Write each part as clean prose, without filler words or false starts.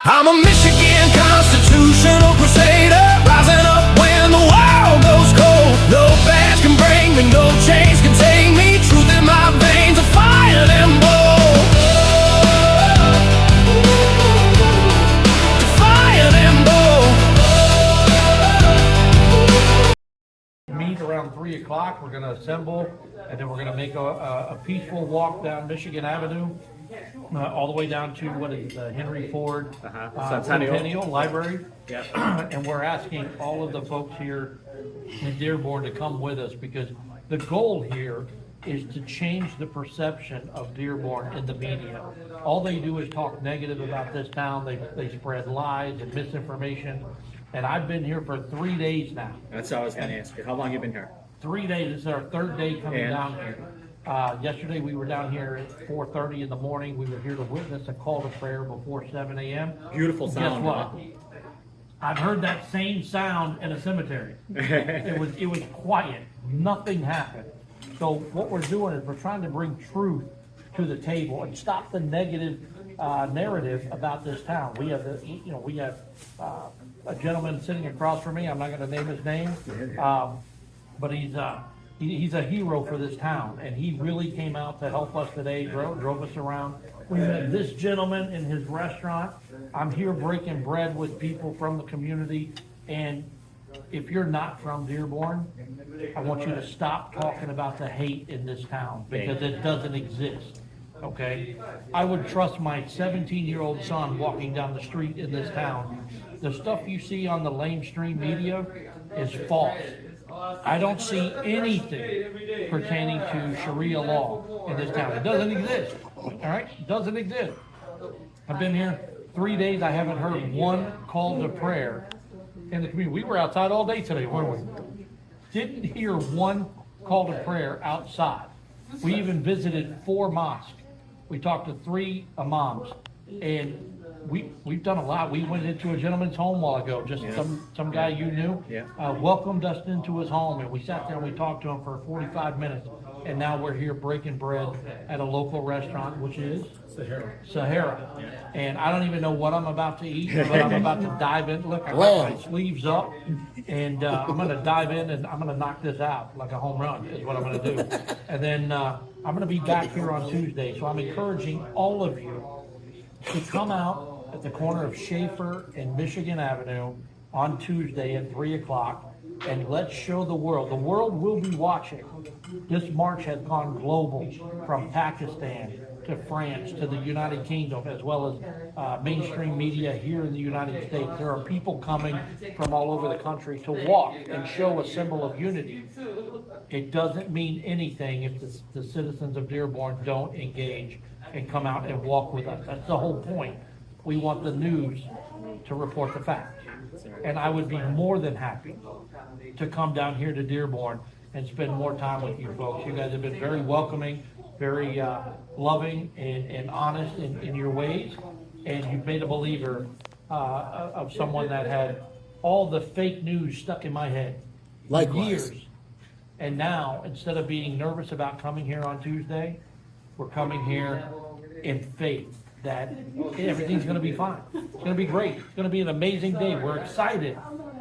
I'm a Michigan constitutional crusader, rising up when the world goes cold. No badge can break me, no chains can take me. Truth in my veins, a fire them bold. To fire them bold. Meet around 3 o'clock. We're going to assemble, and then we're going to make a peaceful walk down Michigan Avenue. All the way down to what is Henry Ford Centennial Library. Yep. And we're asking all of the folks here in Dearborn to come with us, because the goal here is to change the perception of Dearborn in the media. All they do is talk negative about this town. They spread lies and misinformation. And I've been here for 3 days now. That's what I was going to ask you. How long have you been here? 3 days. This is our third day coming down here. Yesterday we were down here at 4:30 in the morning. We were here to witness a call to prayer before 7 a.m. Beautiful sound. Guess what? I've heard that same sound in a cemetery. It was quiet. Nothing happened. So what we're doing is we're trying to bring truth to the table and stop the negative narrative about this town. We have a gentleman sitting across from me. I'm not going to name his name, but he's a hero for this town, and he really came out to help us today, drove us around. We met this gentleman in his restaurant. I'm here breaking bread with people from the community, and if you're not from Dearborn, I want you to stop talking about the hate in this town, because it doesn't exist, okay? I would trust my 17-year-old son walking down the street in this town. The stuff you see on the mainstream media is false. I don't see anything pertaining to Sharia law in this town. It doesn't exist, all right? It doesn't exist. I've been here 3 days. I haven't heard one call to prayer in the community. We were outside all day today, weren't we? Didn't hear one call to prayer outside. We even visited 4 mosques. We talked to 3 imams, and we've done a lot. We went into a gentleman's home a while ago, just some guy you knew, welcomed us into his home, and we sat there and we talked to him for 45 minutes, and now we're here breaking bread at a local restaurant, which is Sahara. And I don't even know what I'm about to eat, but I'm about to dive in. Look, I got my sleeves up, and I'm going to dive in, and I'm going to knock this out like a home run is what I'm going to do. And then I'm going to be back here on Tuesday, so I'm encouraging all of you to come out at the corner of Schaefer and Michigan Avenue on Tuesday at 3 o'clock, and let's show the world. The world will be watching. This march has gone global, from Pakistan to France to the United Kingdom, as well as mainstream media here in the United States. There are people coming from all over the country to walk and show a symbol of unity. It doesn't mean anything if the citizens of Dearborn don't engage and come out and walk with us. That's the whole point. We want the news to report the facts. And I would be more than happy to come down here to Dearborn and spend more time with you folks. You guys have been very welcoming, very loving and honest in your ways. And you've made a believer of someone that had all the fake news stuck in my head for years. And now, instead of being nervous about coming here on Tuesday, we're coming here in faith that everything's going to be fine. It's going to be great. It's going to be an amazing day. We're excited.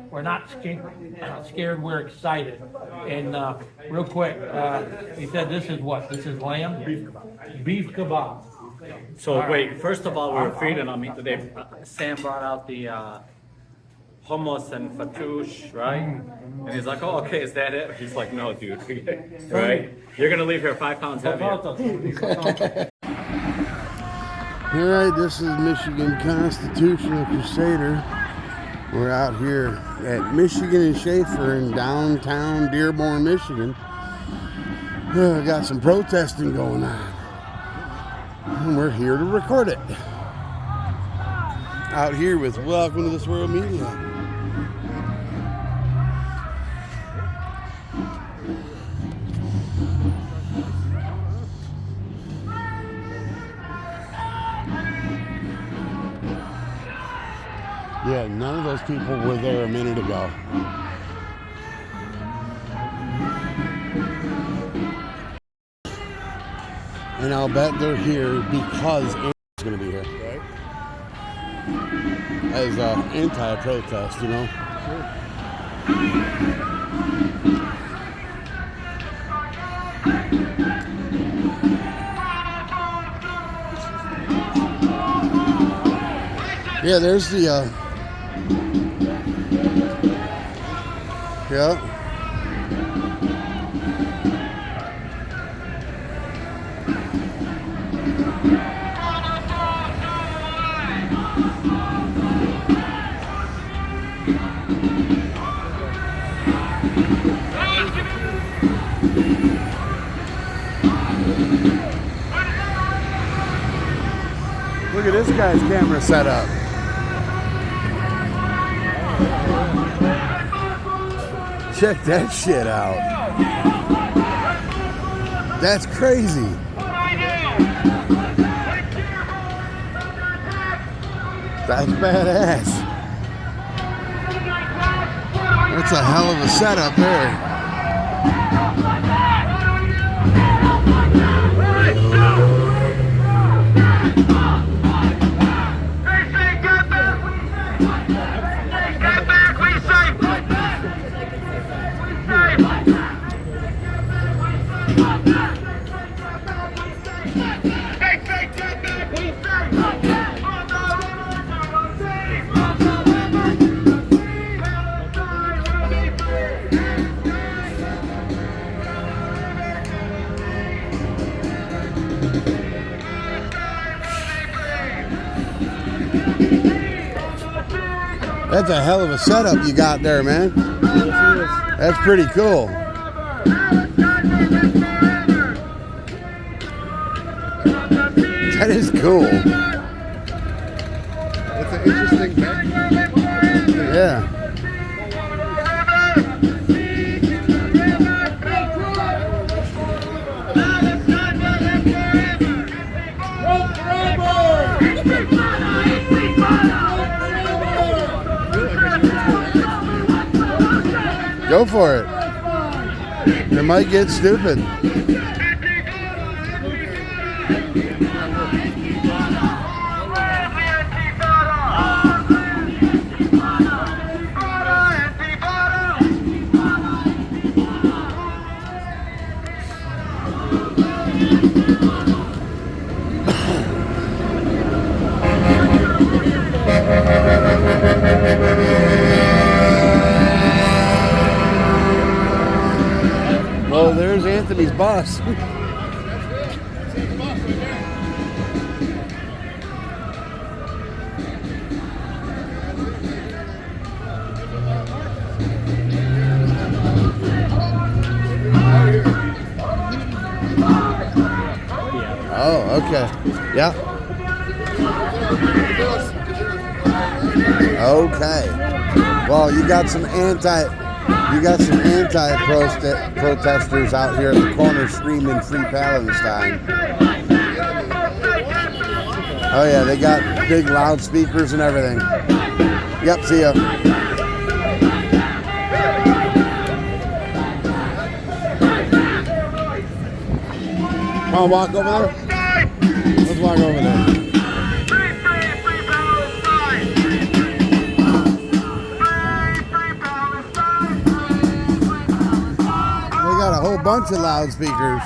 We're not scared. We're excited. And real quick, he said this is what? This is lamb? Beef kebab. So wait, first of all, we were feeding on meat today. Sam brought out the hummus and fattoush, right? And he's like, "Oh, okay, is that it?" He's like, "No, dude, right? You're gonna leave here 5 pounds heavier." All right, this is Michigan Constitutional Crusader. We're out here at Michigan and Schaefer in downtown Dearborn, Michigan. Got some protesting going on, and we're here to record it. Out here with Welcome to This World Media. Yeah, none of those people were there a minute ago. And I'll bet they're here because Anthony's going to be here. Right? as anti-protest, you know. Yeah, there's the yeah. Look at this guy's camera setup. Check that shit out. That's crazy. That's badass. That's a hell of a setup there. That's a hell of a setup you got there, man. That's pretty cool. That is cool. It's an interesting background. Yeah. Go for it. It might get stupid. Well, there's Anthony's bus. Oh, okay. Yeah. Okay. Well, you got some anti-protesters out here at the corner screaming "Free Palestine." Oh yeah, they got big loudspeakers and everything. Yep, see ya. Come on, walk over there. Let's walk over there. Got a whole bunch of loudspeakers.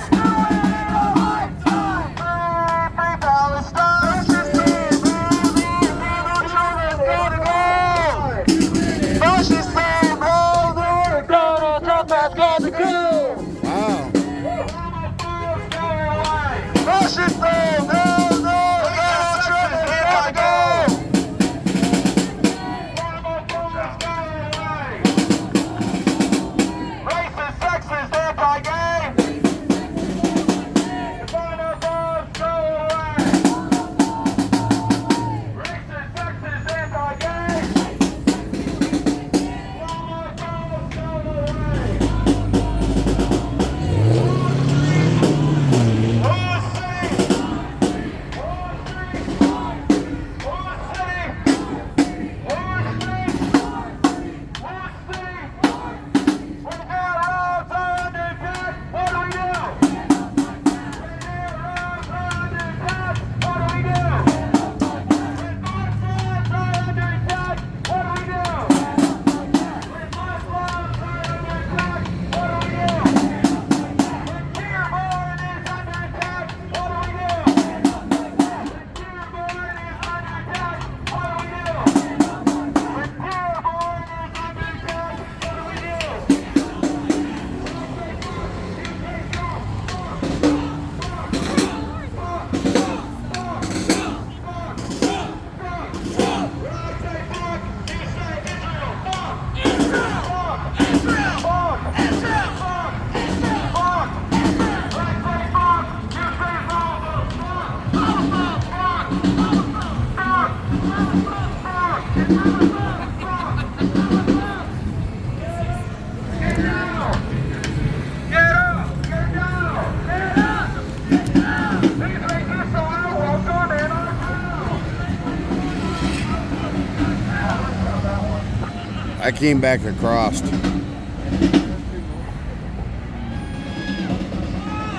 I came back across.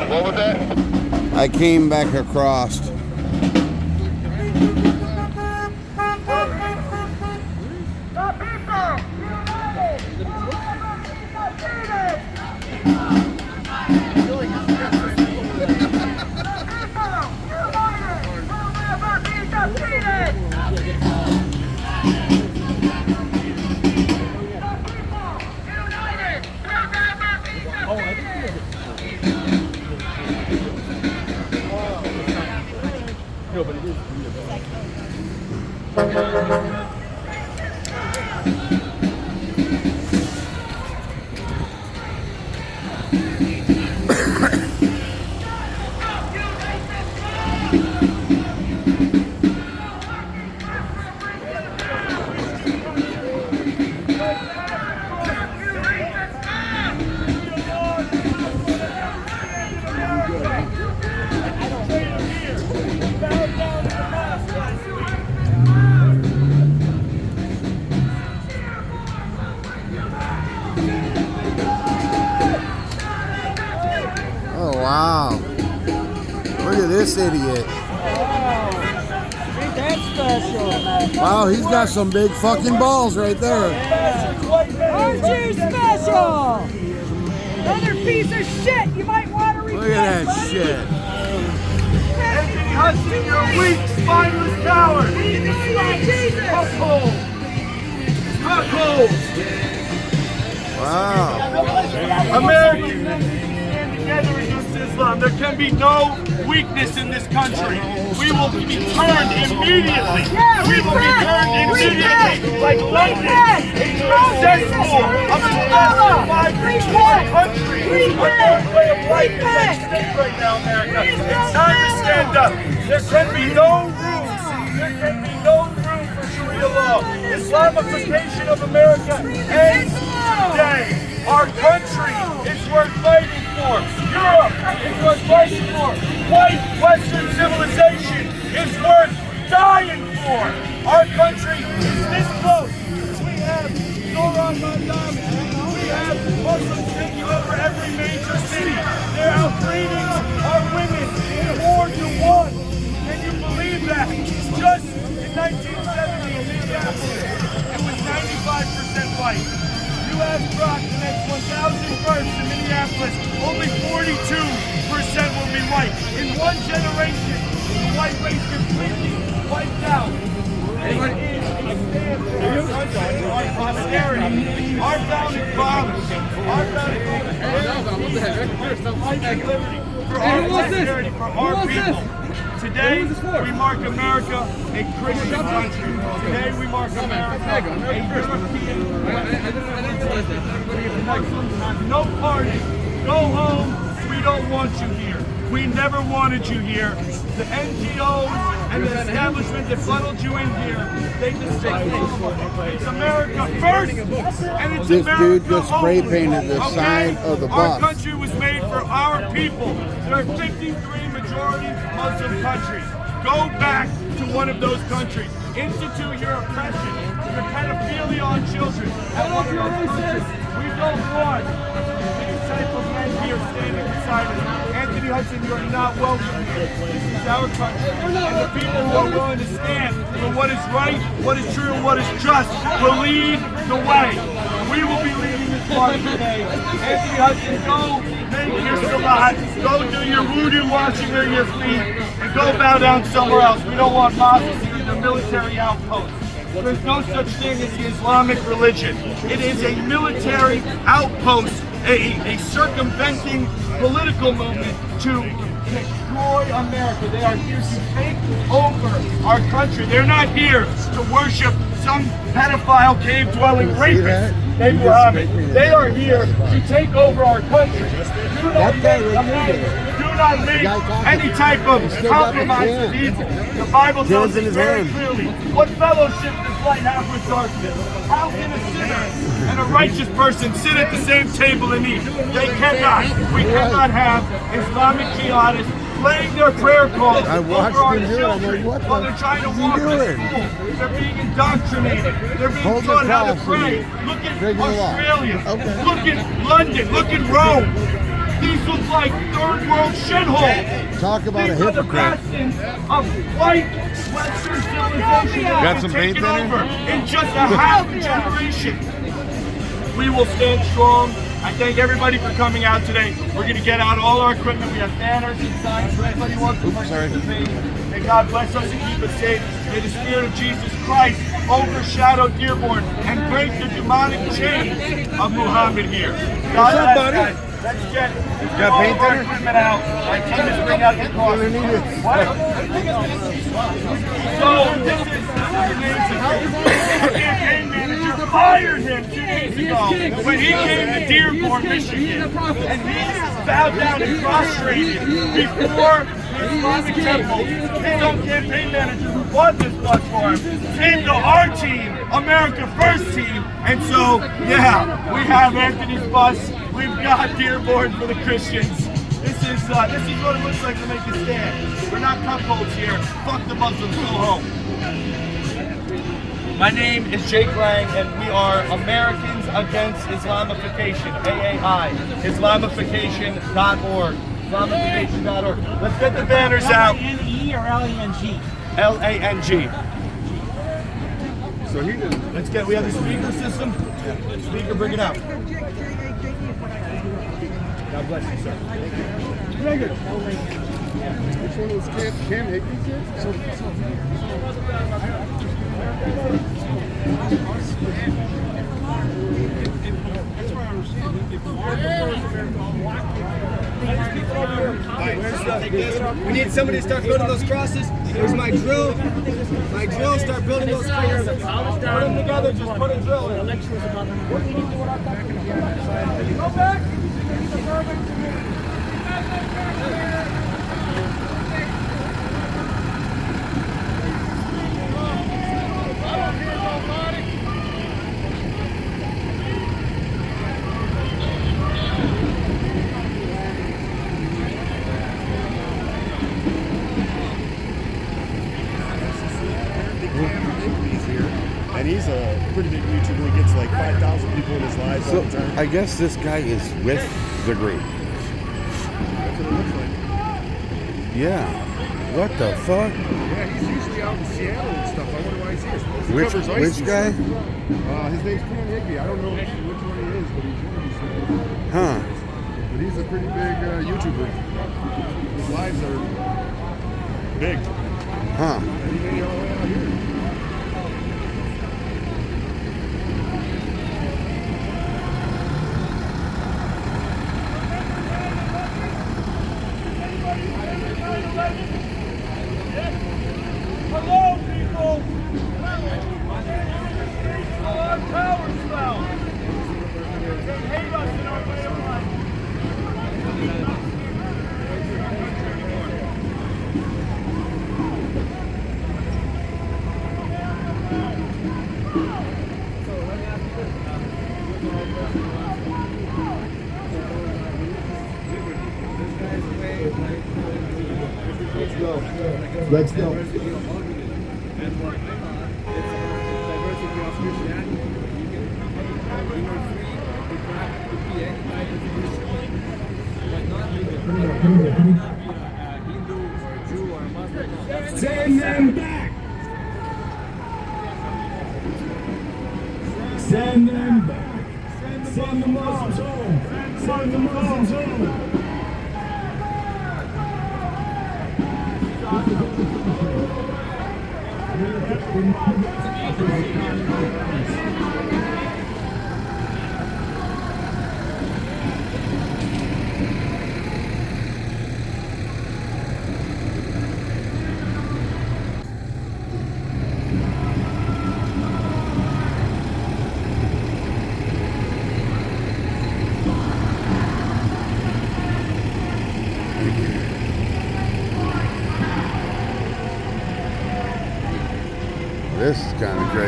What was that? I came back across. Oh wow. Look at this idiot. Ain't that special? Wow, he's got some big fucking balls right there. Aren't you special? Another piece of shit you might want to repent. Look at that buddy. shit. Anthony Hudson, you're weak, spineless coward. Jesus. Cockholes. Wow. Americans stand together against Islam. There can be no weakness in this country. We will be turned immediately. We will be turned immediately like lightning into a cesspool of Islamic migrants to our country. Our way of life is at stake right now, America. It's time to stand up. There can be no room. There can be no room for Sharia law. Islamification of America ends today. Our country is worth fighting for. Europe is worth fighting for. White Western civilization is worth dying for. Our country is this close. We have Zoran Mandam. We have Muslims taking over every major city. They're out breeding our women 4-to-1. Can you believe that? Just in 1970 in Minneapolis, it was 95% white. You ask Brock the next 1,000 births in Minneapolis, only 42% will be white. In one generation, the white race completely wiped out. It is a stand for our country, our posterity, our founding fathers, life and liberty for our posterity, for our people. Today, we mark America a Christian country. Today, we mark America a European Muslims have no party. Go home. We don't want you here. We never wanted you here. The NGOs and the establishment that funneled you in here, they just think it's America first, and it's This America dude just spray only. painted the Okay? side of the Our bus. country was made for our people. There are 53 majority Muslim countries. Go back to one of those countries. Institute your oppression, your pedophilia on children. At one of those countries. We don't want these type of men here standing beside us. Anthony Hudson, you are not welcome here. This is our country. And the people who are willing to stand for what is right, what is true, and what is just will lead the way. We will be leading this party today. Anthony Hudson, go make your salat, go do your wudu washing of your feet, and go bow down somewhere else. We don't want mosques in the military outpost. There's no such thing as the Islamic religion. It is a military outpost, a circumventing political movement to destroy America. They are here to take over our country. They're not here to worship some pedophile cave-dwelling rapist named Muhammad. They are here to take over our country. Do not make America. Do do not make any type of compromise with evil. The Bible tells us very clearly, what fellowship does light have with darkness? How can a sinner and a righteous person sit at the same table and eat? They cannot. We cannot have Islamic jihadists playing their prayer calls over our children while they're trying to walk to school. They're being indoctrinated. They're being taught how to pray. Look at Australia. Look at London. Look at Rome. These look like third world shitholes. Talk about a hypocrite. These are the bastions of white Western civilization that Got have some been taken paint over in just a half a generation. We will stand strong. I thank everybody for coming out today. We're going to get out all our equipment. We have banners and signs for anybody who wants to participate. May God bless us and keep us safe. May the Spirit of Jesus Christ overshadow Dearborn and break the demonic chains of Muhammad here. God bless, guys. Let's get all of our equipment out. My team is bringing out the car. So, this is amazing. The campaign manager fired him 2 days ago when he came to Dearborn, Michigan, and he bowed down and prostrated before the Islamic temple. His own campaign manager, who bought this bus for him, came to our team, America First team, and so, yeah, we have Anthony's bus. We've got Dearborn for the Christians. This is what it looks like to make a stand. We're not cupholds here. Fuck the Muslims, go home. My name is Jake Lang, and we are Americans Against Islamification, AAI, Islamification.org, Islamification.org. Let's get the banners out. L-A-N-E or L-A-N-G? L-A-N-G. So here, we have the speaker system. Speaker, bring it out. God bless you, sir. Very good. Which one was Cam Higbee? We need somebody to start building those crosses. Here's my drill. My drill, start building those crosses. Put them together, just put a drill in. Go back. And he's a pretty big YouTuber. He gets like 5,000 people in his live all the time. I guess this guy is with the group. That's what it looks like. Yeah. What the fuck? Yeah, he's usually out in Seattle and stuff. I wonder why he's here. He Which covers ISIS. guy? His name's Cam Higbee. I don't know which one he is, but he's Huh. But he's a pretty big YouTuber. His lives are big. Huh. And he made it all the way out here. Hello, people! Our towers fell! They hate us in our way of life. Let's go. Send them back! Send them back! Send the Muslims home! Send the Muslims home!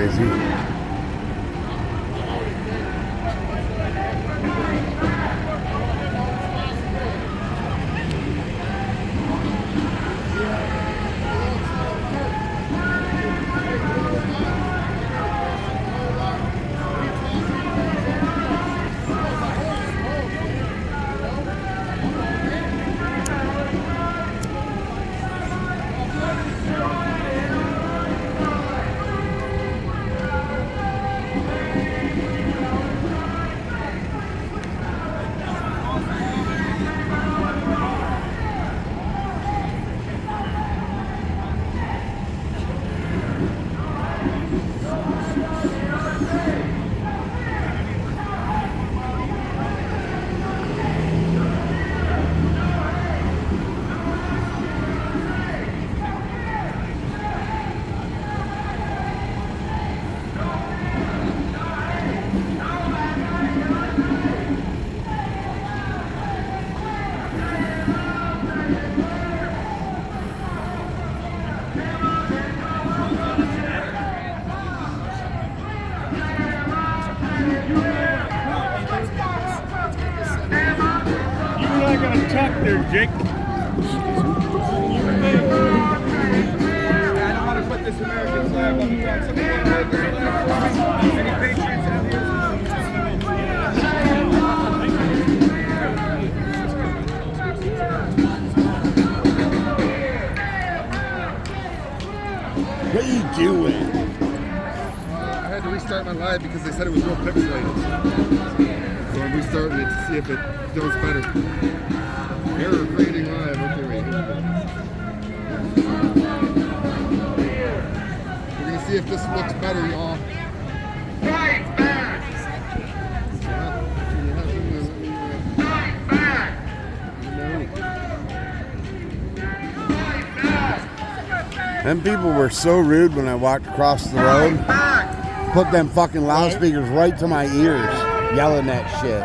crazy. You're not gonna tuck there, Jake. I don't want to put this American flag on the top. Somebody want to hold this flag for me? Any Patriots out here? What are you doing? I had to restart my live because they said it was real pixelated. So I'm restarting it to see if it does better. Error creating live. Okay, wait. We're gonna see if this looks better, y'all. Them people were so rude when I walked across the road. Put them fucking loudspeakers right to my ears, yelling that shit.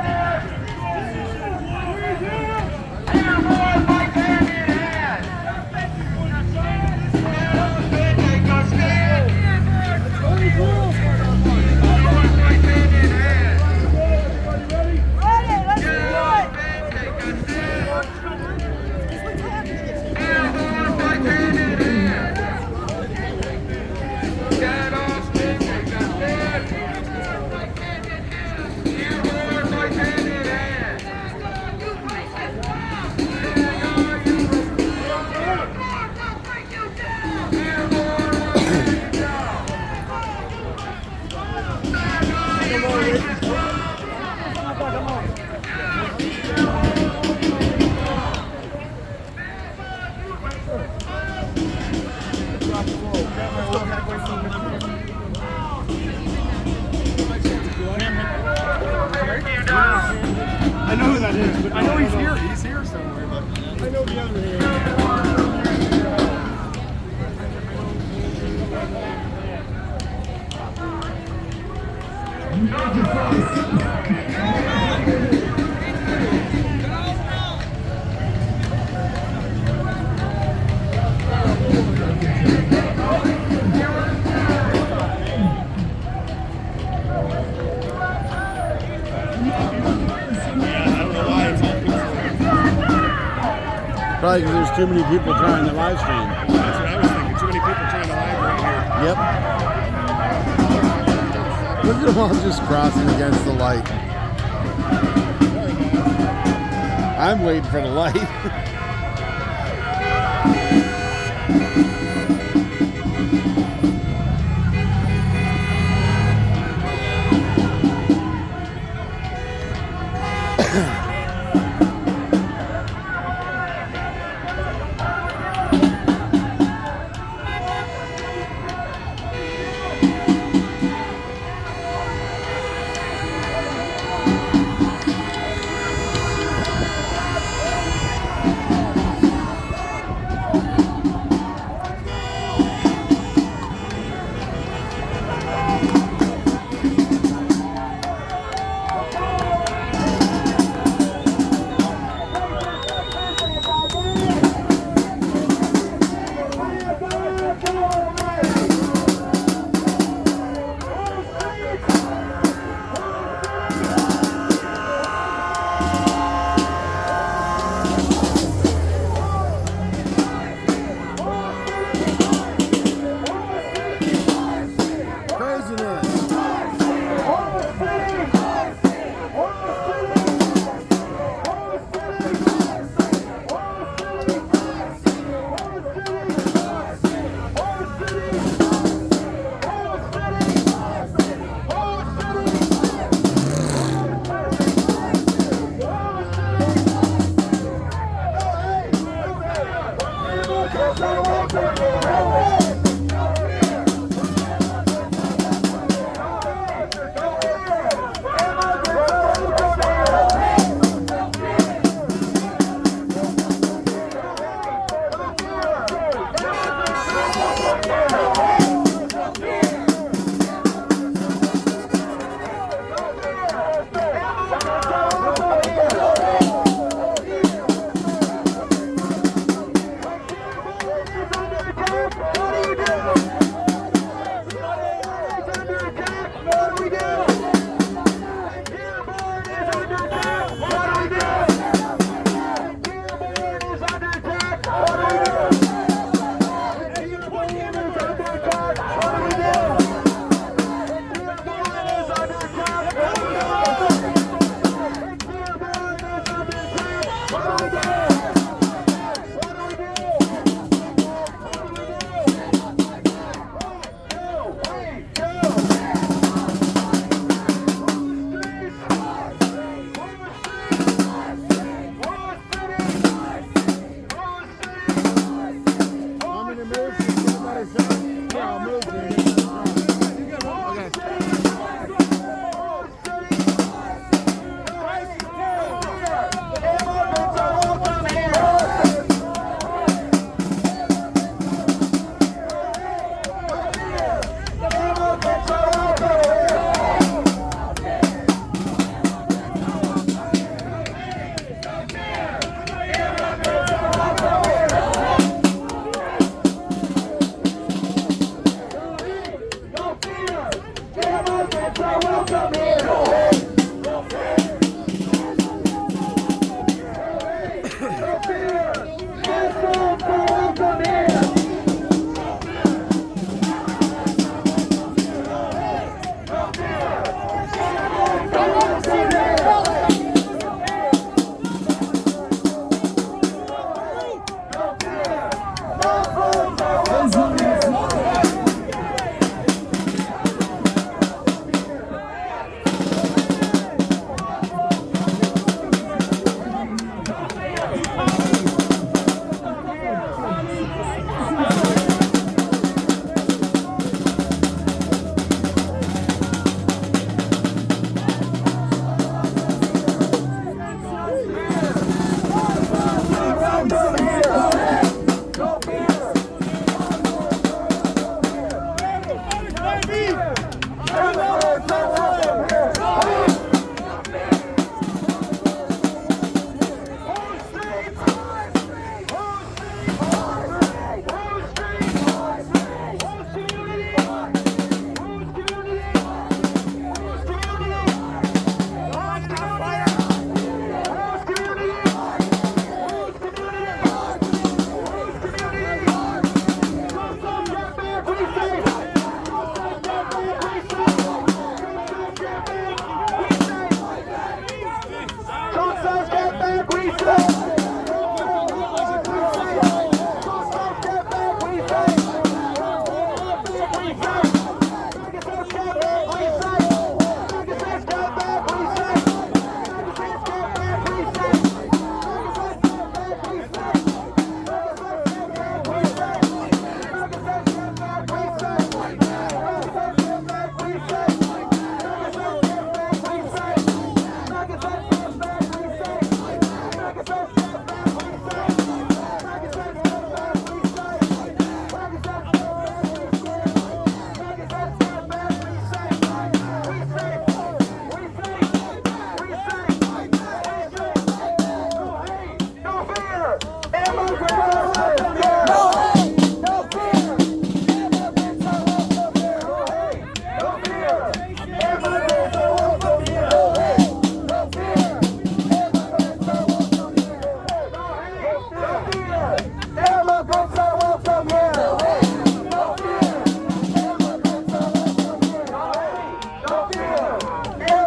I know who that is, but I know he's here. He's here somewhere, but I know the other hand. Probably because there's too many people trying to live stream. That's what I was thinking. Too many people trying to live right here. Yep. Look at them all just crossing against the light. I'm waiting for the light. welcome here. No hate, no fear. No fear.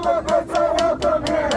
Muslims are welcome here.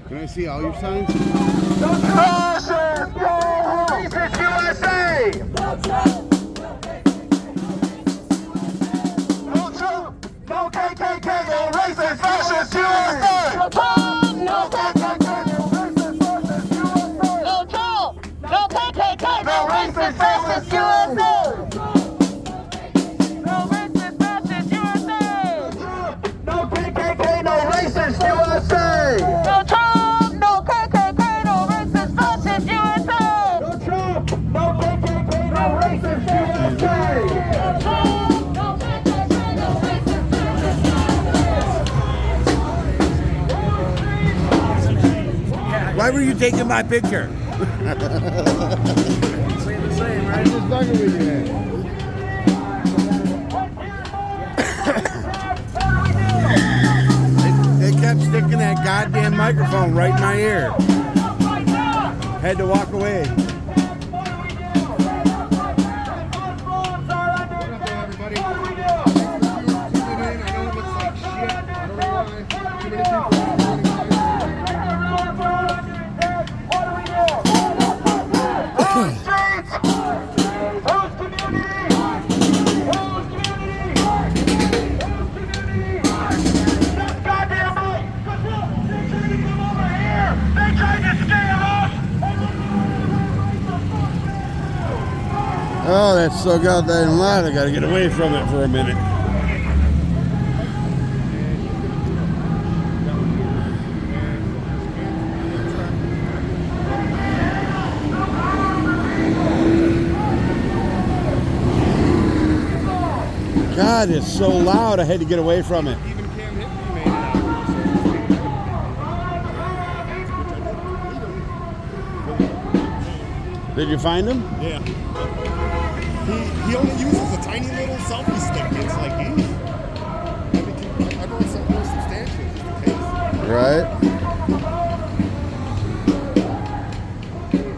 Can I see all your signs? No Fascist, go home! Racist USA! No Trump! No Trump! No KKK, no racist fascist USA! No Trump! No KKK, no racist fascist USA! No Trump! racist fascist USA! No racist fascist USA! No KKK, no racist USA! No Trump, no KKK, no racist fascist USA! No Trump, no KKK, no racist USA! No Trump, no KKK, no racist fascist. Why were you taking my picture? I'm just bugging with you, man. They kept sticking that goddamn microphone right in my ear. Had to walk away. Oh, that's so goddamn loud. I gotta get away from it for a minute. God, it's so loud. I had to get away from it. Did you find him? Yeah. He only uses a tiny little selfie stick. It's like, everyone's so more substantial. Right.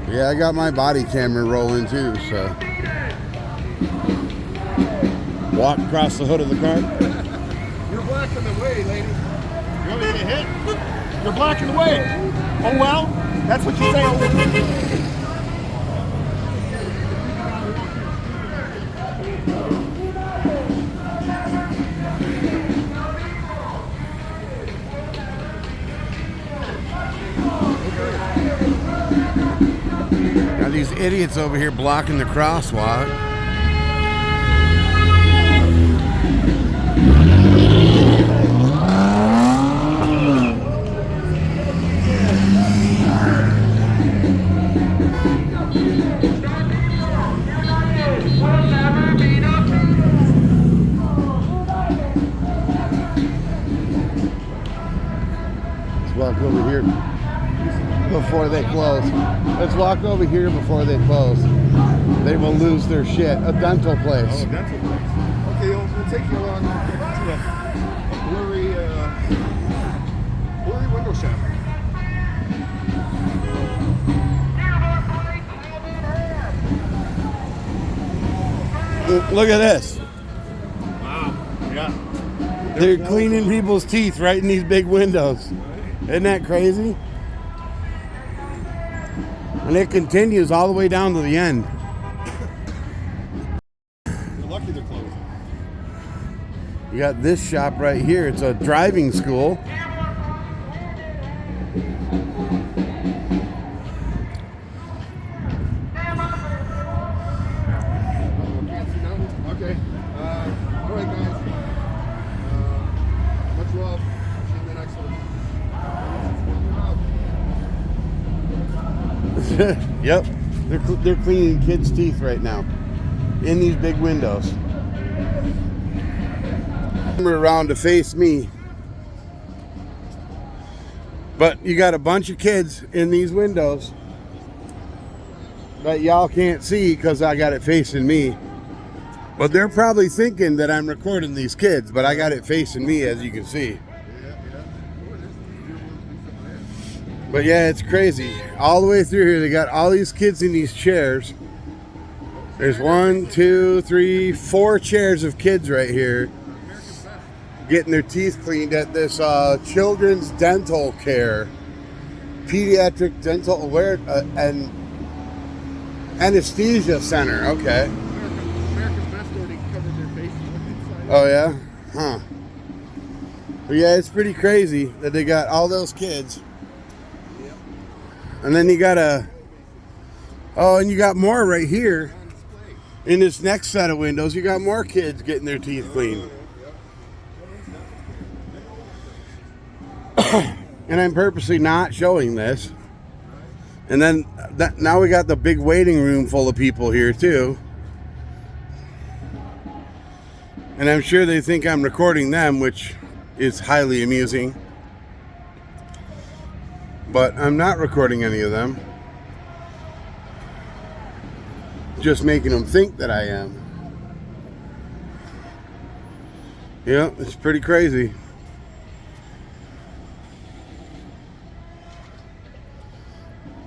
Yeah, I got my body camera rolling too, so. Walk across the hood of the car. You're blocking the way, lady. You want me to get hit? You're blocking the way. Oh, well, that's what you say. Now these idiots over here blocking the crosswalk. Let's walk over here before they close. Let's walk over here before they close. They will lose their shit. A dental place. Oh, dental place. Okay, we'll take you along to a blurry window shop. Look at this. Wow. Yeah. They're cleaning people's teeth right in these big windows. Isn't that crazy? And it continues all the way down to the end. You're lucky they're closed. You got this shop right here. It's a driving school. Okay. All right, guys. Much love. See you in the next one. Yep. They're cleaning kids' teeth right now in these big windows. Around to face me. But you got a bunch of kids in these windows that y'all can't see because I got it facing me. But they're probably thinking that I'm recording these kids, but I got it facing me, as you can see. But yeah, it's crazy. All the way through here, they got all these kids in these chairs. There's 1, 2, 3, 4 chairs of kids right here getting their teeth cleaned at this children's dental care, pediatric dental aware and anesthesia center. Okay. America's Best already covered their faces inside. Oh yeah? Huh. But yeah, it's pretty crazy that they got all those kids. And then you got a Oh, and you got more right here. In this next set of windows, you got more kids getting their teeth cleaned. And I'm purposely not showing this. And then now we got the big waiting room full of people here too. And I'm sure they think I'm recording them, which is highly amusing. But I'm not recording any of them. Just making them think that I am. Yeah, it's pretty crazy.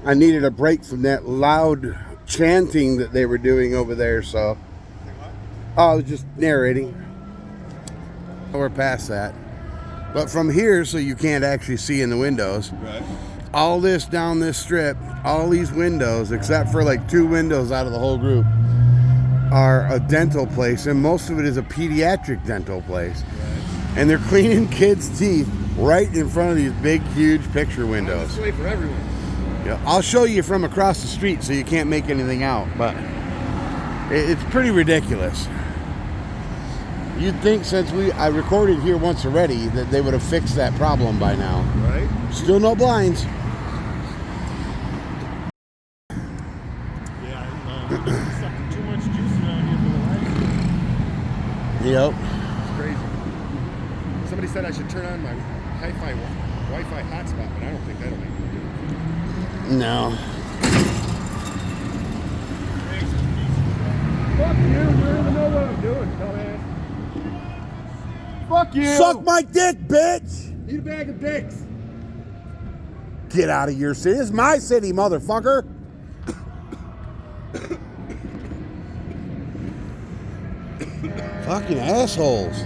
I needed a break from that loud chanting that they were doing over there, so I was just narrating. We're past that. But from here, so you can't actually see in the windows. Right. All this down this strip, all these windows, except for like 2 windows out of the whole group, are a dental place, and most of it is a pediatric dental place. Right. And they're cleaning kids' teeth right in front of these big, huge picture windows. It's a way for everyone. Yeah, I'll show you from across the street so you can't make anything out, but it's pretty ridiculous. You'd think since I recorded here once already that they would have fixed that problem by now. Right. Still no blinds. Sucking too much juice around here for the light. Yep. It's crazy. Somebody said I should turn on my hi-fi Wi-Fi hotspot, but I don't think that'll make any difference. No. Fuck you, you don't even know what I'm doing, dumbass. Fuck you! Suck my dick, bitch! Eat a bag of dicks! Get out of your city. This is my city, motherfucker. Fucking assholes.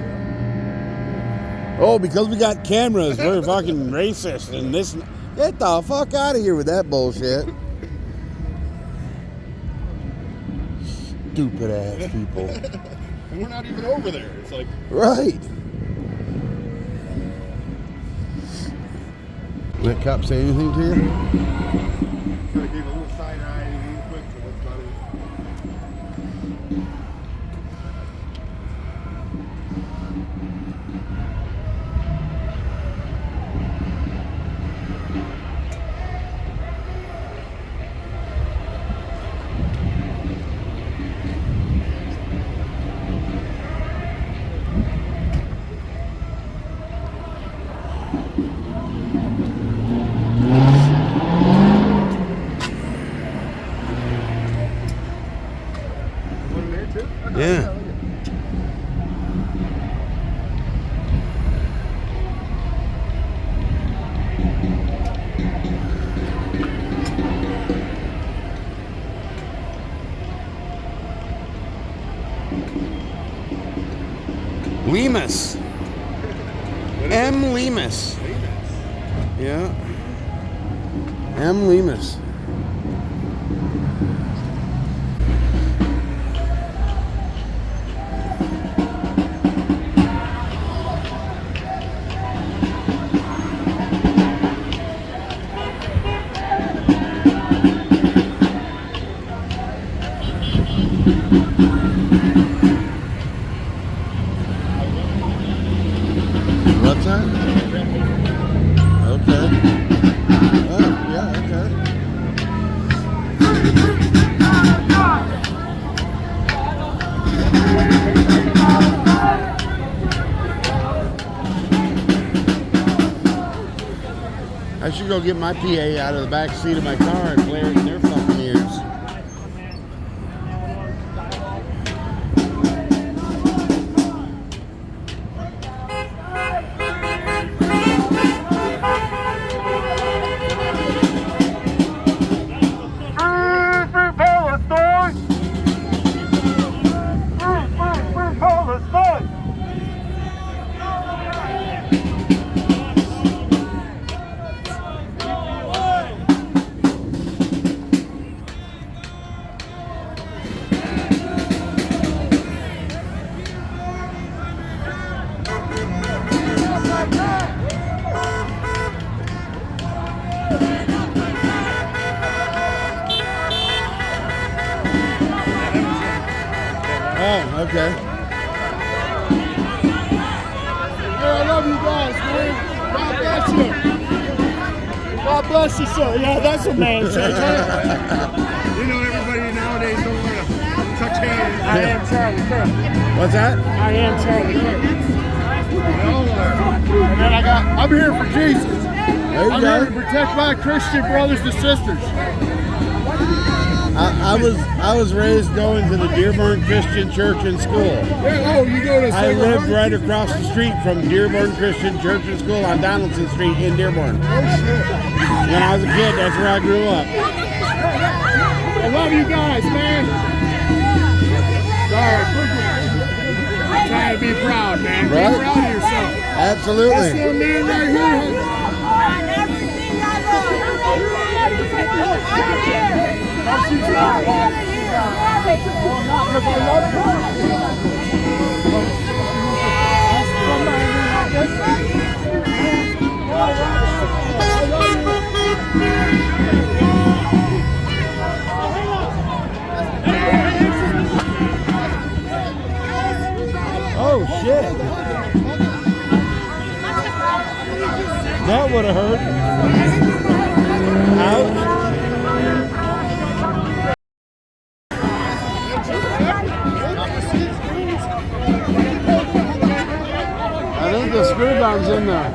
Oh, because we got cameras, we're fucking racist and this. Get the fuck out of here with that bullshit. Stupid ass people. And we're not even over there. It's like... Right. Did that cop say anything to you? Kind of gave a little side eye real quick, so that's about it. Yeah. Lemus. M. Lemus. Yeah. M. Lemus. What's that? Okay. Oh, yeah, okay. I should go get my PA out of the back seat of my car and blare it in their fucking ears. Oh, okay. Hey, I love you guys, man. God bless you. God bless you, sir. Yeah, that's a man shake, huh? You know, everybody nowadays don't want to touch hands. I am Charlie Kirk. What's that? I am Charlie Kirk. And then I'm here for Jesus. There you I'm go. here to protect my Christian brothers and sisters. I was raised going to the Dearborn Christian Church and School. Yeah, oh, you go to I lived right across the street from Dearborn Christian Church and School on Donaldson Street in Dearborn. Oh, shit. When I was a kid, that's where I grew up. I love you guys, man. I'm trying to be proud, man. Right? Be proud of yourself. Absolutely. This little man right here. Oh shit! That would have hurt. Ouch! I think the screw gun's in there.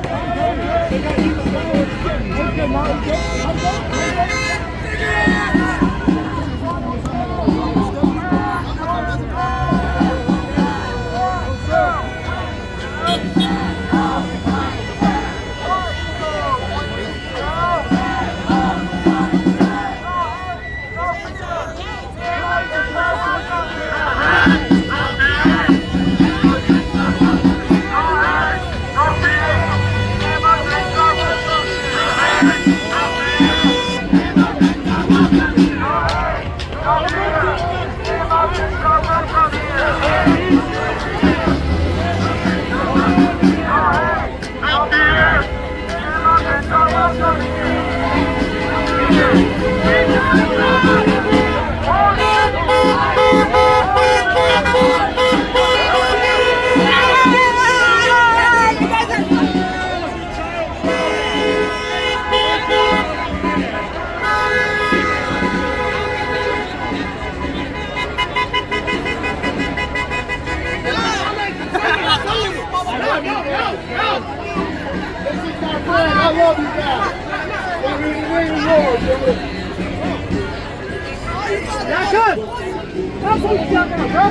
I love you guys. That's good. That's what you got there, bro.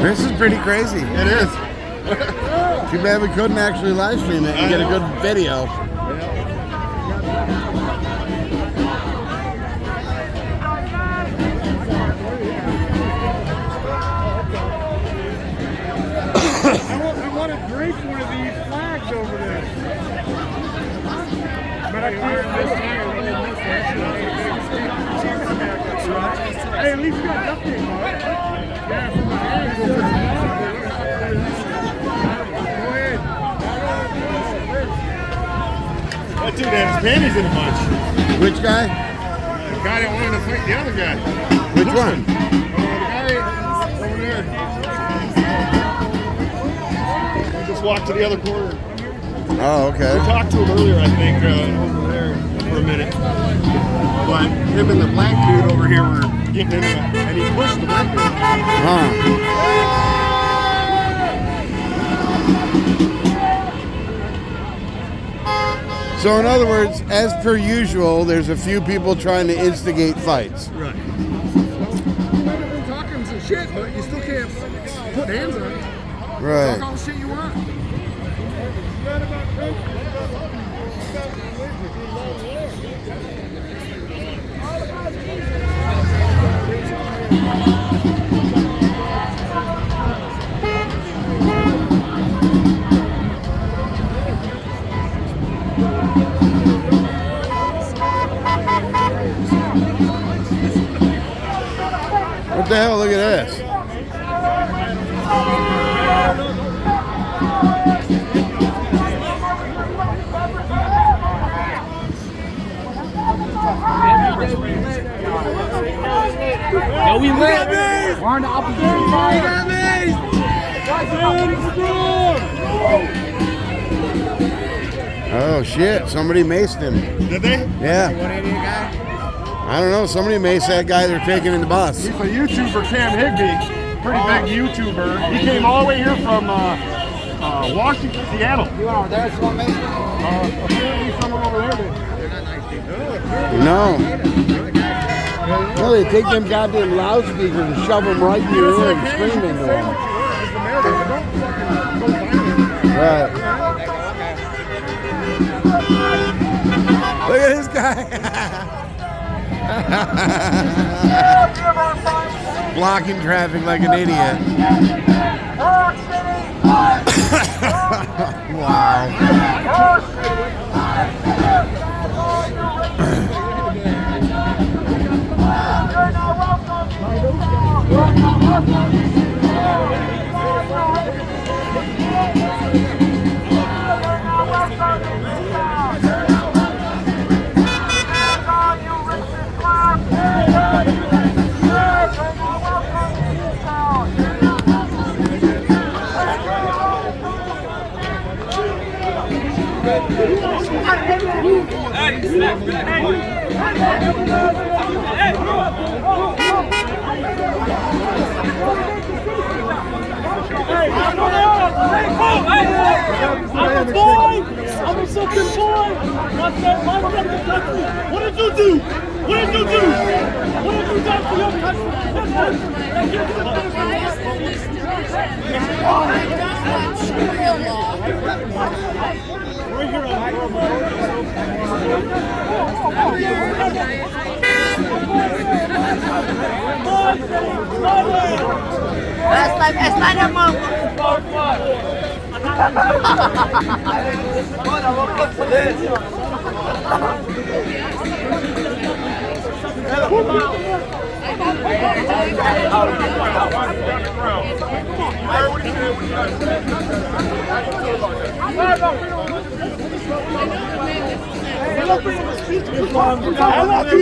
This is pretty crazy. It is. Too bad we couldn't actually live stream it and get a good video. I want to drape one of these flags over there. But I can't miss Hey, at least you got nothing, Mark. Yeah, from my hands. Go ahead. That dude had his panties in a bunch. Which guy? The guy that wanted to fight the other guy. Which one? The guy over there. I just walked to the other corner. Oh, okay. We talked to him earlier, I think, over there for a minute. But him and the black dude over here were getting into it, and he pushed the black dude. So in other words, as per usual, there's a few people trying to instigate fights. Right. Well, you're talking some shit, but you still can't put hands on it. Right. Talk all the shit you want. What the hell? Look at this. Oh, we lit. We're on the opposition side. Oh shit! Somebody maced him. Did they? Yeah. I don't know. Somebody maced that guy they're taking in the bus. He's a YouTuber, Cam Higby. Pretty big YouTuber. He came all the way here from Washington, Seattle. You are there, someone made apparently someone over there. No. No, they take them goddamn loudspeakers and shove them right in your ear and scream into them. Right. Look at this guy. Blocking traffic like an idiot. Wow. I'm a boy. I'm a something boy. What did you do? What did you do? What have you done for your country? We're here I love you.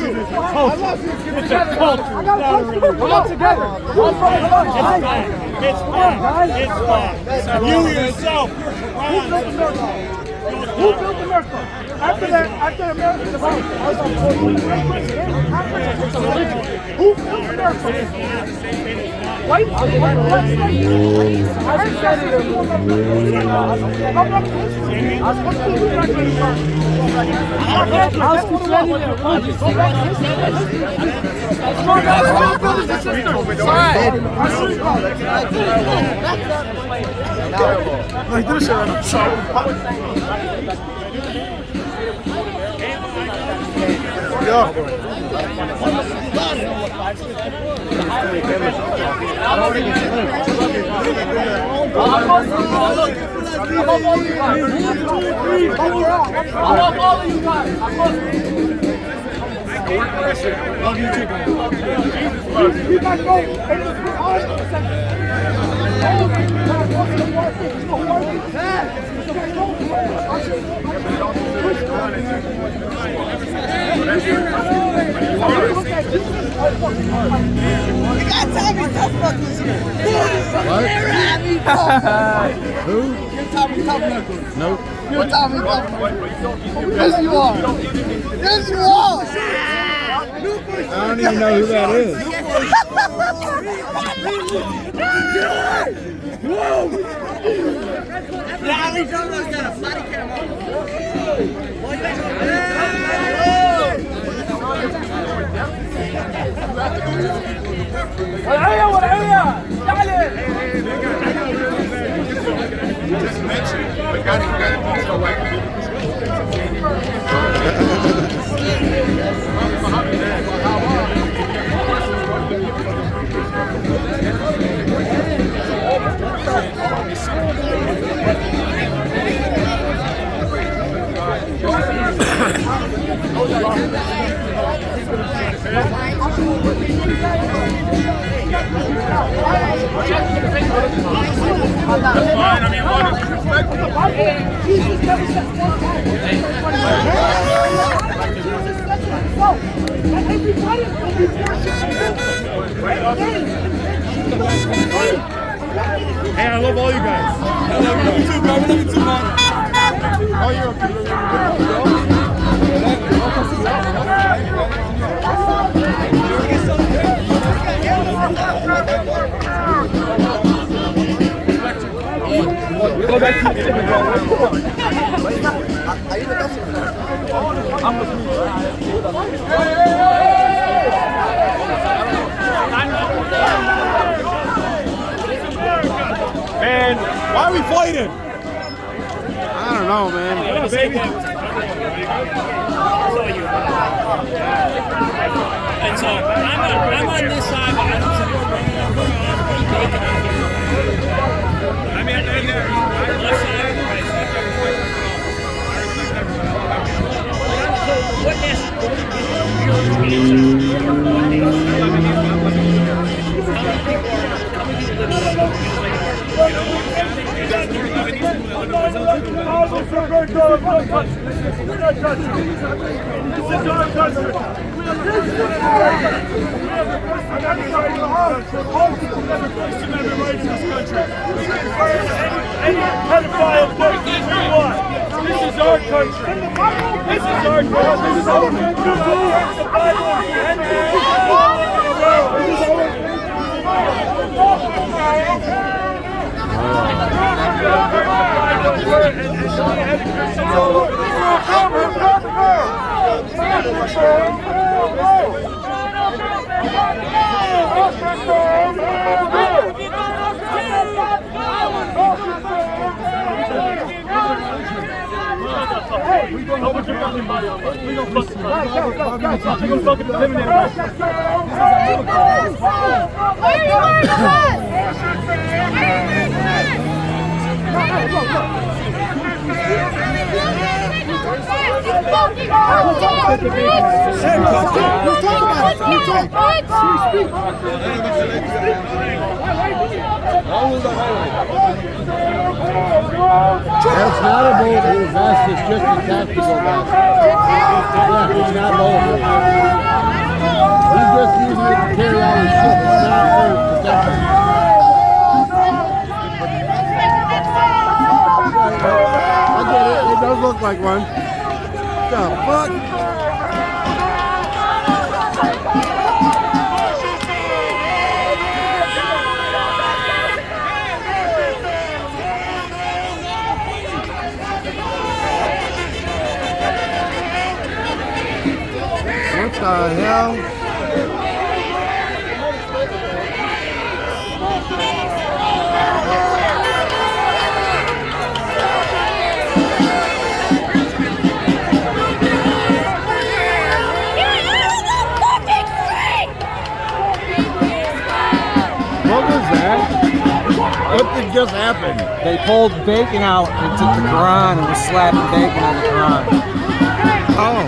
It's a culture. We're all together. It's fun. You yourself. Who built America? After America developed, who built America? Right? Like this, Love you too, man. You guys go. You got Tommy Tough Knuckles here. Who? You're Tommy Tough Knuckles. Nope. You're Tommy Tough Knuckles. Yes, you are. Yes, you are. I don't even know who that is. Hey, I love all you guys. I love you too, bro. I love you too, man. Oh, you're okay. Go back to Man, why are we fighting? I don't know, man. Yeah, baby. And so I'm on this side, but I don't support I mean, left side, right side. So what This is our country. This is our country. This is our We gonna fucking eliminate us. Why are you wearing a vest? Why are you wearing a That's not a bulletproof vest, it's just a tactical vest. Yeah, it's not bulletproof. He's just using it to carry all his shit, it's not for protection. I get it, it does look like one. What the fuck? What the hell? What was that? What did just happen? They pulled bacon out and took the Quran and was slapping bacon on the Quran. Oh.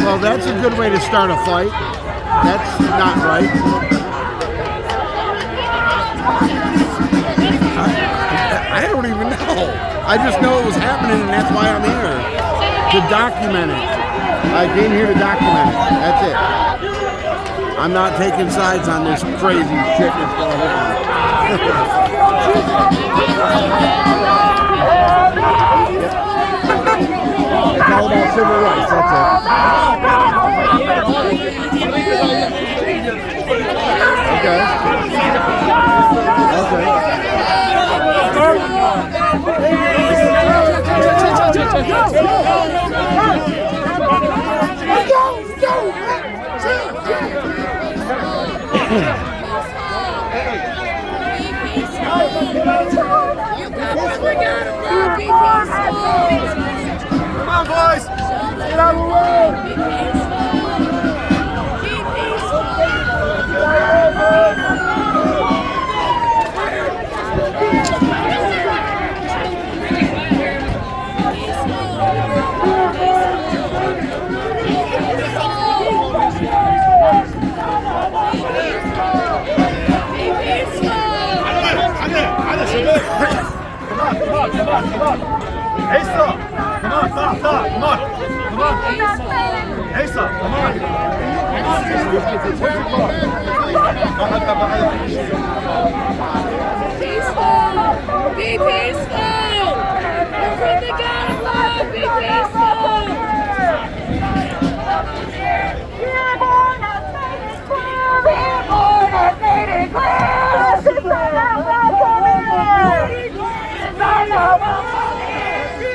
Well, that's a good way to start a fight. That's not right. I don't even know. I just know it was happening, and that's why I'm here. To document it. I came here to document it. That's it. I'm not taking sides on this crazy shit that's going on. It's all about civil rights, that's it. Come on, boys! Get out of the way! Come on. Hey, stop! Come on, stop! Come on! Come on! Hey, stop! Come on! Peaceful! Be peaceful! We're from the God of love! Be peaceful! Dearborn has made it clear! Dearborn has made it clear! This is not welcome here! This is not welcome here! Dearborn has made it clear!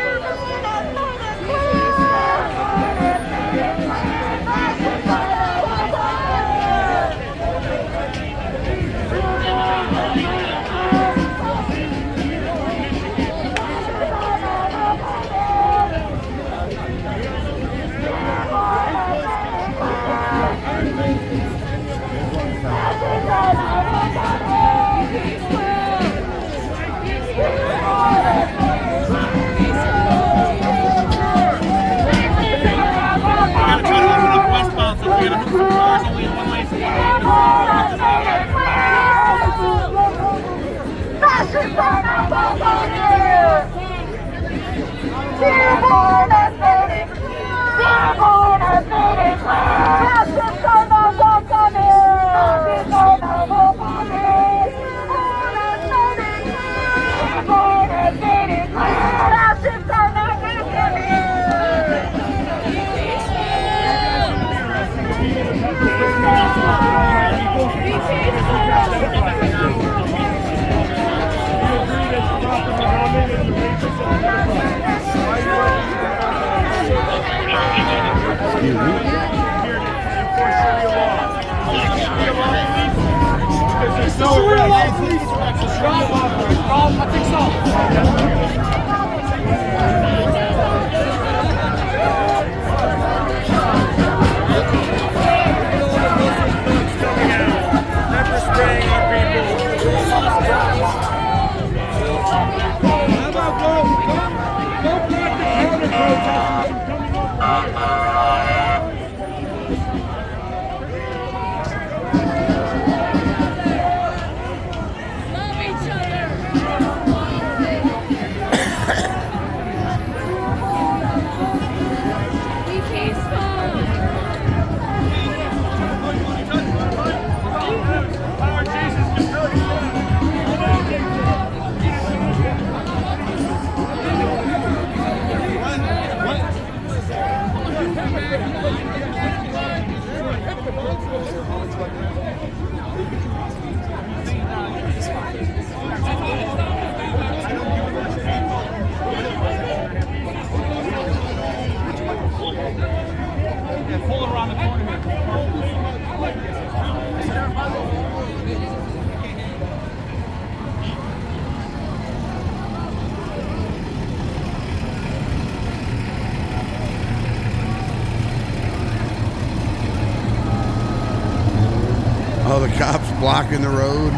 This is not Dearborn has made it clear! Dearborn has made it clear! Justice are not welcome here! Justice are not welcome here! Dearborn has made it clear! Dearborn has made it clear! Justice are not welcome here! Be Oh, the cops blocking the road.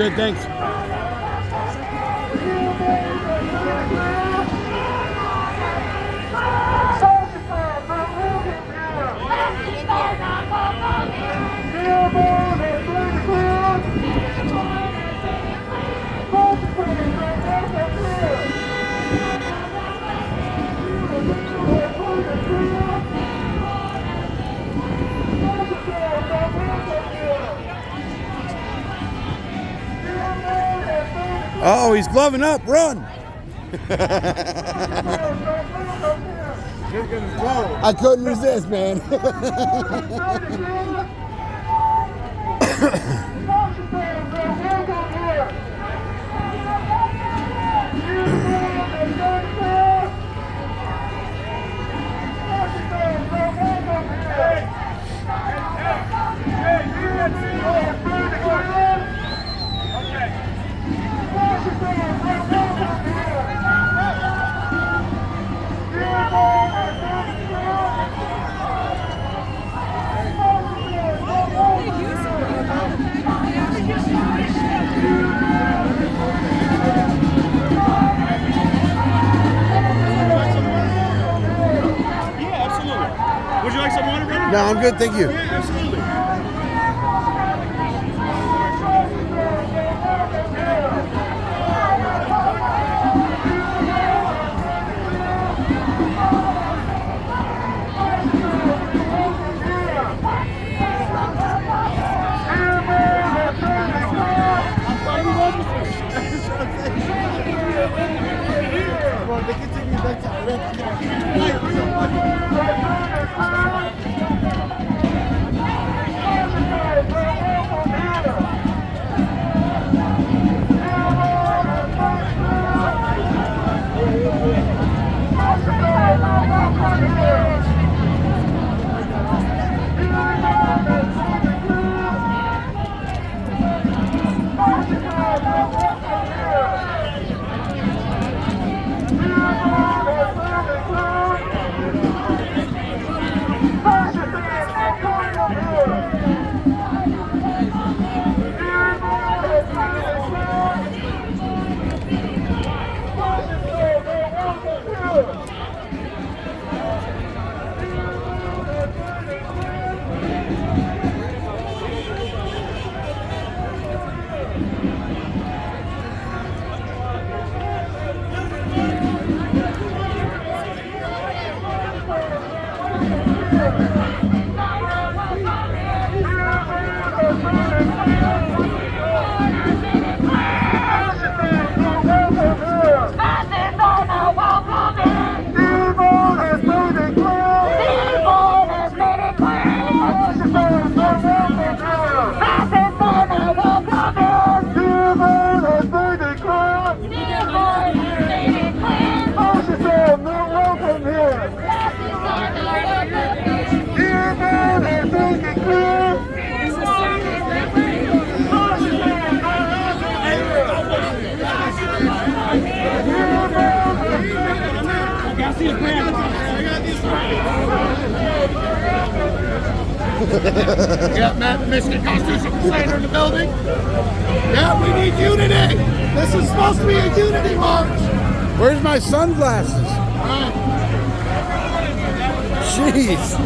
good, thanks. Oh, he's gloving up. Run. I couldn't resist, man. Would you like some water, brother? No, I'm good, thank you. Yeah, absolutely. They can take me back to Yeah, Matt, Michigan Constitution Crusader in the building. Yeah, we need unity. This is supposed to be a unity march. Where's my sunglasses? Jeez.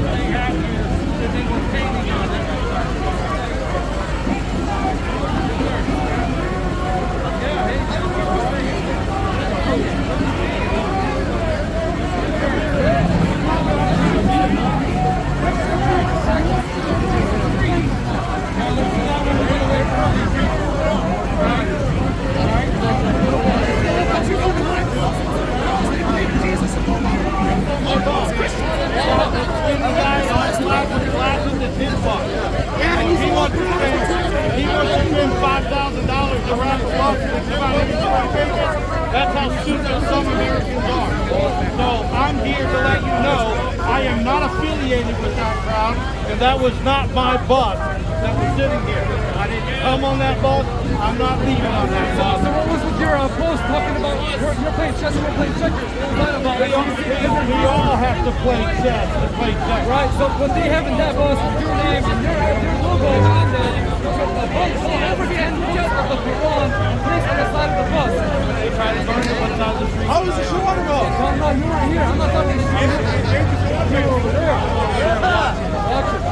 That's how stupid some Americans are. So I'm here to let you know I am not affiliated with that crowd, and that was not my bus that was sitting here. I didn't come on that bus. I'm not leaving on that bus. So what was with your post talking about you're playing chess and we're playing checkers? What was that about? We all have to play chess to play checkers. Right, so what they have in that bus with your name and your logo and the bus over the end of the fror placed on the side of the bus. They try to burn it on the street. How was the show on the bus? No, you weren't here. I'm not talking to you over there.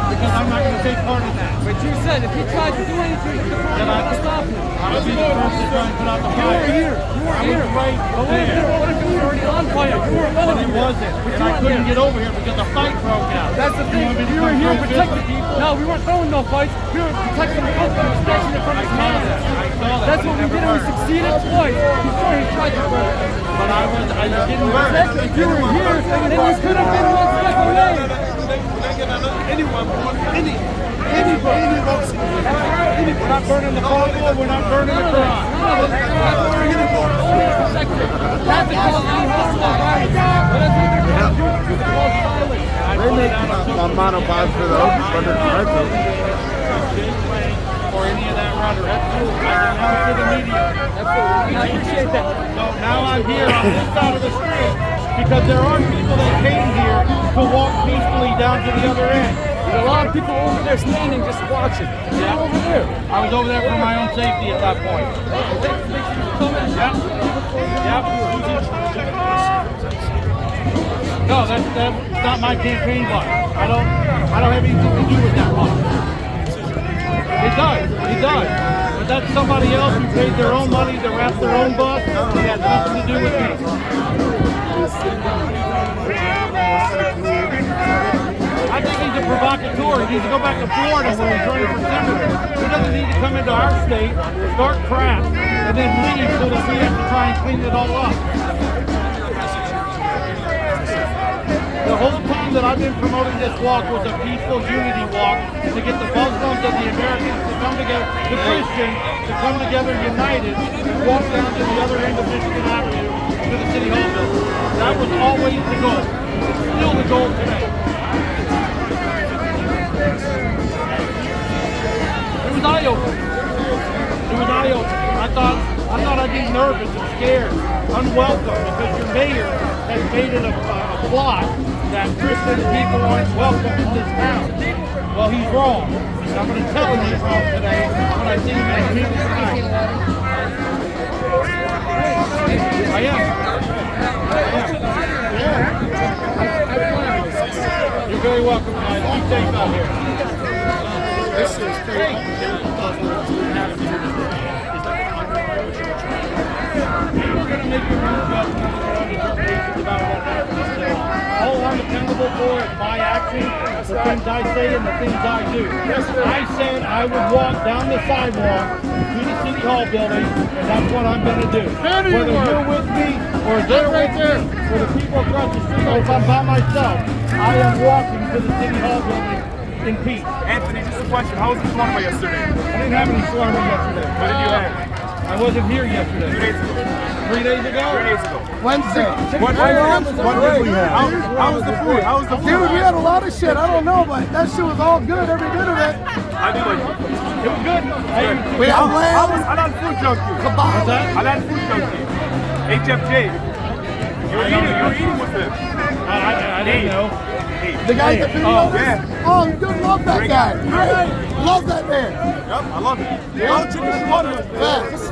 Because I'm not going to take part in that. But you said if he tried to do anything with the fror, you have to stop him. I would be the first to try and put out the fire. You were here. You weren't here. Right. But what if you were already on fire? You weren't one of It them. wasn't. And I couldn't get over here because the fight broke out. That's the thing. You were here protecting people. No, we weren't throwing no fights. We were protecting the people and snatching it from his hands. I saw that. That's what we did, and we succeeded twice before he tried to burn it. But I didn't burn it. Exactly. If you were here, then you could have been one step away. We're not burning the Bible, we're not burning the Quran. They make monopods for those, but they're expensive. Or any of that rudder. Absolutely. I announced to the media. Absolutely. I appreciate that. So now I'm here on this side of the street because there are people that came here to walk peacefully down to the other end. There's a lot of people over there standing just watching. Yeah. Over there. I was over there for my own safety at that point. Yep. Yep. No, that's not my campaign bus. I don't have anything to do with that bus. It does. But that's somebody else who paid their own money to wrap their own bus. It has nothing to do with me. I think he's a provocateur. He needs to go back to Florida where he's running for senator. He doesn't need to come into our state, start crap, and then leave so that we have to try and clean it all up. The whole time that I've been promoting this walk was a peaceful unity walk to get the Muslims and the Americans to come together, the Christians to come together united and walk down to the other end of Michigan Avenue to the City Hall building. That was always the goal. It's still the goal today. It was eye-opening. It was eye-opening. I thought I'd be nervous and scared, unwelcome, because your mayor has made it a plot that Christian people aren't welcome in this town. Well, he's wrong. And I'm going to tell him he's wrong today when I see him in the meeting tonight. I am. You're very welcome, guys. Be safe out here. This is crazy. We're going to make your own judgment on determinations about what happens. All I'm accountable for is my actions, the things I say and the things I do. I said I would walk down the sidewalk to the City Hall building, and that's what I'm going to do. Whether you're with me or they're right there, or the people across the street, or if I'm by myself, I am walking to the City Hall building in peace. Anthony, just a question. How was the shawarma yesterday? I didn't have any shawarma yesterday. What did you have? I wasn't here yesterday. 2 days ago. 3 days ago? 3 days ago. Wednesday. What did we have? How was the food? How was the food? Dude, we had a lot of shit. I don't know, but that shit was all good. Every bit of it. I do like it. It was good. We had I'm food junkie. What's that? I'm not food junkie. HFJ. You were eating with him. I didn't know. The guy that video? Yeah. Oh, you do love that guy. Great. Love that man. Yep, I love it. Yeah. Chicken shawarma. Facts.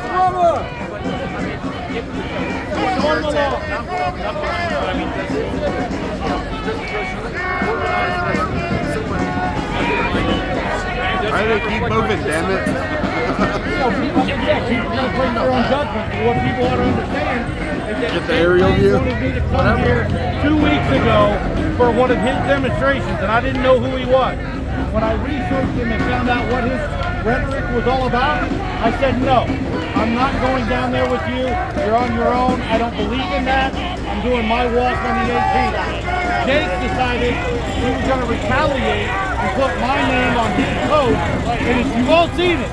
Why do they keep moving, damn it? People bring their own judgment. What people ought to understand is that Get the aerial view. wanted me to come here 2 weeks ago for one of his demonstrations, and I didn't know who he was. When I researched him and found out what his rhetoric was all about, I said, no, I'm not going down there with you. You're on your own. I don't believe in that. I'm doing my walk on the 18th. Jake decided he was going to retaliate and put my name on his post. And if you've all seen it,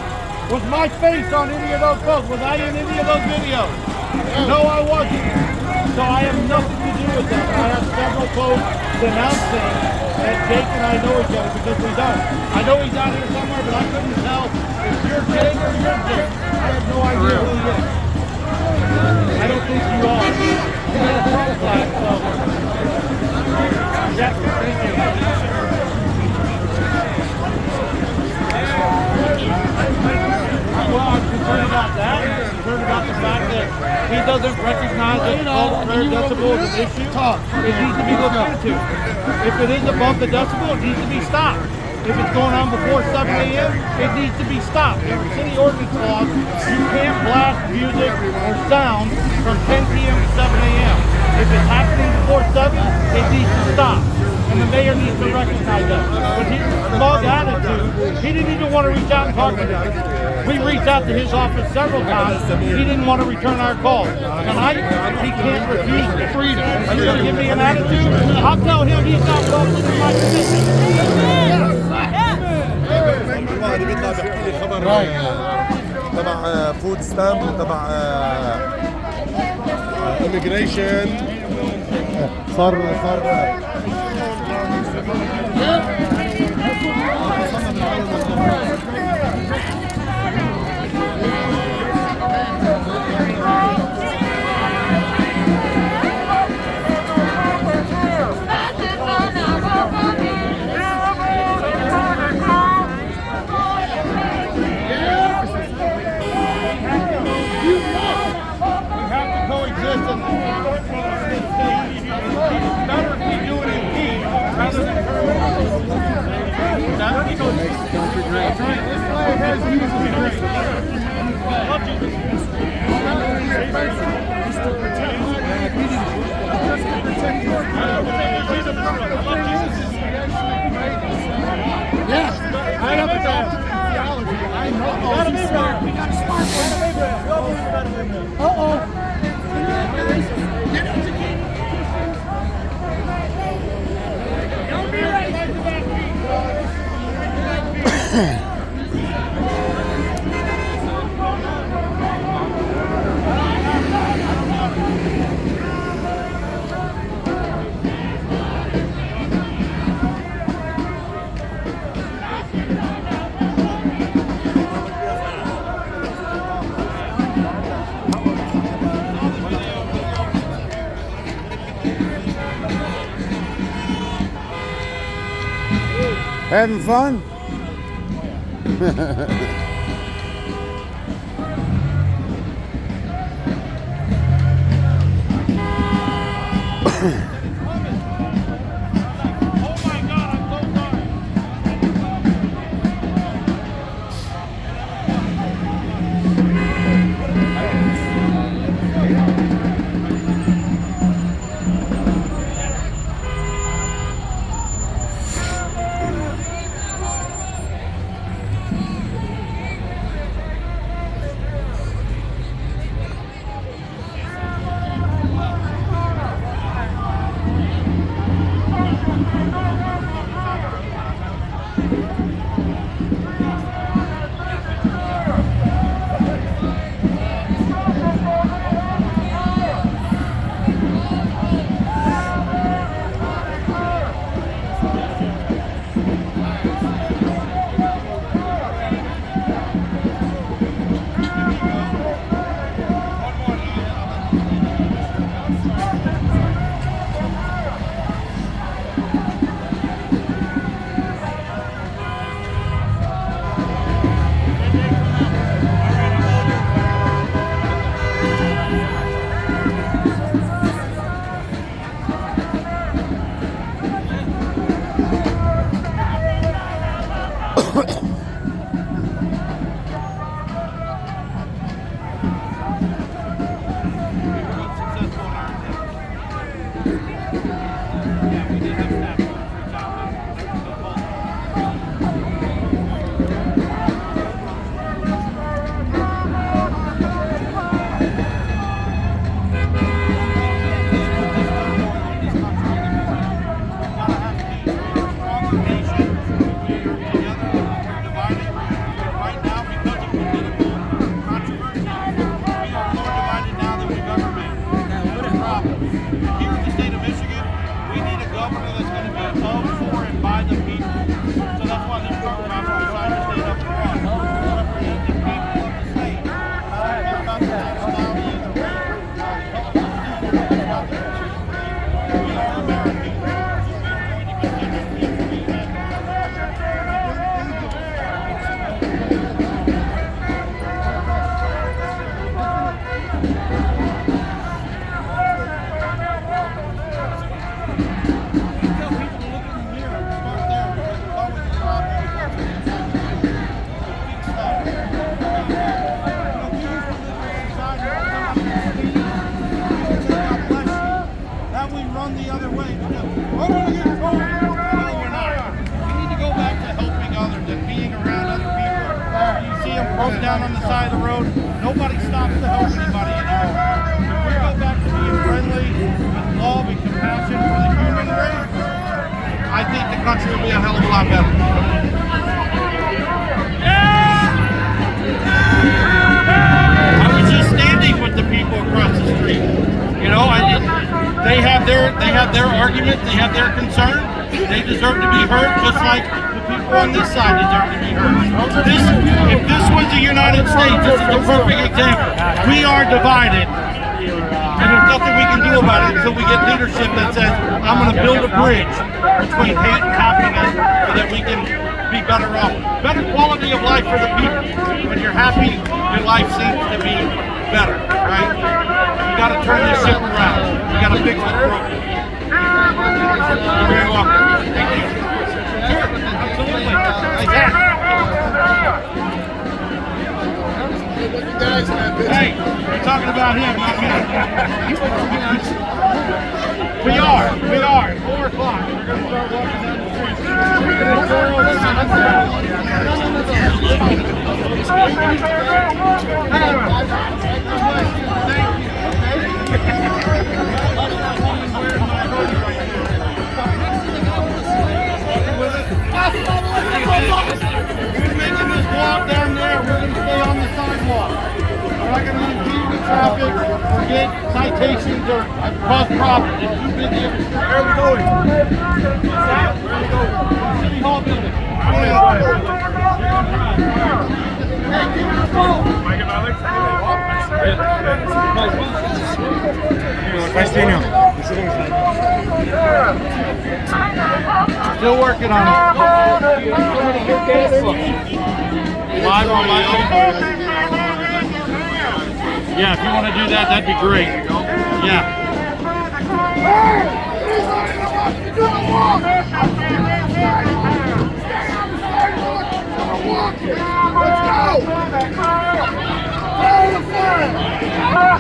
was my face on any of those posts? Was I in any of those videos? No, I wasn't. So I have nothing to do with with them. I have several posts denouncing that Jake and I know each other because we don't. I know he's out here somewhere, but I couldn't tell if you're Jake or you're Jake. I have no idea who he is. I don't think you are. You got a front flag, so. Yeah, thank you. Well, I'm concerned about that. I'm concerned about the fact that he doesn't recognize that decibel is an issue. It needs to be looked into. If it is above the decibel, it needs to be stopped. If it's going on before 7 a.m., it needs to be stopped. In the city ordinance laws, you can't blast music or sound from 10 p.m. to 7 a.m. If it's happening before 7, it needs to stop. And the mayor needs to recognize that. But his smug attitude, he didn't even want to reach out and talk to us. We reached out to his office several times. He didn't want to return our calls. Tonight, he can't refuse the freedom. Are you going to give me an attitude? I'll tell him he's not welcome in my position. اللي بيطلع بيحكي لي خبر تبع فود ستامب وتبع immigration صار Yeah, I have adopted theology. I know. We got a smart one. Uh-oh. Don't be racist. Having fun? governor that's going to be of, for, and by the people. So that's why they're talking about the design to stand up front. Represent the people of the state. About the nationality and the race. We are Americans. We are going to continue to be free men. That we run the other way because we're going to get COVID. No, we're not. We need to go back to helping others and being around other people. You see them broke down on the side of the road. Nobody stops to help anybody anymore. If we go back to being friendly with love and compassion for the human race, I think the country will be a hell of a lot better. I was just standing with the people across the street. You know, they have their argument, they have their concern. They deserve to be heard, just like the people on this side deserve to be heard. If this was the United States, this is the perfect example. We are divided, and there's nothing we can do about it until we get leadership that says, I'm going to build a bridge between hate and happiness so that we can be better off. Better quality of life for the people. When you're happy, your life seems to be better, right? You got to turn this ship around. You got to fix what's broken. You're very welcome. Thank you. Sure, absolutely. Like that. Hey, we're talking about him, not me. We are. 4 o'clock. We're going to start walking down the street. We're making this walk down there. We're going to stay on the sidewalk. We're not going to impede the traffic or get citations or cause problems. It's too busy. Where are we going? What's that? Where are we going? City Hall building. Still working on it. Live on my own. Yeah, if you want to do that, that'd be great. Yeah. Let's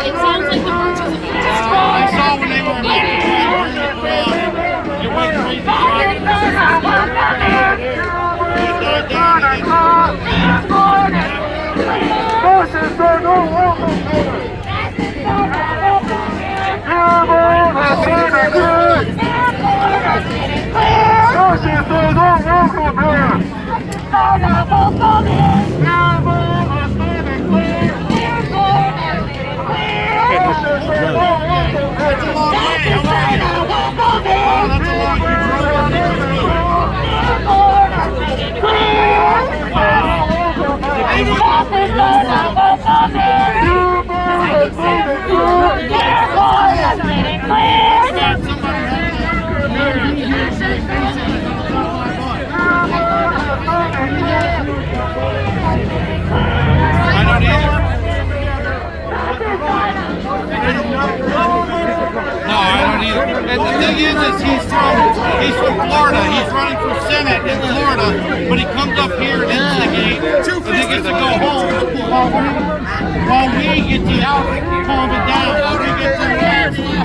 It sounds like the march is a I saw when they were in you went crazy. No, I don't And the thing is he's from Florida. He's running for Senate in Florida, but he comes up here and instigates. And he gets to go home while we get to calm it down. While we get to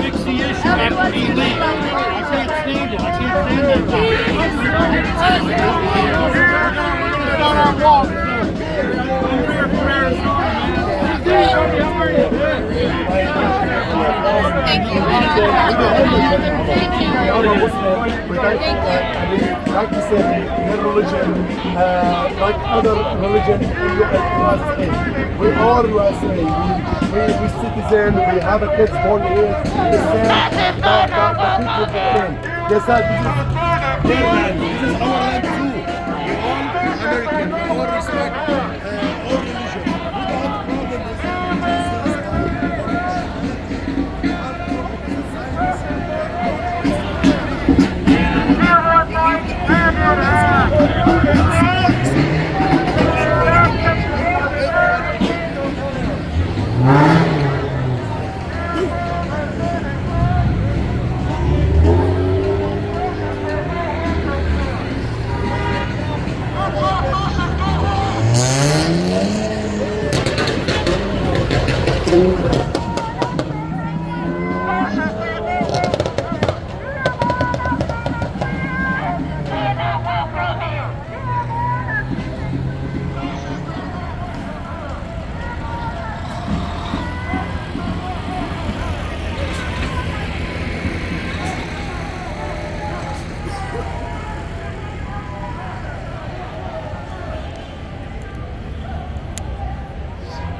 fix the issue after he leaves. I can't stand it. I can't stand that. We're going to start our walk. Thank you. Like you said, their religion, like other religion in USA. We all USA. We citizen. We have a kids born here. The same the people that came. Yes, sir. This is our land too. We all American. We all respect all religion. We don't have a problem with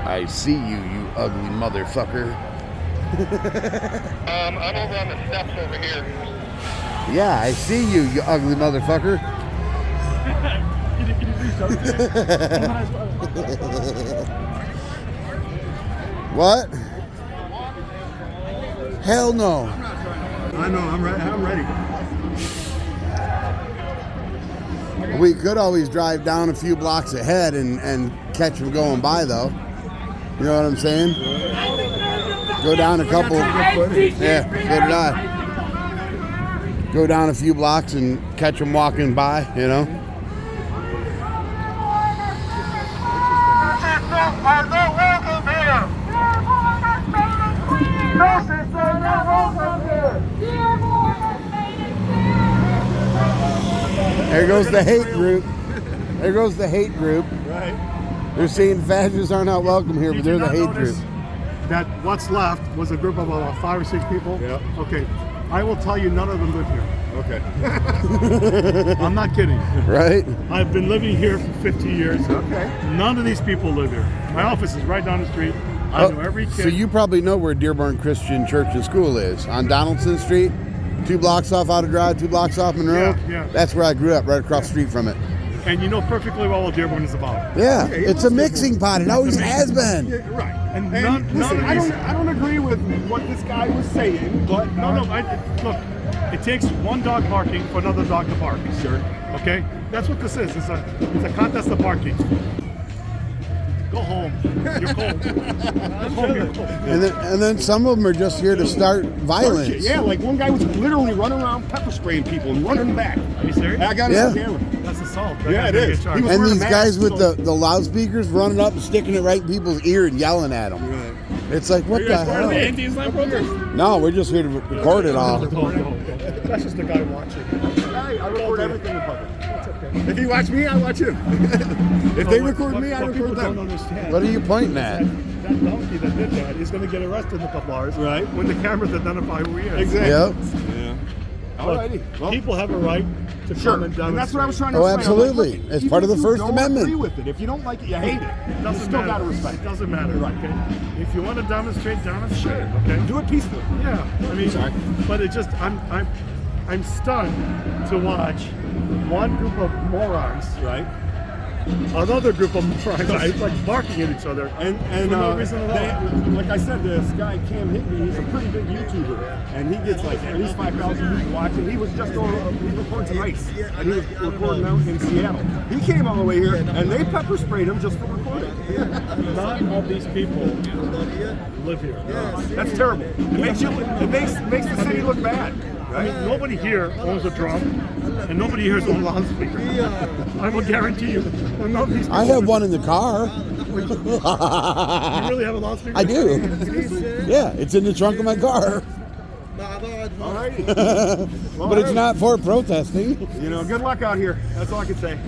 I see you, you ugly motherfucker. I'm over on the steps over here. Yeah, I see you, you ugly motherfucker. What? Hell no. I know, I'm ready. We could always drive down a few blocks ahead and catch them going by, though. You know what I'm saying? Go down a couple. Yeah, so did I. Go down a few blocks and catch them walking by, you know? There goes the hate group. There goes the hate group. Right. They're saying fascists are not welcome here, but they're the hate group. That what's left was a group of about 5 or 6 people. Yeah. Okay. I will tell you none of them live here. Okay. I'm not kidding. Right? I've been living here for 50 years. Okay. None of these people live here. My office is right down the street. I know every kid. So you probably know where Dearborn Christian Church and School is. On Donaldson Street, 2 blocks off Outer Drive, 2 blocks off Monroe. Yeah. That's where I grew up, right across the street from it. And you know perfectly well what Dearborn is about. Yeah, it's a mixing pot. It always has been. Yeah, right. And Listen, none of these. I don't agree with what this guy was saying, but Look, it takes one dog barking for another dog to bark. Sure. Okay? That's what this is. It's a contest of barking. Go home. You're cold. Go home, you're cold. And then some of them are just here to start violence. yeah, like one guy was literally running around pepper spraying people and running back. Are you serious? I got it on camera. That's assault. Yeah, it is. He was And wearing a these mask, guys with so- the loudspeakers running up and sticking it right in people's ear and yelling at them. Right. It's like, what the hell? Anti-Islam protest? No, we're just here to record it all. That's just the guy watching. I record everything in public. If you watch me, I watch him. If they record me, I record Don't them. understand. What are you pointing at? That donkey that did that is going to get arrested in a couple hours. Right. When the cameras identify who he is. Exactly. Yep. Yeah. Look, Alrighty. Well, people have a right to come and and that's what I was trying to Oh, say. absolutely. Like, look, It's even part of if the you First don't Amendment. Agree with it. If you don't like it, you hate it. Doesn't You still matter. got to respect It it. doesn't matter. Right. Okay. If you want to demonstrate, okay. Do it peacefully. Yeah. I mean, Sorry. but it just I'm stunned to watch one group of morons, Right. another group of guys like barking at each other. And for no reason at all. like I said, this guy Cam Higbee, he's a pretty big YouTuber, and he gets like at least 5,000 people watching. He was just he records ice, and he was recording out in Seattle. He came all the way here, and they pepper sprayed him just for recording. None of these people live here. That's terrible. It makes the city look bad. I mean, nobody here owns a drum, and nobody here owns a loudspeaker. I will guarantee you. None of these people I have one in the car. You really have a loudspeaker? I do. Yeah, it's in the trunk of my car. All righty. But it's not for protesting. You know, good luck out here. That's all I can say.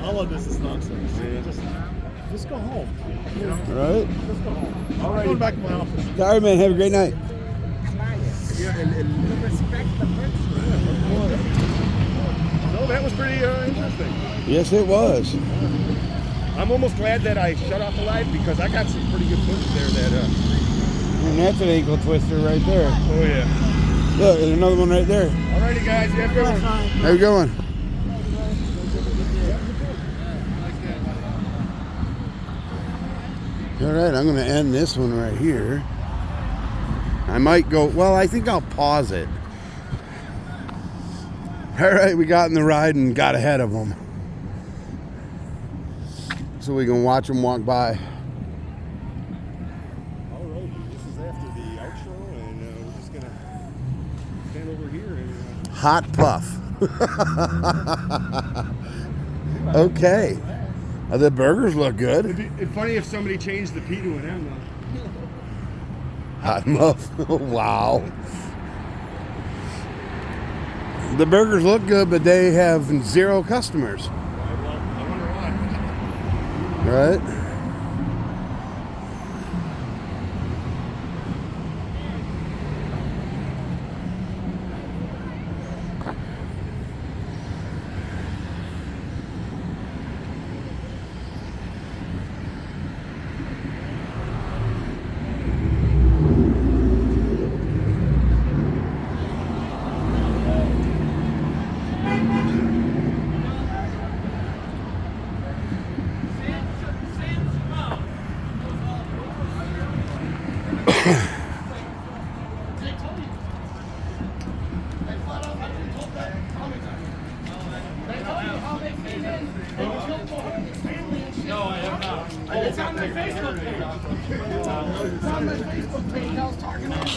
All of this is nonsense. Just go home. You know? Right? Just go home. All I'm right. going back to my office. All right, man. Have a great night. No, that was pretty interesting. Yes, it was. I'm almost glad that I shut off the live because I got some pretty good footage there that And that's an ankle twister right there. oh yeah. Look, there's another one right there. Alrighty guys, you have a good one. How you going? All right, I'm going to end this one right here. I might go, well, I think I'll pause it. All right, we got in the ride and got ahead of them. So we can watch them walk by. Alrighty, this is after the outro and we're just going to stand over here and... Hot puff. Okay. The burgers look good. It'd be funny if somebody changed the P to an M though. Hot muff. Wow. The burgers look good, but they have 0 customers. I wonder why. Right? It's on their Facebook page. It's on their Facebook page. I was talking about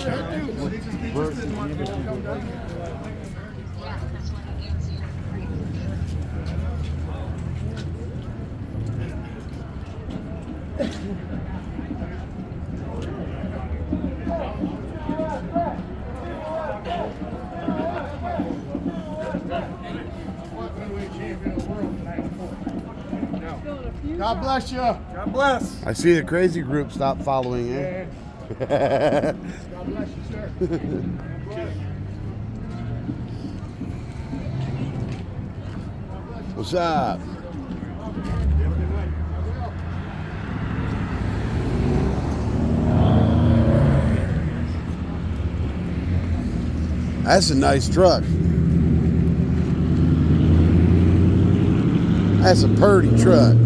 God bless you. God bless. I see the crazy group stop following you. God bless you, sir. What's up? That's a nice truck. That's a purty truck.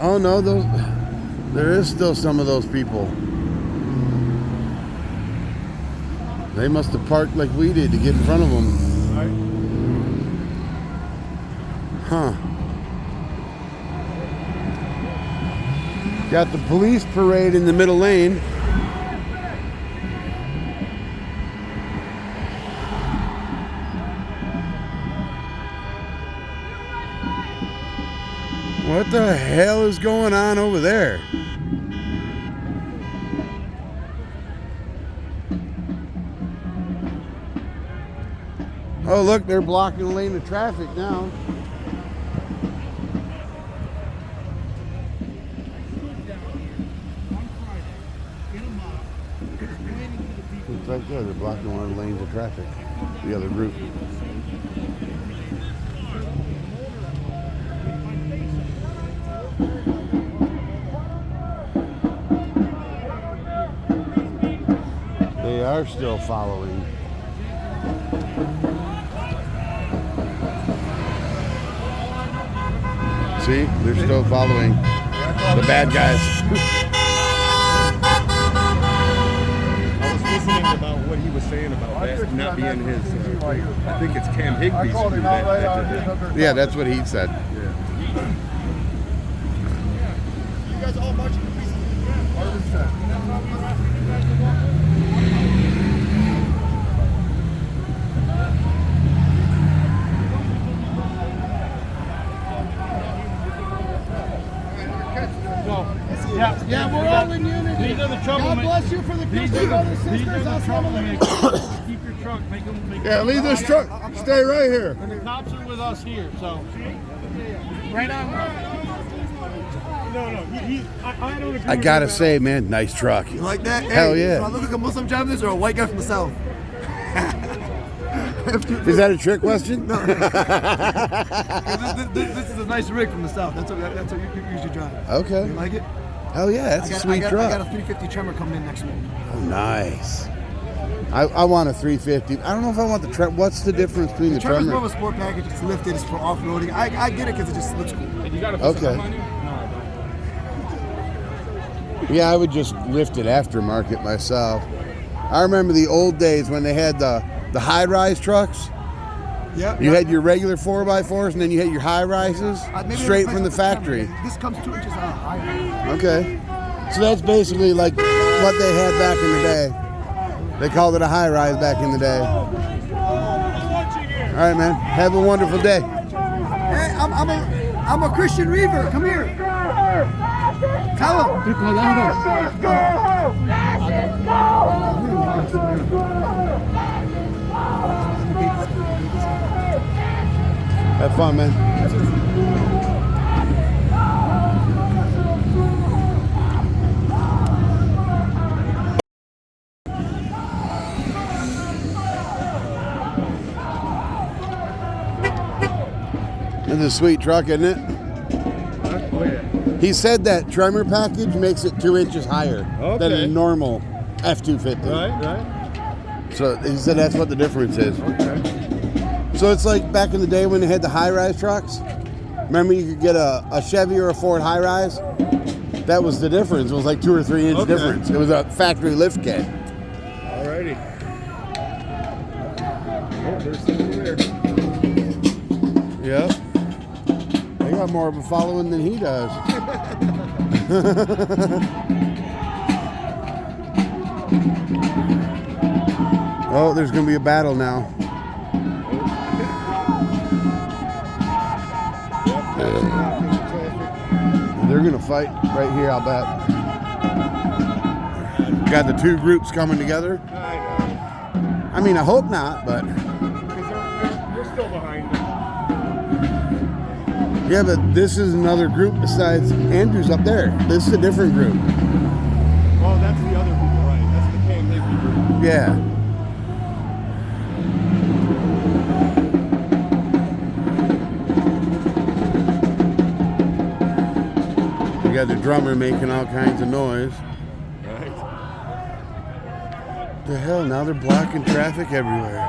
Oh no, there is still some of those people. They must have parked like we did to get in front of them. Huh. Got the police parade in the middle lane. What the hell is going on over there? Oh, look, they're blocking the lane of traffic now. It's right there, they're blocking one of the lanes of traffic. The other group. are still following. See, they're still following the bad guys. I was listening about what he was saying about that not being his. I think it's Cam Higby's crew that did that. Yeah, that's what he said. You guys all marching to pieces. 100%. Yeah, we're all in unity. These are the troublemakers. God bless you for the Christian brothers and sisters. Keep your truck. Make them. Yeah, leave this truck. Stay right here. And the cops are with us here, so. Right on. No. I don't agree. I gotta say, man, nice truck. You like that? Hell Hey, yeah. Do I look like a Muslim driving this or a white guy from the South? Is that a trick question? No. this is a nice rig from the South. That's what you usually drive. Okay. You like it? Hell yeah, that's a sweet truck. I got a 350 Tremor coming in next week. Oh, nice. I want a 350. I don't know if I want the Tremor. What's the difference between the Tremor's Tremor? more of a sport package. It's lifted. It's for off-roading. I get it because it just looks cool. Okay. Yeah, I would just lift it aftermarket myself. I remember the old days when they had the high-rise trucks. Yep. You had your regular 4x4s, and then you had your high-rises straight from the factory. This comes 2 inches high. Okay. So that's basically like what they had back in the day. They called it a high-rise back in the day. All right, man. Have a wonderful day. Hey, I'm a Christian Reaver. Come here. Tell him. Have fun, man. It's a sweet truck, isn't it? Oh, yeah. He said that Tremor package makes it 2 inches higher than a normal F-250. Right. So he said that's what the difference is. Okay. So it's like back in the day when they had the high-rise trucks. Remember you could get a Chevy or a Ford high-rise? That was the difference. It was like 2 or 3 inch difference. It was a factory lift kit. Alrighty. Oh, there's something there. Yep. They got more of a following than he does. Oh, there's going to be a battle now. They're going to fight right here, I'll bet. Got the two groups coming together. I mean, I hope not, but... We're still behind them. Yeah, but this is another group besides Andrew's up there. This is a different group. Well, that's the other group, right? That's the Cam Higby group. Yeah. You got the drummer making all kinds of noise. Right. The hell, now they're blocking traffic everywhere.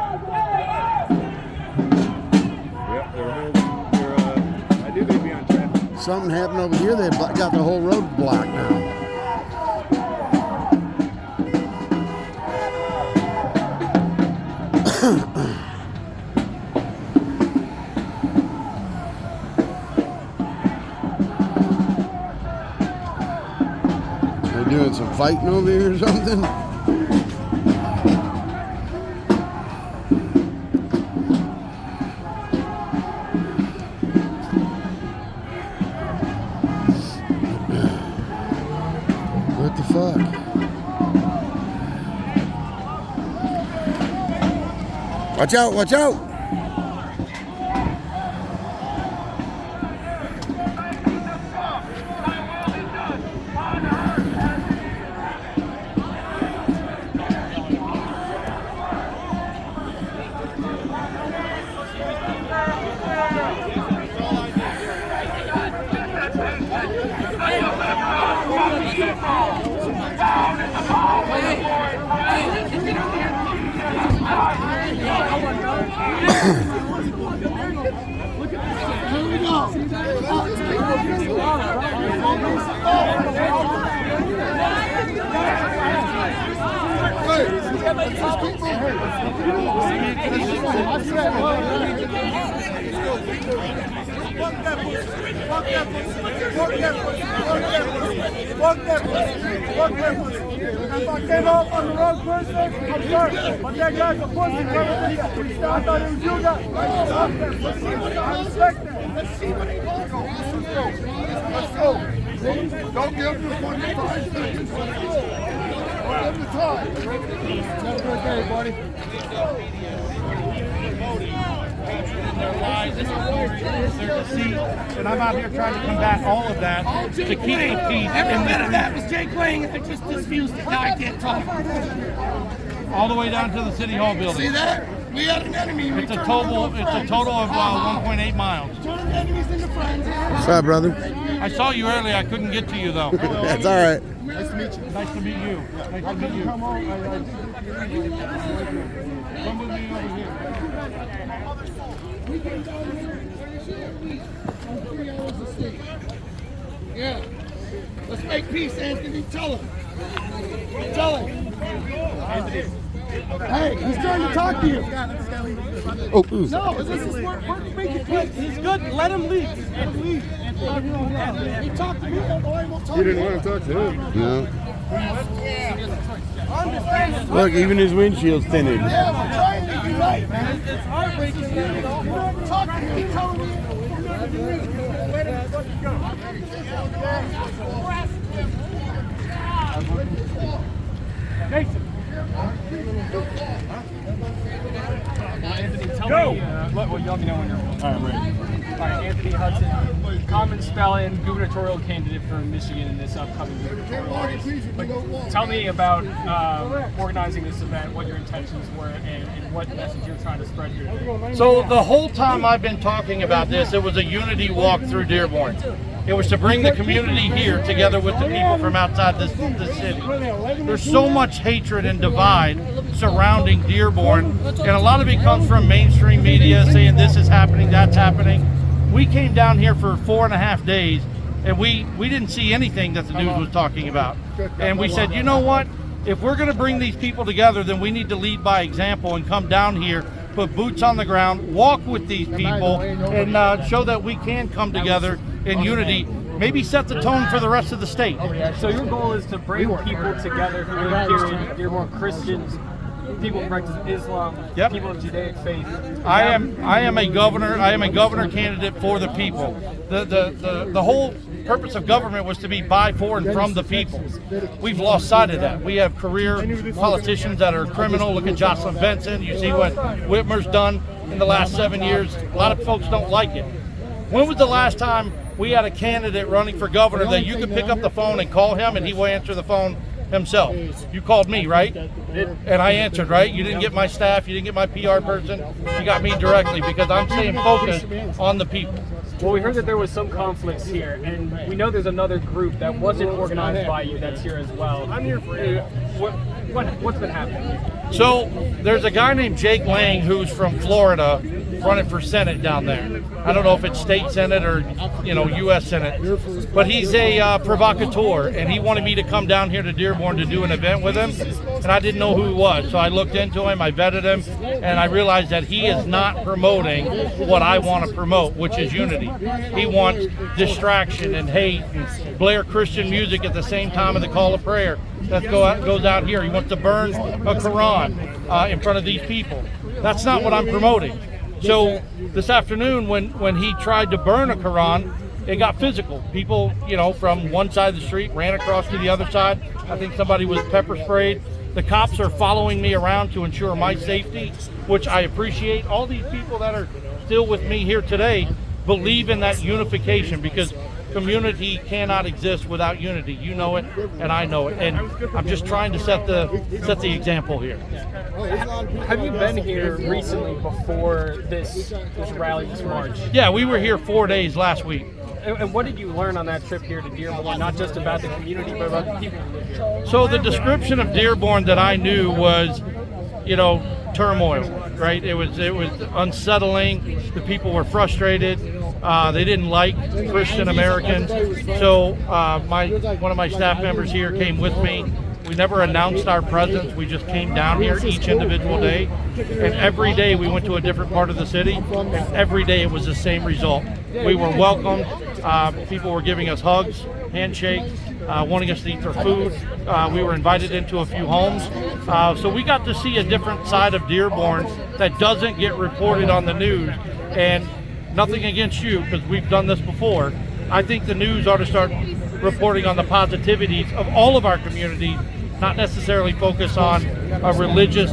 Yep, I knew they'd be on traffic. Something happened over here. They got the whole road blocked now. They're doing some fighting over here or something. What the fuck? Watch out, watch out! If I came off on the wrong person, I'm sorry. But that guy's a pussy. I thought it was you guys. Stop that pussy. I respect that. Let's see what he wants. Let's go. Don't give him the 45 seconds. Give him the time. Have a good day, buddy. Their lives, their deceit, and I'm out here trying to combat all of that to keep the peace. Every bit of that was Jake Lang. I just diffused it. Now I can't talk. All the way down to the City Hall building. See that? We had an enemy. It's a total of 1.8 miles. Turn enemies into friends. What's up, brother? I saw you earlier. I couldn't get to you though. That's all right. Nice to meet you. Nice to meet you. Nice to meet you. Come on. Come with me over here. We came down here on 3 hours of sleep. Yeah. Let's make peace, Anthony. Tell him. Tell him. Anthony. Hey, he's trying to talk to you. Oh, ooh. No, this is we're making peace. He's good. Let him leave. Let him leave. He talked to me. I won't talk to you. You didn't want to talk to him. No. Look, even his windshield's tinted. Yeah, we're trying to unite, man. It's heartbreaking. You don't talk to me. Tell me. Jason. Anthony, tell me, well, you let me know when you're ready. All right, I'm ready. All right, Anthony Hudson, common spelling, gubernatorial candidate for Michigan in this upcoming year. Tell me about organizing this event, what your intentions were, and what message you're trying to spread here. So the whole time I've been talking about this, it was a unity walk through Dearborn. It was to bring the community here together with the people from outside the city. There's so much hatred and divide surrounding Dearborn, and a lot of it comes from mainstream media saying this is happening, that's happening. We came down here for 4.5 days, and we didn't see anything that the news was talking about. And we said, you know what? If we're going to bring these people together, then we need to lead by example and come down here, put boots on the ground, walk with these people, and show that we can come together in unity, maybe set the tone for the rest of the state. So your goal is to bring people together who live here in Dearborn, Christians, people who practice Islam, people of Judaic faith. I am a governor. I am a governor candidate for the people. The whole purpose of government was to be by, for, and from the people. We've lost sight of that. We have career politicians that are criminal. Look at Jocelyn Benson. You see what Whitmer's done in the last 7 years. A lot of folks don't like it. When was the last time we had a candidate running for governor that you could pick up the phone and call him and he will answer the phone himself? You called me, right? And I answered, right? You didn't get my staff, you didn't get my PR person, you got me directly because I'm staying focused on the people. Well, we heard that there was some conflicts here, and we know there's another group that wasn't organized by you that's here as well. I'm here for you. What's been happening? So there's a guy named Jake Lang who's from Florida running for Senate down there. I don't know if it's state Senate or, U.S. Senate, but he's a provocateur, and he wanted me to come down here to Dearborn to do an event with him, and I didn't know who he was. So I looked into him, I vetted him, and I realized that he is not promoting what I want to promote, which is unity. He wants distraction and hate and blare Christian music at the same time of the call of prayer that goes out here. He wants to burn a Quran in front of these people. That's not what I'm promoting. So this afternoon, when he tried to burn a Quran, it got physical. People, from one side of the street ran across to the other side. I think somebody was pepper sprayed. The cops are following me around to ensure my safety, which I appreciate. All these people that are still with me here today believe in that unification because community cannot exist without unity. You know it, and I know it, and I'm just trying to set the example here. Have you been here recently before this rally, this march? Yeah, we were here 4 days last week. And what did you learn on that trip here to Dearborn, not just about the community, but about the people who live here? So the description of Dearborn that I knew was, turmoil, right? It was unsettling. The people were frustrated. They didn't like Christian Americans. So one of my staff members here came with me, We never announced our presence. We just came down here each individual day. And every day we went to a different part of the city. And every day it was the same result. We were welcomed. People were giving us hugs, handshakes, wanting us to eat their food. We were invited into a few homes. So we got to see a different side of Dearborn that doesn't get reported on the news. And nothing against you, because we've done this before. I think the news ought to start reporting on the positivities of all of our communities, not necessarily focus on a religious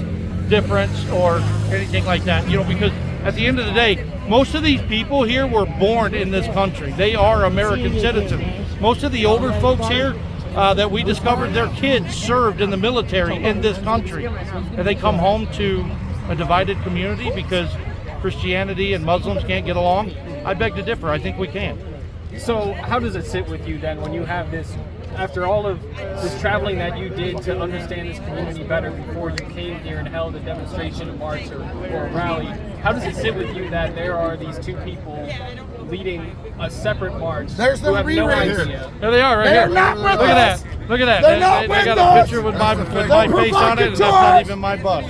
difference or anything like that. You know, because at the end of the day, most of these people here were born in this country. They are American citizens. Most of the older folks here that we discovered, their kids served in the military in this country. And they come home to a divided community because Christianity and Muslims can't get along. I beg to differ. I think we can. So how does it sit with you then when you have this, after all of this traveling that you did to understand this community better before you came here and held a demonstration, a march, or a rally, how does it sit with you that there are these two people leading a separate march who have no idea? There they are right here. Look at that. Look at that. They got a picture with my face on it, and that's not even my bus.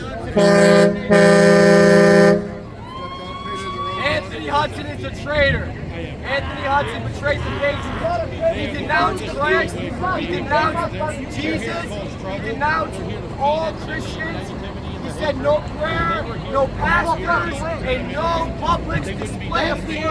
Anthony Hudson is a traitor. Anthony Hudson betrayed the nation. He denounced Christ. He denounced Jesus. He denounced all Christians. He said no prayer, no pastors, and no public display of faith.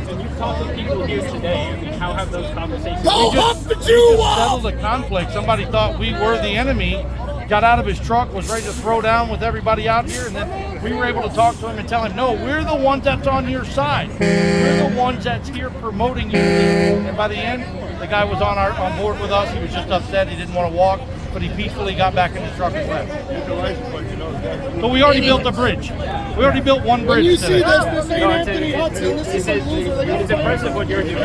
And you've talked to people here today. I mean, how have those conversations? We just settled the conflict. Somebody thought we were the enemy, got out of his truck, was ready to throw down with everybody out here, and then we were able to talk to him and tell him, no, we're the ones that's on your side. We're the ones that's here promoting you. And by the end, the guy was on board with us. He was just upset. He didn't want to walk, but he peacefully got back in his truck and left. So we already built a bridge. We already built one bridge. When you today. see this ain't Anthony Hudson. This is some loser. It's impressive what you're doing. He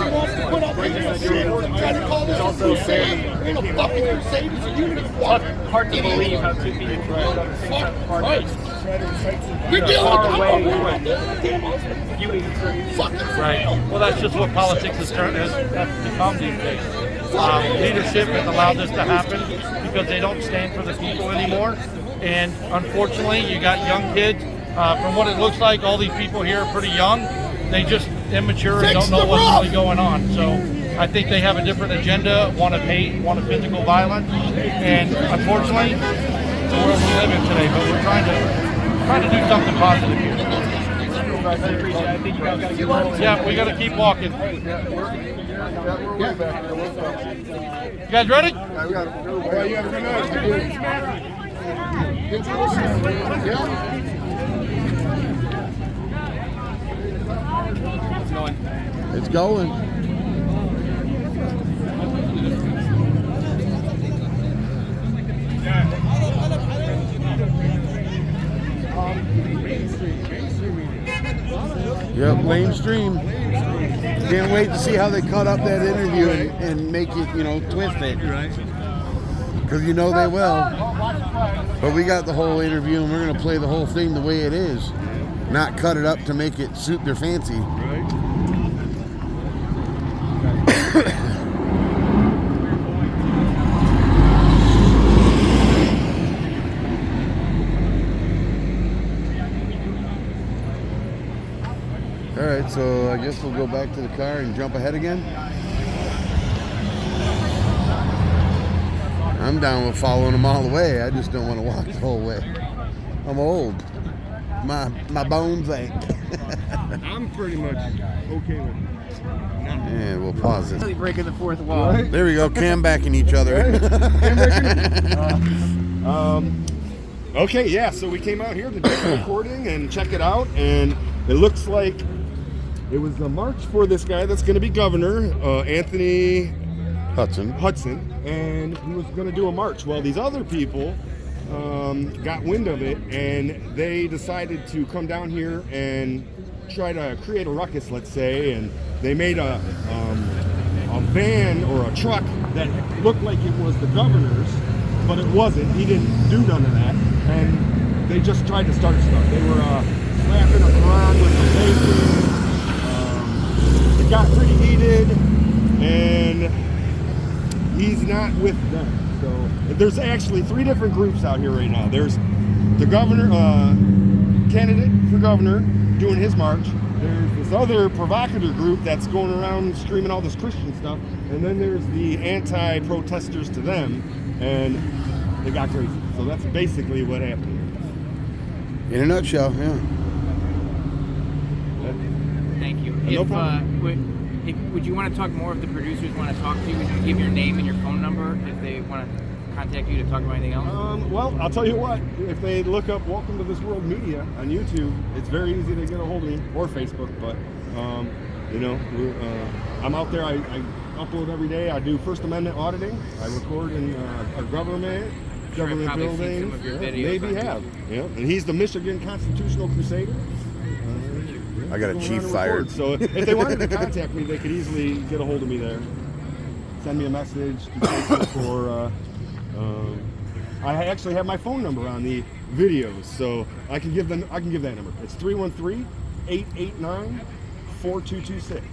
wants to put up pictures and try to call this a crusade. Ain't no fucking crusade. It's a unity. Hard to believe how two people can vote on the same type of party. You're dealing with Right. Well, that's just what politics has become these days. Leadership has allowed this to happen because they don't stand for the people anymore. And unfortunately, you got young kids. From what it looks like, all these people here are pretty young. They just immature and don't know what's really going on. So I think they have a different agenda, one of hate, one of physical violence. And unfortunately, it's the world we live in today. But we're trying to do something positive here. Yeah, we got to keep walking. You guys ready? Yeah, we got it. Yeah, you have a good night. It's going. Yep, mainstream. Can't wait to see how they cut up that interview and make it, twist it. Right. Because you know they will. But we got the whole interview and we're going to play the whole thing the way it is. Not cut it up to make it suit their fancy. Right. All right, so I guess we'll go back to the car and jump ahead again. I'm down with following them all the way. I just don't want to walk the whole way. I'm old. My bones ache. I'm pretty much okay with it. And we'll pause this. Really breaking the fourth wall. There we go. Cam backing each other. Okay, yeah. So we came out here to do the recording and check it out, and it looks like it was a march for this guy that's going to be governor, Anthony Hudson, and he was going to do a march. Well, these other people got wind of it, and they decided to come down here and try to create a ruckus, let's say, and they made a van or a truck that looked like it was the governor's, but it wasn't. He didn't do none of that, and they just tried to start stuff. They were slapping a Quran with the bacon. It got pretty heated, and he's not with them. So there's actually 3 different groups out here right now. There's the governor, candidate for governor doing his march. There's this other provocateur group that's going around screaming all this Christian stuff. And then there's the anti-protesters to them, and they got crazy. So that's basically what happened. In a nutshell, yeah. Thank you. No problem. Would you want to talk more if the producers want to talk to you? Would you give your name and your phone number if they want to contact you to talk about anything else? Well, I'll tell you what. If they look up Welcome to This World Media on YouTube, it's very easy to get a hold of me, or Facebook. But, you know, I'm out there. I upload every day. I do First Amendment auditing. I record in our government buildings. Maybe have. Yeah. And he's the Michigan Constitutional Crusader. I got a chief fired. So if they wanted to contact me, they could easily get a hold of me there. Send me a message to Facebook, or I actually have my phone number on the videos, so I can give that number. It's 313-889-4226,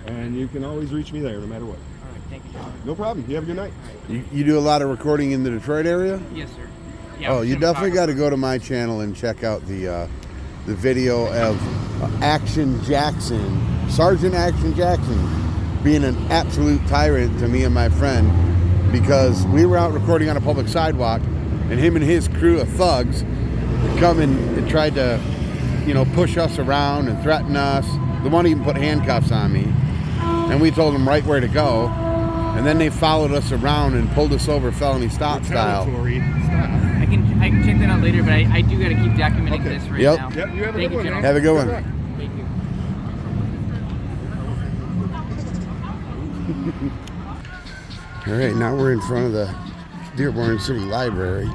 and you can always reach me there, no matter what. All right, thank you. No problem. You have a good night. You do a lot of recording in the Detroit area? Yes, sir. Yeah, Oh, you definitely got to go to my channel and check out the video of Sergeant Action Jackson, being an absolute tyrant to me and my friend, because we were out recording on a public sidewalk, and him and his crew of thugs come and tried to, you know, push us around and threaten us. The one even put handcuffs on me, and we told them right where to go, and then they followed us around and pulled us over felony stop style. I can check that out later, but I do got to keep documenting this right now. Yep, you have a good one. gentlemen. Have a good one. Thank you. All right, now we're in front of the Dearborn City Library.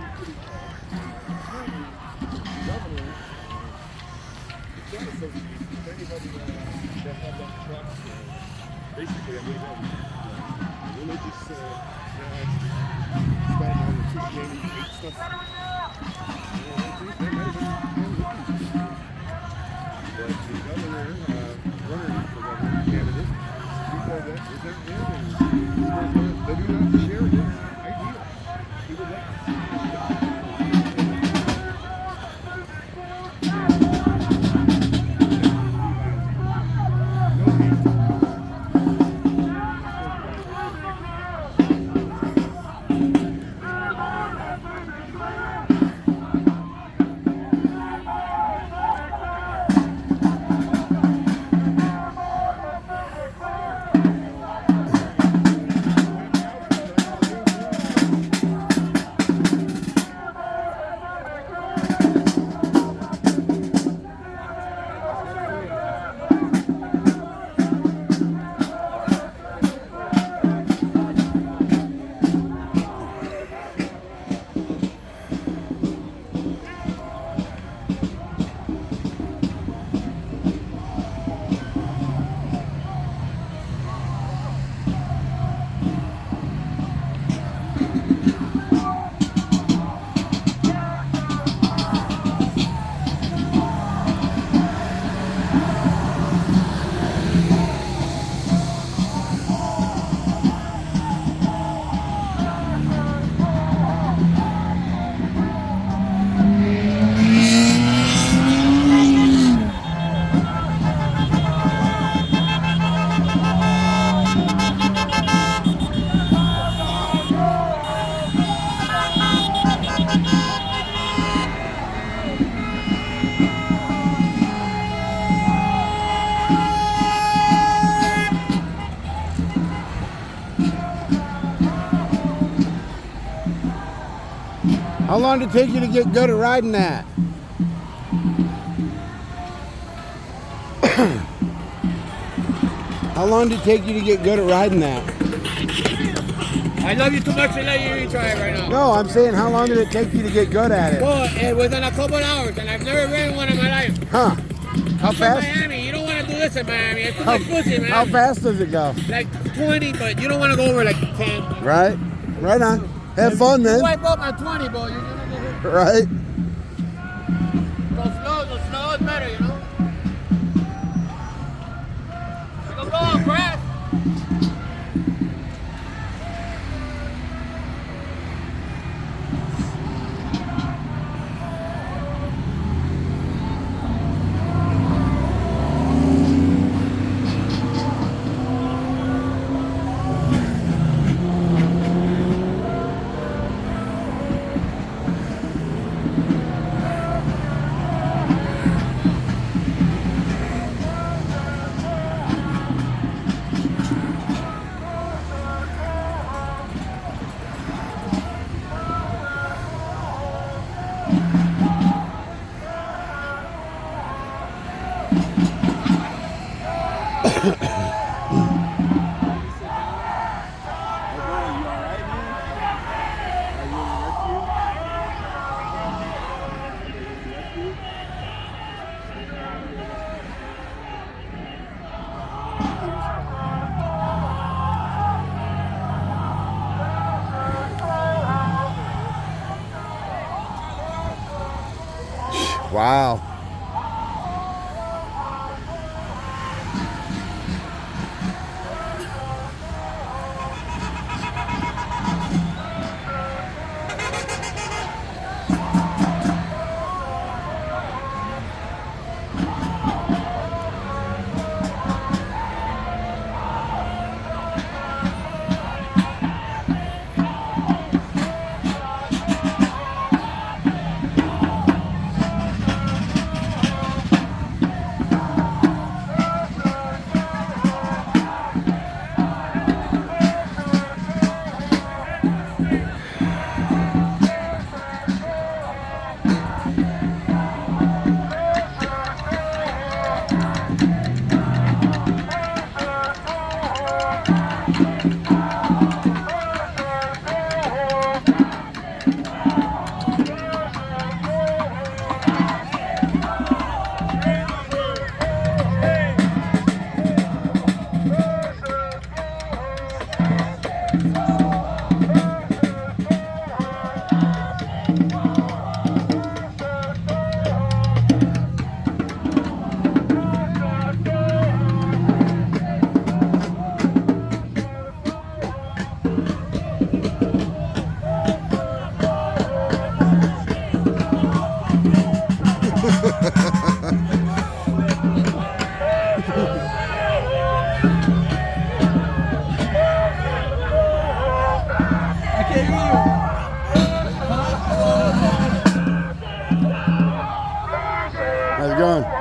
How long did it take you to get good at riding that? How long did it take you to get good at riding that? I love you too much to let you try it right now. No, I'm saying how long did it take you to get good at it? Well, within a couple hours, and I've never ridden one in my life. Huh? How It's fast? Miami, you don't want to do this in Miami. It's too much pussy, man. How fast does it go? Like 20, but you don't want to go over like 10. Right? Right on. Have fun then. You wipe up at 20, bro. You're gonna get hit. Right? The slow is better, you know? Go on, Brad. Wow. How's it going?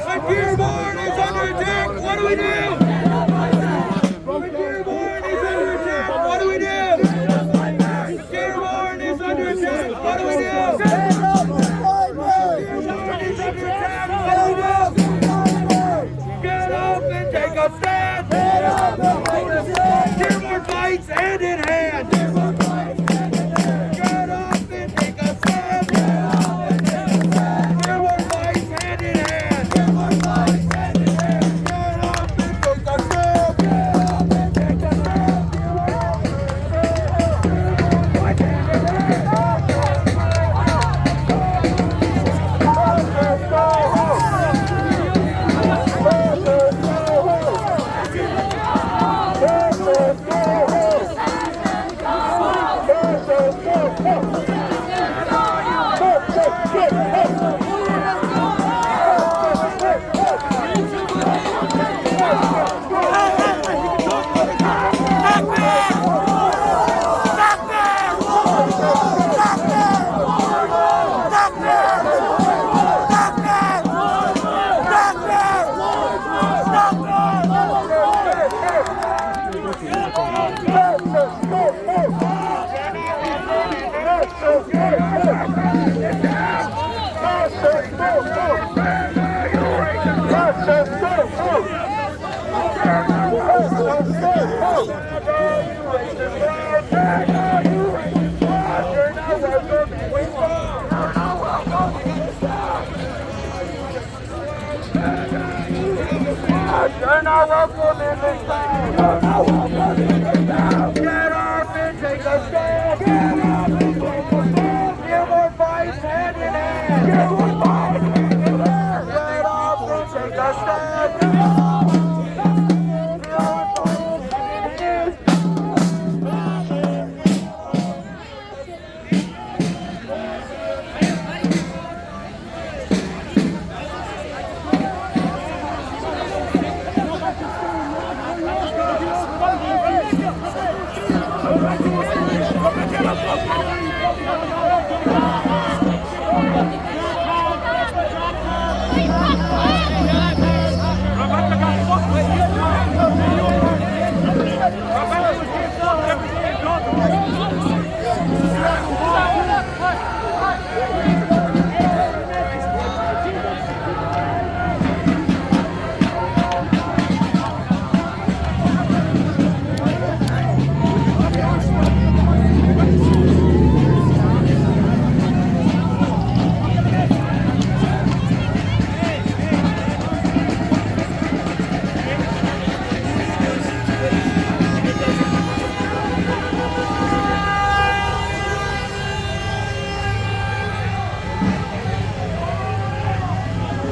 When Dearborn is under attack, what do we do? When Dearborn is under attack, what do we do? Dearborn is under attack, what do we do? Dearborn is under attack, what do we do? Get up and take a stand! Dearborn fights hand in hand! Get up and take a stand! Dearborn fights hand in hand! Get up and take a stand! You're not welcome in this town. You're not welcome in this town. Get up and take a stand. Get up and take a stand. Dearborn fights hand in hand. Dearborn fights hand in hand. Get up and take a stand.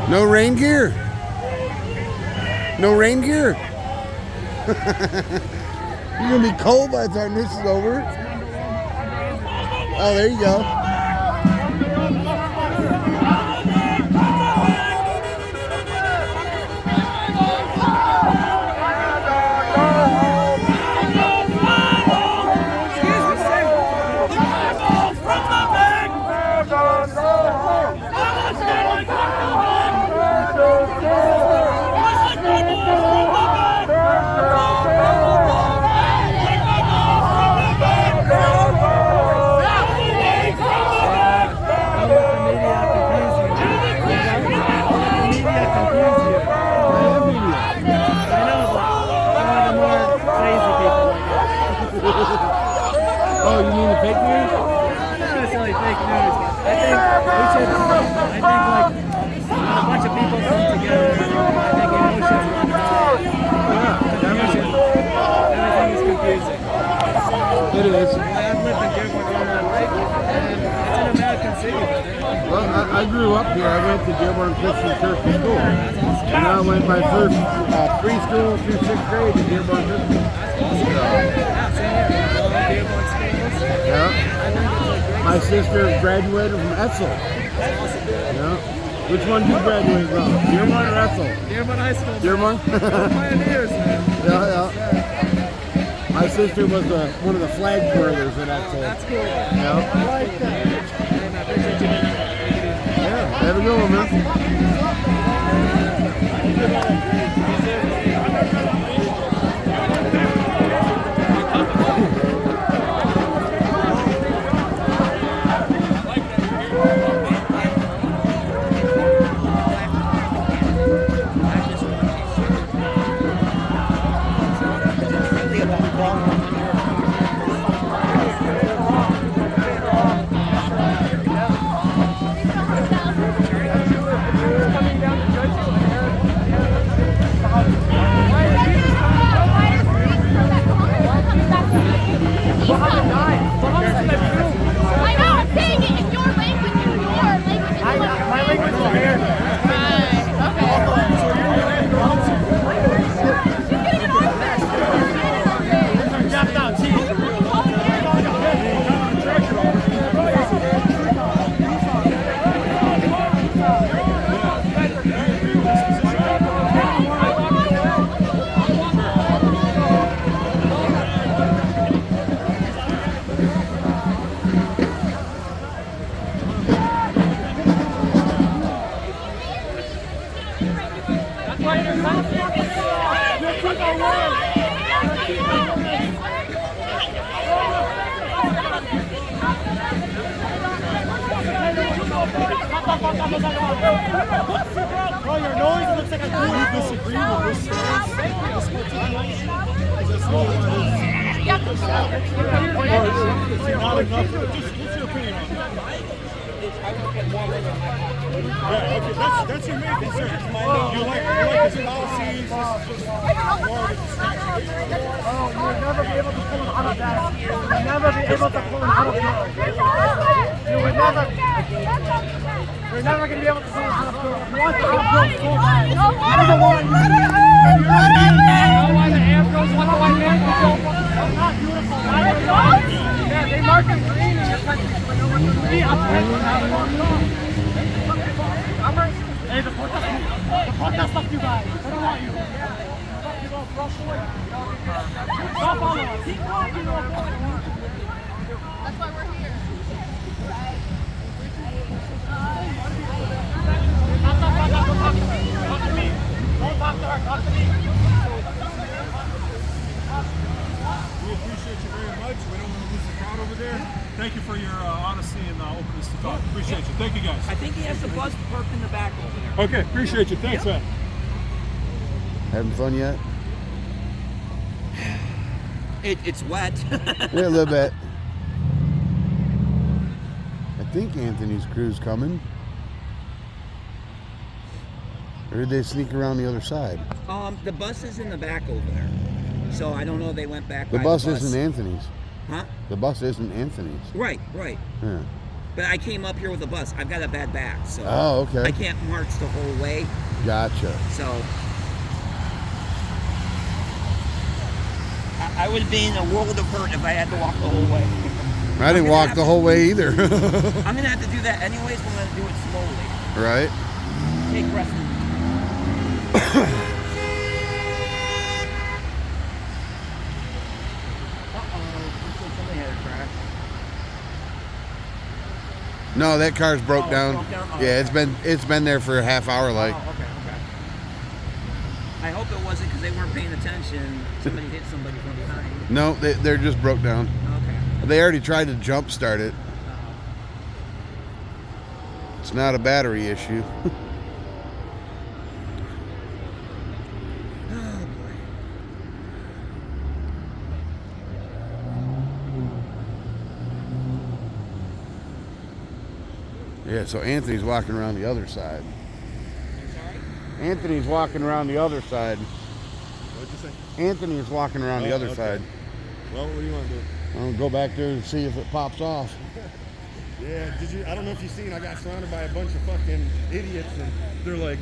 No rain gear. No rain gear. You're gonna be cold by the time this is over. Oh, there you go. Oh, you mean the fake news? Not necessarily fake news. I think like when a bunch of people come together, I think emotions run high. Everything is confusing. It is. I've lived in Dearborn all my life, and it's an American city. Well, I grew up here. I went to Dearborn Christian Church School. And I went my first preschool through 6th grade to Dearborn Christian. Yeah. My sister graduated from Etzel. Yeah. Which one did you graduate from? Dearborn or Etzel? Dearborn High School. Dearborn? Pioneers, man. Yeah. My sister was one of the flag brothers at Etzel. That's cool. Yeah. I like that. And I appreciate you. Yeah, have a good one, man. Oh, your noise looks like a cool. You disagree with this stance? This particular issue? It's not enough. What's your opinion on that? Yeah, okay, that's your main concern. You like his policies. This is just more of a distraction. Oh, you'll never be able to pull him out of that. You'll never be able to pull him out of that. You would never. You're never going to be able to pull him out of that. You want to outbuild so bad. He doesn't want you. You know why the Ambros want the white man to go? That's not beautiful. Yeah, they mark him green in your country. Hey, the protest fuck you guys. I don't want you. Stop following us. Keep walking. That's why we're here. Talk to me. Don't talk to her. Talk to me. We appreciate you very much. We don't want to lose the crowd over there. Thank you for your honesty and openness to talk. Appreciate you. Thank you, guys. I think he has the bus parked in the back over there. Okay, appreciate you. Thanks, man. Having fun yet? It's wet. Yeah, a little bit. I think Anthony's crew's coming. Or did they sneak around the other side? The bus is in the back over there. So I don't know if they went back The by bus the bus. isn't Anthony's. Huh? The bus isn't Anthony's. Right. Yeah. But I came up here with a bus. I've got a bad back, so Oh, okay. I can't march the whole way. Gotcha. So I would be in a world of hurt if I had to walk the whole way. I didn't walk the whole way either. I'm gonna have to do that anyways, but I'm gonna do it slowly. Right? Take rest. Somebody had a crash. No, that car's broke down. Broke down? Oh, Yeah, okay. it's been there for a half hour like. Oh, okay. I hope it wasn't because they weren't paying attention. Somebody hit somebody from behind. No, they're just broke down. Okay. They already tried to jump start it. It's not a battery issue. Yeah, so Anthony's walking around the other side. Anthony's walking around the other side. What'd you say? Anthony is walking around the other side. Well, what do you want to do? I'll go back there and see if it pops off. Yeah, I don't know if you've seen, I got surrounded by a bunch of fucking idiots, and they're like,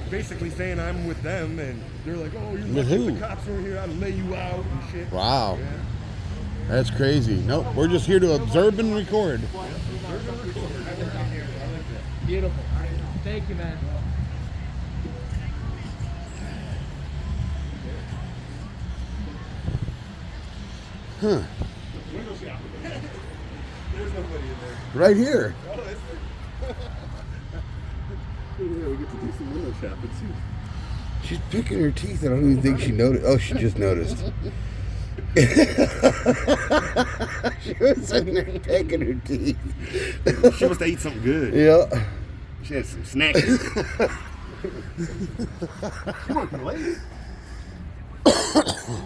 basically saying I'm with them, and they're like, oh, you're With lucky who? the cops are here, I'd lay you out and shit. Wow. Yeah. That's crazy. Nope, we're just here to observe and record. Beautiful. Thank you, man. Huh. Window shop. There's nobody in there. Right here. Oh, that's yeah, we get to do some window shopping too. She's picking her teeth. I don't even think she noticed. Oh, she just noticed. She was sitting there picking her teeth. She must have eaten something good. Yeah. She had some snacks. She might be late.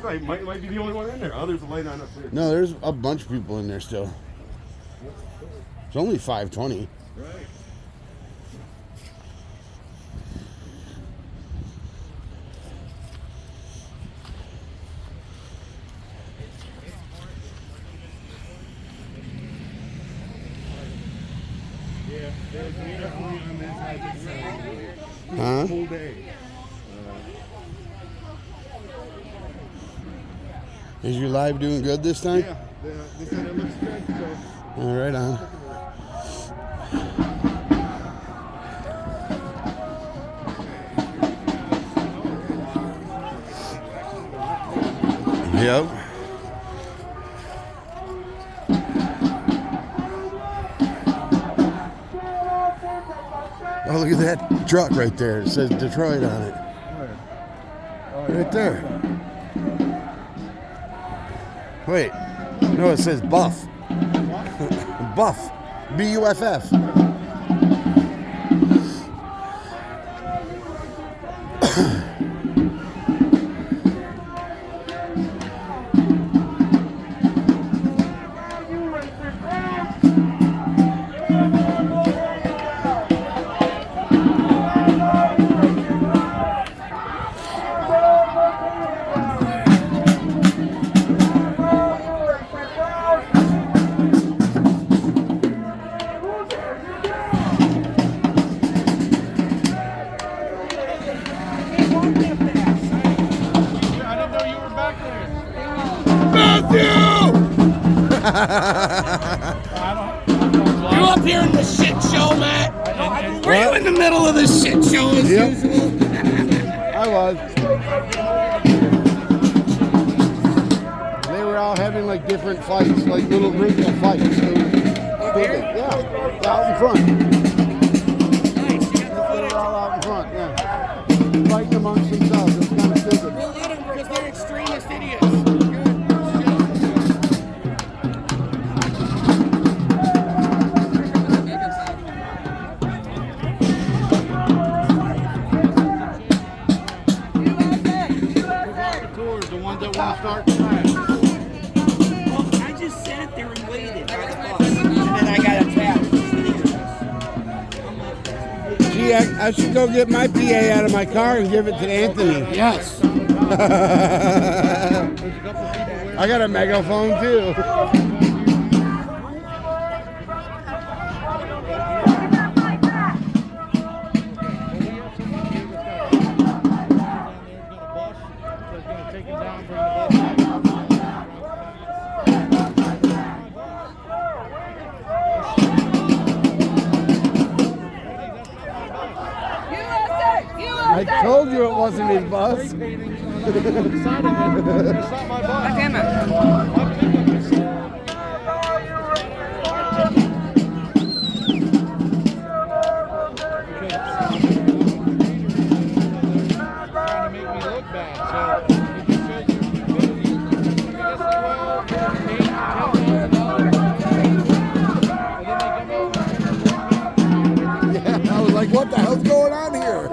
might be the only one in there. Others are late on up there. No, there's a bunch of people in there still. It's only 5:20. Right. Huh? Full day. Is your live doing good this time? Yeah, they said it looks good, so. All right, on. Yep. Oh, look at that truck right there. It says Detroit on it. Right there. Wait. No, it says Buff. Buff. B-U-F-F. You up here in the shit show, Matt? Were you in the middle of the shit show as usual? I was. They were all having like different fights, like little groups of fights. Yeah, out in front. They were all out in front, yeah. Fighting amongst themselves. It was kind of stupid. We'll let them because they're extremist idiots. Start Well, I just sat there and waited by the bus, and then I got attacked. Gee, I should go get my PA out of my car and give it to Anthony. Yes. I got a megaphone too. I told you it wasn't his bus. It's not my bus. Damn it. Yeah, I was like, what the hell's going on here?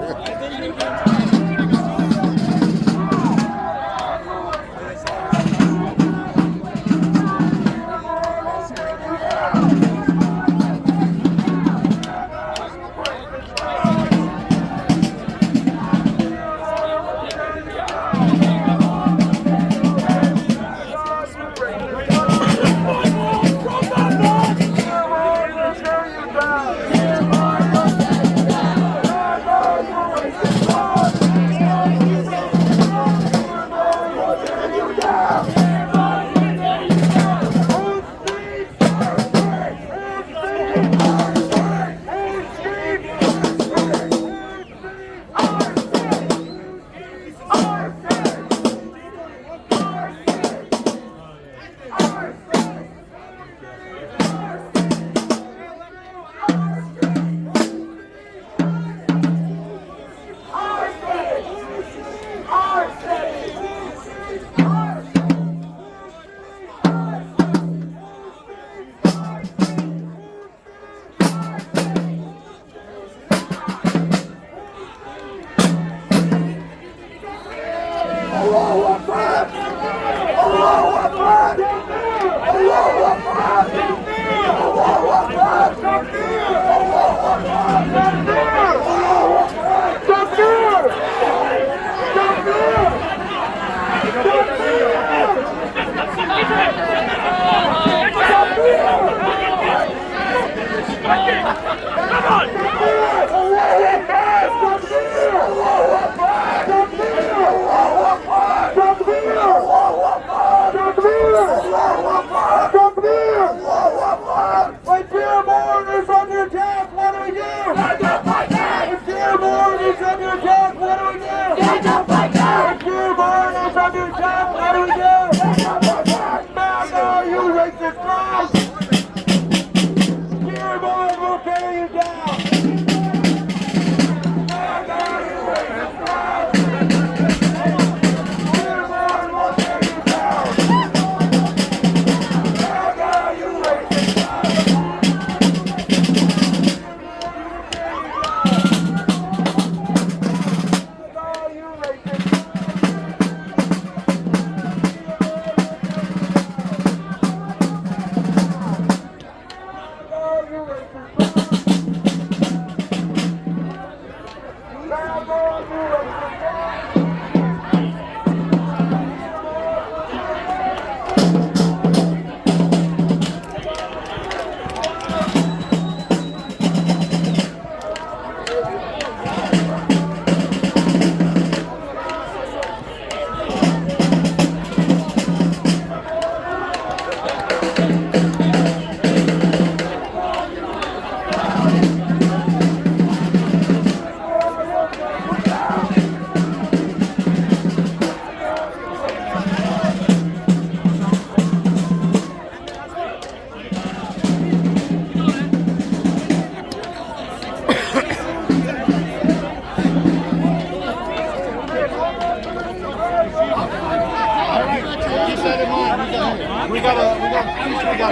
I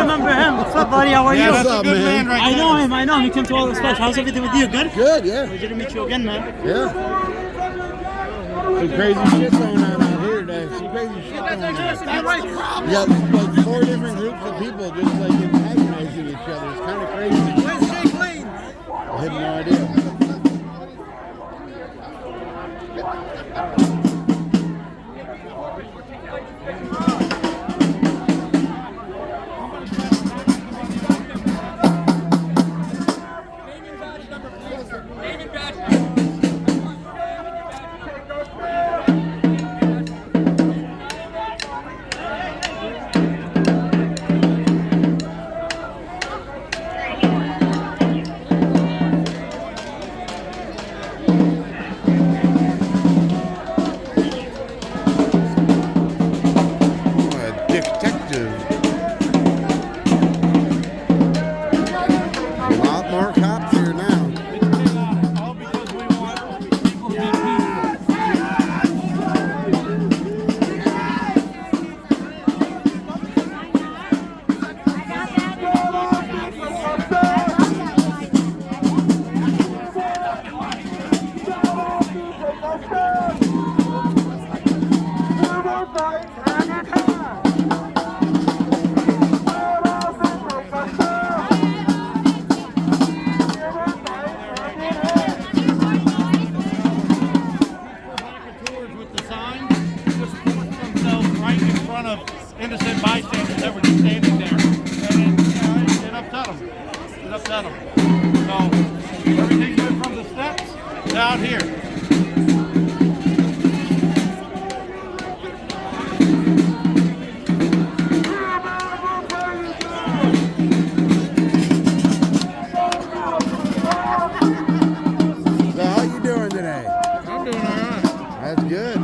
remember him. What's up, buddy? How are you? What's up, man? I know him. He came to all the special. How's everything with you? Good? Good, yeah. Pleasure to meet you again, man. Yeah. Some crazy shit going on out here today. Some crazy shit going on. You got like 4 different groups of people just like antagonizing each other. It's kind of crazy. Where's Jake Lane? I have no idea. Innocent bystanders that were just standing there, and it upset them. It upset them. So everything went from the steps down here. So how you doing today? I'm doing all right. That's good.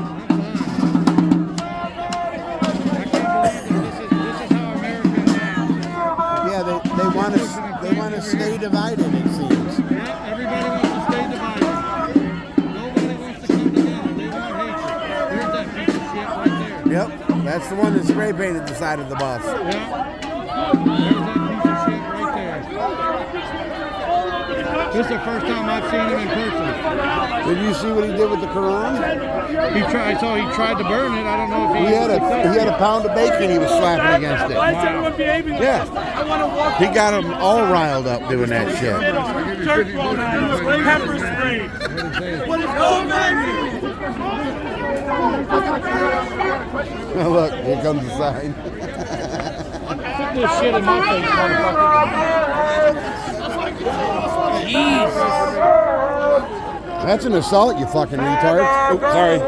They want to stay divided, it seems. Yeah, everybody wants to stay divided. Nobody wants to come together. They want hatred. There's that piece of shit right there. Yep, that's the one that spray painted the side of the bus. Yeah. There's that piece of shit right there. This is the first time I've seen him in person. Did you see what he did with the Quran? He tried to burn it. I don't know if he had a pound of bacon he was slapping against it. Why is everyone behaving like Yeah. this? I want to walk. He got them all riled up doing that shit. Dirt thrown at us, pepper spray. What is going on here? Oh, look, here comes the sign. Put this shit in my face, motherfucker. That's an assault, you fucking retard. Oops, sorry.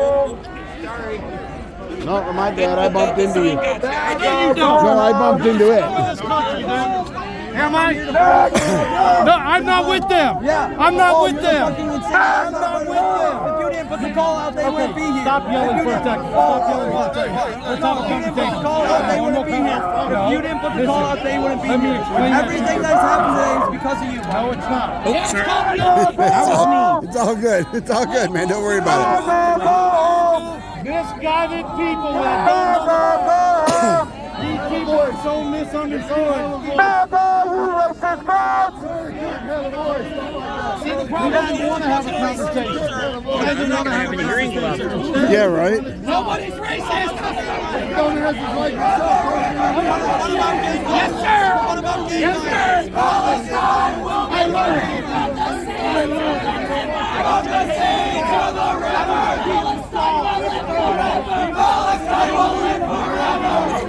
No, my bad, I bumped into you. No, I bumped into it. Am I? No, I'm not with them. I'm not with them. I'm not with them. If you didn't put the call out, they wouldn't be here. Stop yelling for a second. Stop yelling for a second. Let's have a conversation. Call out, they wouldn't be here. If you didn't put the call out, they wouldn't be Let me here. explain Everything that's happened today is because of you. No, it's not. It's all good. It's all good, man. Don't worry about it. Misguided people that these people are so misunderstood. He doesn't want to have a conversation. He doesn't want to have a conversation. Yeah, right? Nobody's racist. Don't have his like yes, sir. Yes, sir. I love it.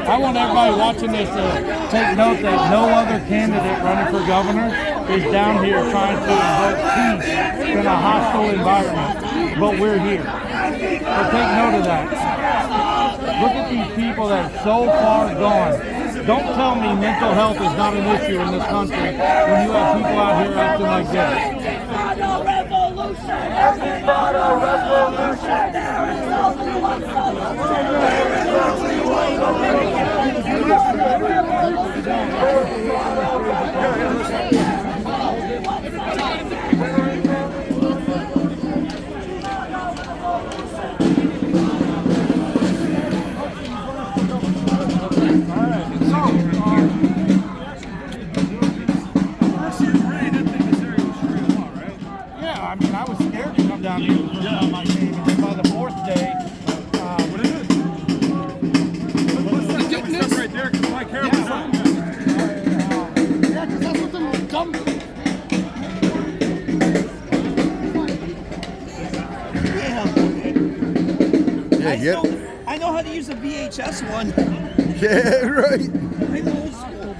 I want everybody watching this to take note that no other candidate running for governor is down here trying to invoke peace in a hostile environment, but we're here. So take note of that. Look at these people that are so far gone. Don't tell me mental health is not an issue in this country when you have people out here acting like this. It's not a revolution. There is only one solution. There is only one solution. I know how to use a VHS one. Yeah, right. I'm old school.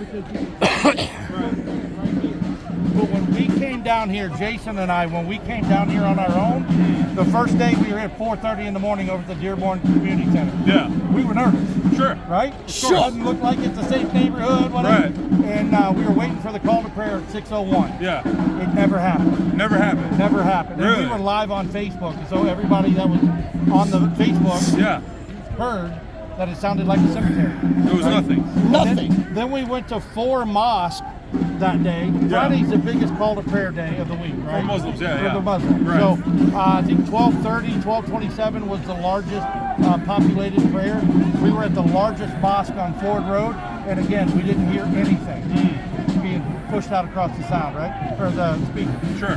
But when we came down here, Jason and I, when we came down here on our own, the first day we were here at 4:30 in the morning over at the Dearborn Community Center. Yeah. We were nervous. Sure. Right? Sure. It doesn't look like it's a safe neighborhood, whatever. Right. And we were waiting for the call to prayer at 6:01. Yeah. It never happened. Never happened. Never happened. Really? And we were live on Facebook, so everybody that was on the Facebook heard that it sounded like a cemetery. There was nothing. Nothing. Then we went to Fror Mosque that day. Friday's the biggest call to prayer day of the week, right? For Muslims, For yeah. the Muslims. Right. So I think 12:30, 12:27 was the largest populated prayer. We were at the largest mosque on Ford Road, and again, we didn't hear anything being pushed out across the sound, right? Or the speaker. Sure.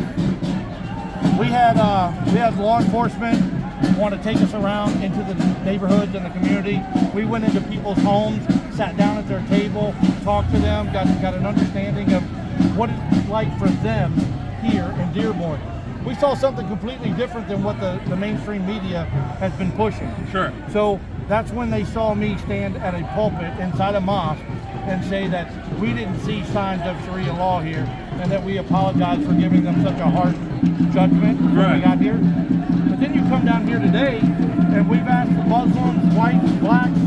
We had law enforcement want to take us around into the neighborhoods and the community. We went into people's homes, sat down at their table, talked to them, got an understanding of what it's like for them here in Dearborn. We saw something completely different than what the mainstream media has been pushing. Sure. So that's when they saw me stand at a pulpit inside a mosque and say that we didn't see signs of Sharia law here and that we apologize for giving them such a harsh judgment when we got here. But then you come down here today and we've asked Muslims, whites, blacks,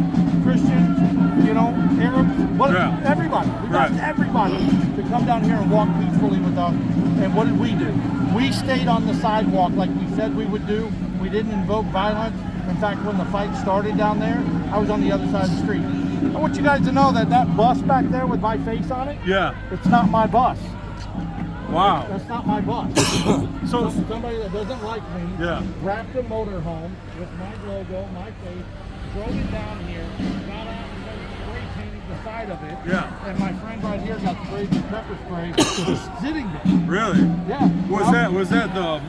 Christians, Arabs, everybody. We've asked everybody to come down here and walk peacefully with us. And what did we do? We stayed on the sidewalk like we said we would do. We didn't invoke violence. In fact, when the fight started down there, I was on the other side of the street. I want you guys to know that bus back there with my face on it, it's not my bus. Wow. That's not my bus. So somebody that doesn't like me wrapped a motorhome with my logo, my face, drove it down here, got out and started spray painting the side of it. Yeah. And my friend right here got sprayed with pepper spray just sitting there. Really? Yeah. Was that the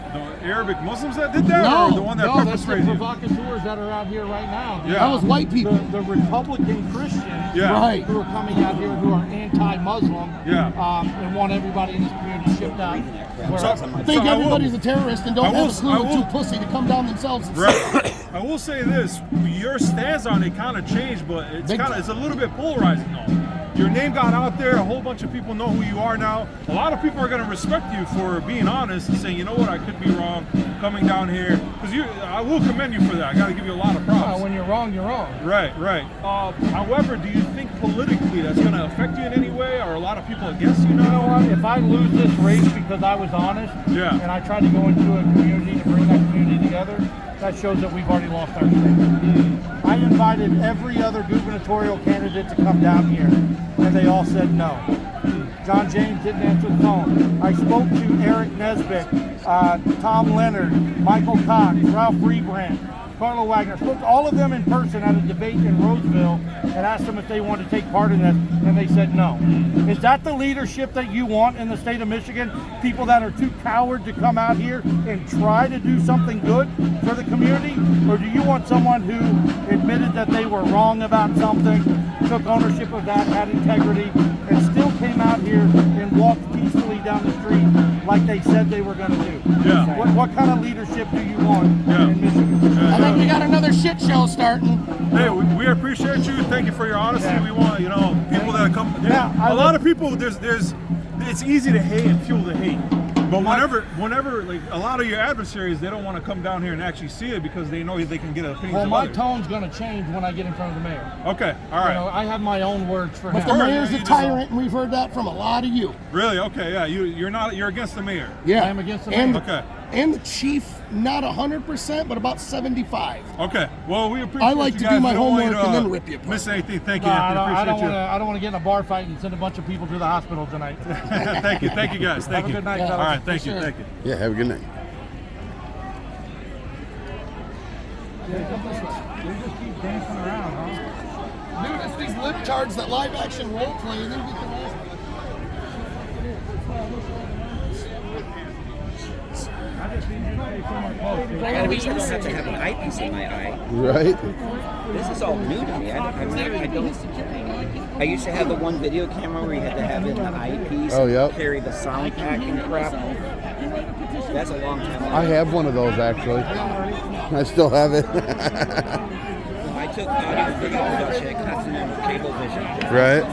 Arabic Muslims that did that, or the one that pepper that's sprayed the you? provocateurs that are out here right now. That was white people. The Republican Christians who are coming out here who are anti-Muslim and want everybody in this community shipped out. Think everybody's a terrorist and don't have a clue or too pussy to come down themselves. And I will say this: your stance on it kind of changed, but it's a little bit polarizing though. Your name got out there. A whole bunch of people know who you are now. A lot of people are going to respect you for being honest and saying, you know what, I could be wrong coming down here. Because I will commend you for that. I got to give you a lot of props. When you're wrong, you're wrong. Right. However, do you think politically that's going to affect you in any way? Are a lot of people against you now? You know what? If I lose this race because I was honest and I tried to go into a community to bring that community together, that shows that we've already lost our state. I invited every other gubernatorial candidate to come down here, and they all said no. John James didn't answer the phone. I spoke to Eric Nesbitt, Tom Leonard, Michael Cox, Ralph Rebrandt, Carlo Wagner. I spoke to all of them in person at a debate in Roseville and asked them if they wanted to take part in this, and they said no. Is that the leadership that you want in the state of Michigan? People that are too coward to come out here and try to do something good for the community? Or do you want someone who admitted that they were wrong about something, took ownership of that, had integrity, and still came out here and walked peacefully down the street like they said they were going to do? What kind of leadership do you want in Michigan? I think we got another shit show starting. Hey, we appreciate you. Thank you for your honesty. We want, people that come. A lot of people, it's easy to hate and fuel the hate. But whenever, like a lot of your adversaries, they don't want to come down here and actually see it because they know they can get an opinion. Well, my tone's going to change when I get in front of the mayor. Okay, all right. I have my own words for him. But the mayor's a tyrant, and we've heard that from a lot of you. Really? Okay, yeah. You're against the mayor. Yeah, I am against the mayor. Okay. And the chief, not 100%, but about 75. Okay. Well, we appreciate. I like you to guys. do my We don't want homework you to, and then rip you apart. Miss anything? Thank you. I don't want to get in a bar fight and send a bunch of people to the hospital tonight. Thank you, guys. Thank you. Have a good night, All fellas. right, thank you. Yeah, have a good night. They just keep dancing around, huh? Dude, it's these libtards that live action role play and then get the rest. I gotta be honest to have an eyepiece in my eye. Right. This is all new to me. I used to have the one video camera where you had to have it in the eyepiece. Carry the sound pack and crap. That's a long time ago. I have one of those actually. I still have it. I took audio video production at Continental Cable Vision. Right.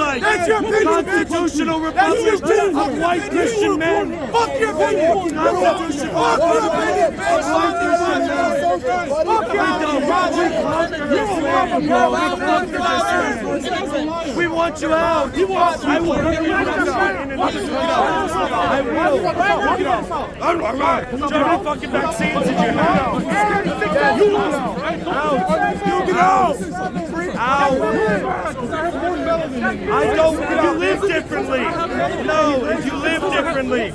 That's your opinion. Constitutional Republic of white Christian men. Fuck your opinion. Constitution. Fuck your opinion, bitch. We want you out. I will. I will. Shove fucking vaccines in your house. I don't. You live differently. No, if you live differently.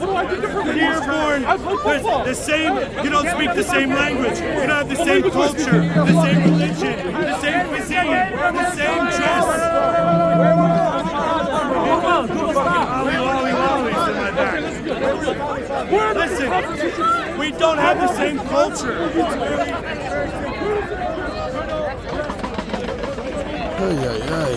Dearborn, the same. You don't speak the same language. You don't have the same culture, the same religion, the same cuisine, the same dress. Lollies in my back. Listen, we don't have the same culture. Ay, ay, ay.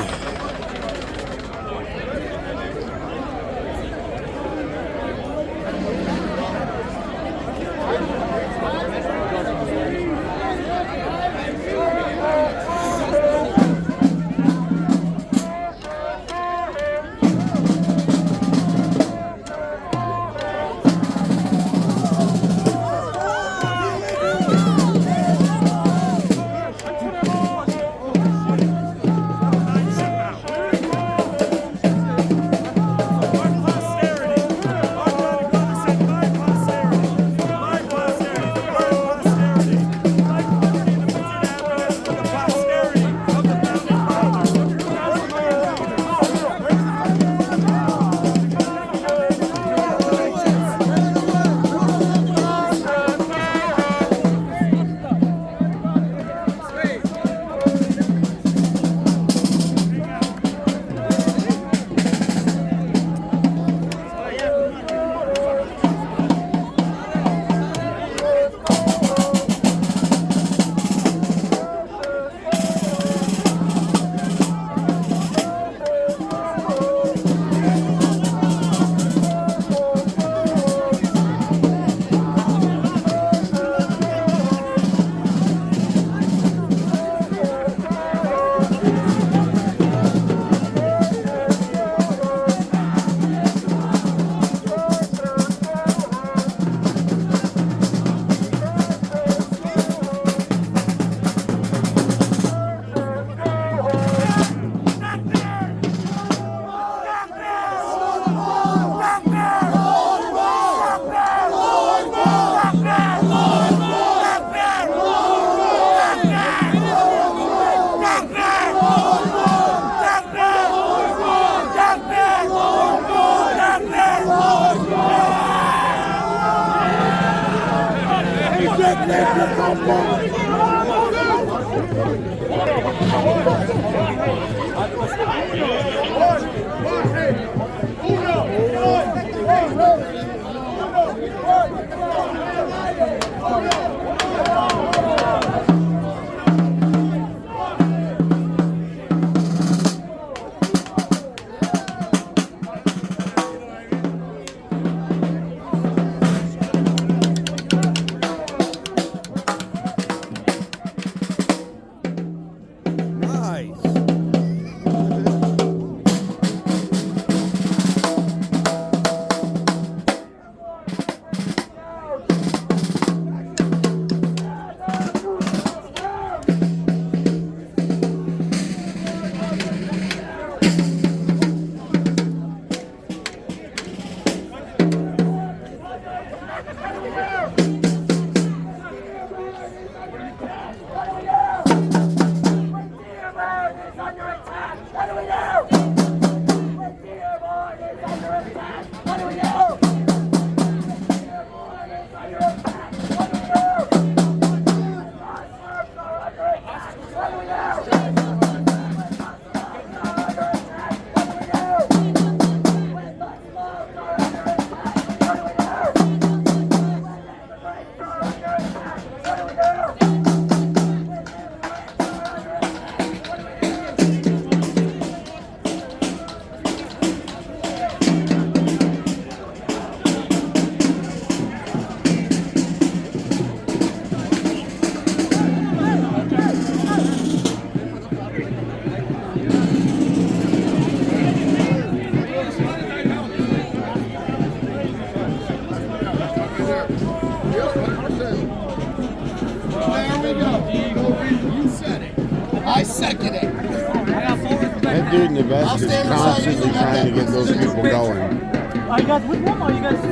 respected it. That dude in the vest is constantly trying to get those people going. Are you guys with him or are you guys?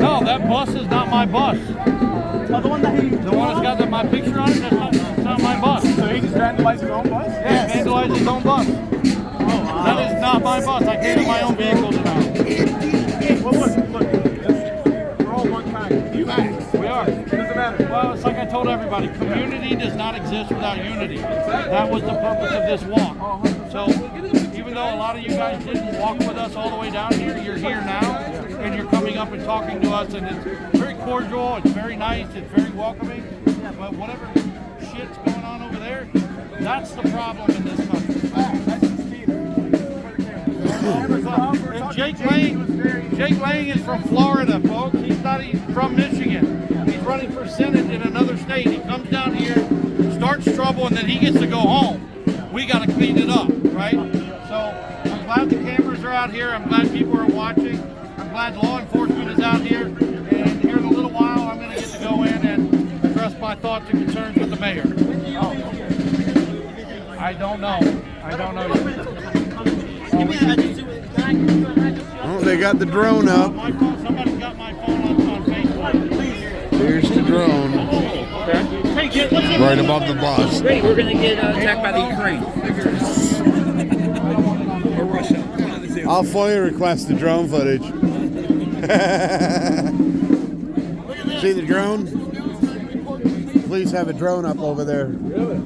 No, that bus is not my bus. Oh, the one that he. The one that's got my picture on it, that's not my bus. So he just vandalized his own bus? Yeah, vandalized his own bus. That is not my bus. I came in my own vehicle tonight. Well, look. We're all one kind. You guys. We are. Doesn't matter. Well, it's like I told everybody, community does not exist without unity. That was the purpose of this walk. So even though a lot of you guys didn't walk with us all the way down here, you're here now, and you're coming up and talking to us, and it's very cordial, it's very nice, it's very welcoming. But whatever shit's going on over there, that's the problem in this country. And Jake Lang is from Florida, folks. He's not even from Michigan. He's running for Senate in another state. He comes down here, starts trouble, and then he gets to go home. We got to clean it up, right? So I'm glad the cameras are out here. I'm glad people are watching. I'm glad law enforcement is out here. And here in a little while, I'm going to get to go in and address my thoughts and concerns with the mayor. I don't know. Oh, they got the drone up. Somebody's got my phone on Facebook. There's the drone. Right above the bus. Great, we're gonna get attacked by the Ukraine. Or Russia. I'll FOIA request the drone footage. See the drone? Police have a drone up over there. Really?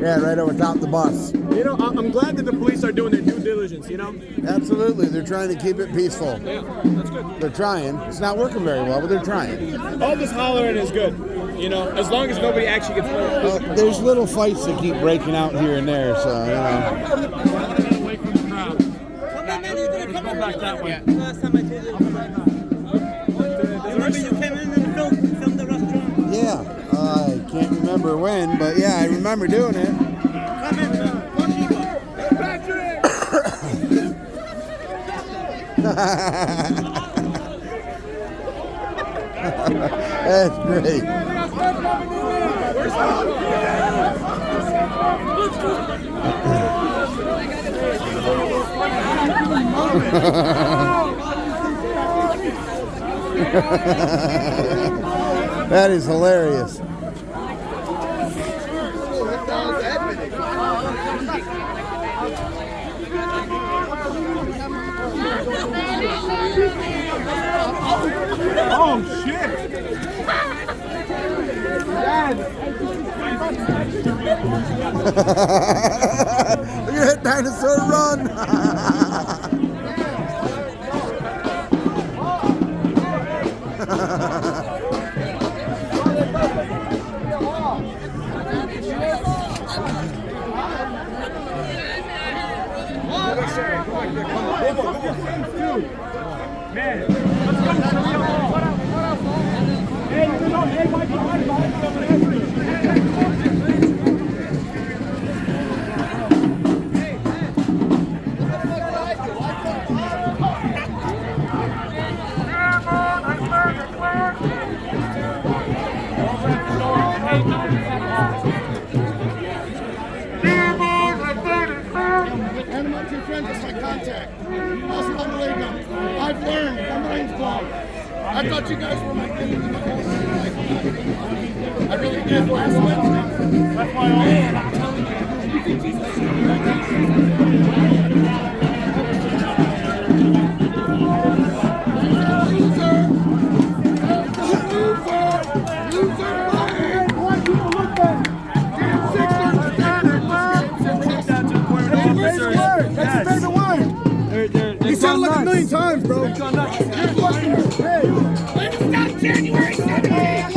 Yeah, right over top the bus. You know, I'm glad that the police are doing their due diligence, you know? Absolutely, they're trying to keep it peaceful. Yeah, that's good. They're trying. It's not working very well, but they're trying. All this hollering is good, you know, as long as nobody actually gets hurt. There's little fights that keep breaking out here and there, so, you know. Away from the crowd. Let's go back that way. Last time I did it. Remember you came in and filmed the restaurant? Yeah, I can't remember when, but yeah, I remember doing it. Come in, That's great. That is hilarious. Oh shit! Dad! Look at that dinosaur run! I've learned. I'm Lane's blog. I thought you guys were my thing. I really did last Wednesday. That's why I'm telling He said it like a million times, bro. You're fucking hey. Let's stop January 17th.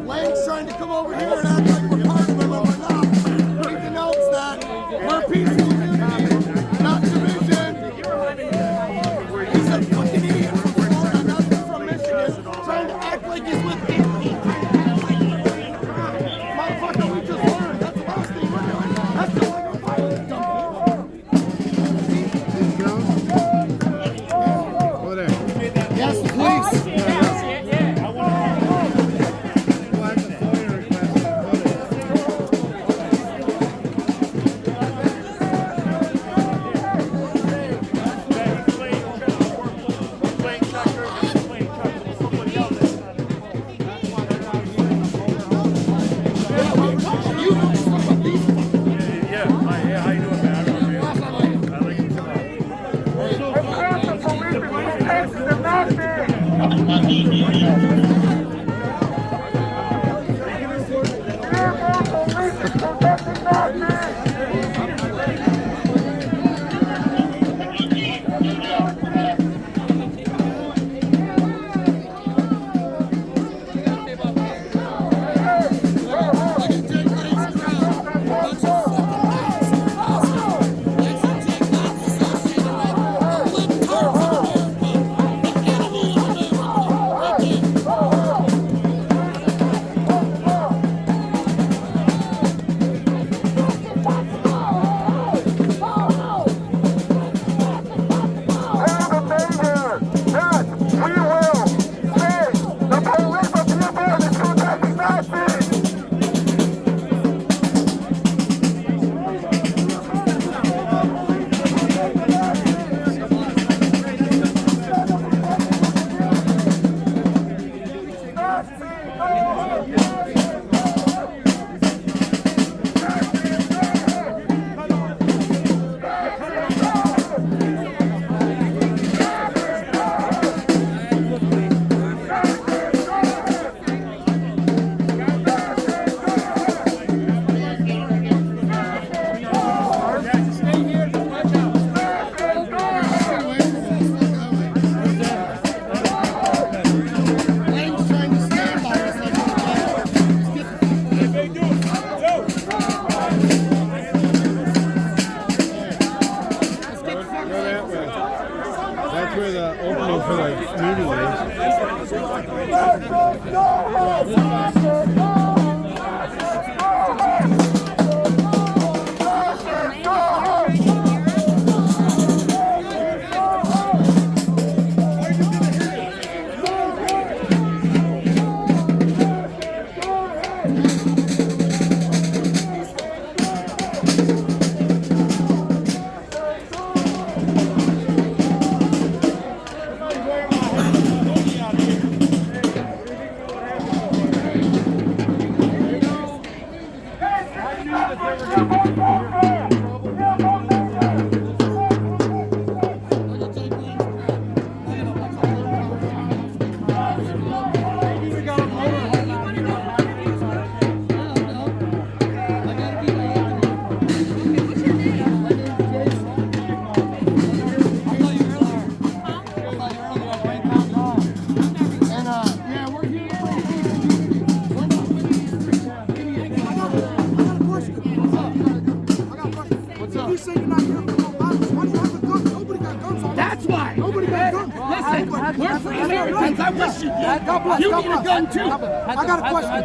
Lane's trying to come over here and act like we're part of them, and we're not. He denotes that we're peaceful unity, not division. He's a fucking idiot from Florida, not from Michigan, trying to act like he's with Anthony. Motherfucker, we just learned. That's the last thing we're doing. That's the one we're fighting, dumb. Over there. Yes, the police. That's where the opening for the meeting That's why. Nobody got guns. Listen, we're free Americans. I wish you did. You need a gun too. I got a question.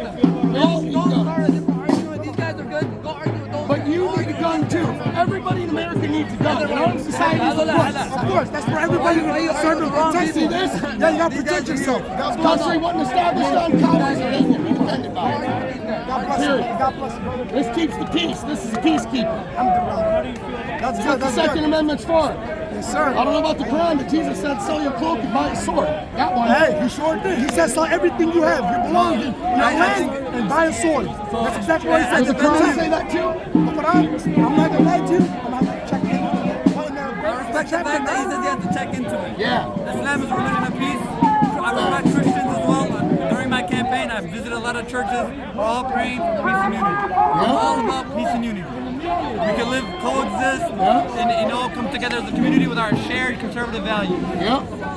These guys are good. Go argue with those. But you you need a gun too. Everybody in America needs a gun. In our society, of course, that's for everybody to serve and protect. See this? Yeah, you gotta protect yourself. Country wasn't established on cowards or anything. Be defended by it. God bless you. God bless you, brother. This keeps the peace. This is a peacekeeper. That's what the Second Amendment's for. Yes, sir. I don't know about the Quran, but Jesus said, sell your cloak and buy a sword. That one. Hey, he sure did. He said, sell everything you have, your belongings, your land, and buy a sword. That's exactly what he said. Does the Quran say that too? I'm not going to lie to you. I'm going to have to check in. I respect the fact that he says you have to check into it. Yeah. Islam is a religion of peace. I respect Christians as well. During my campaign, I've visited a lot of churches. We're all praying for peace and unity. We're all about peace and unity. We can live, coexist, and come together as a community with our shared conservative values.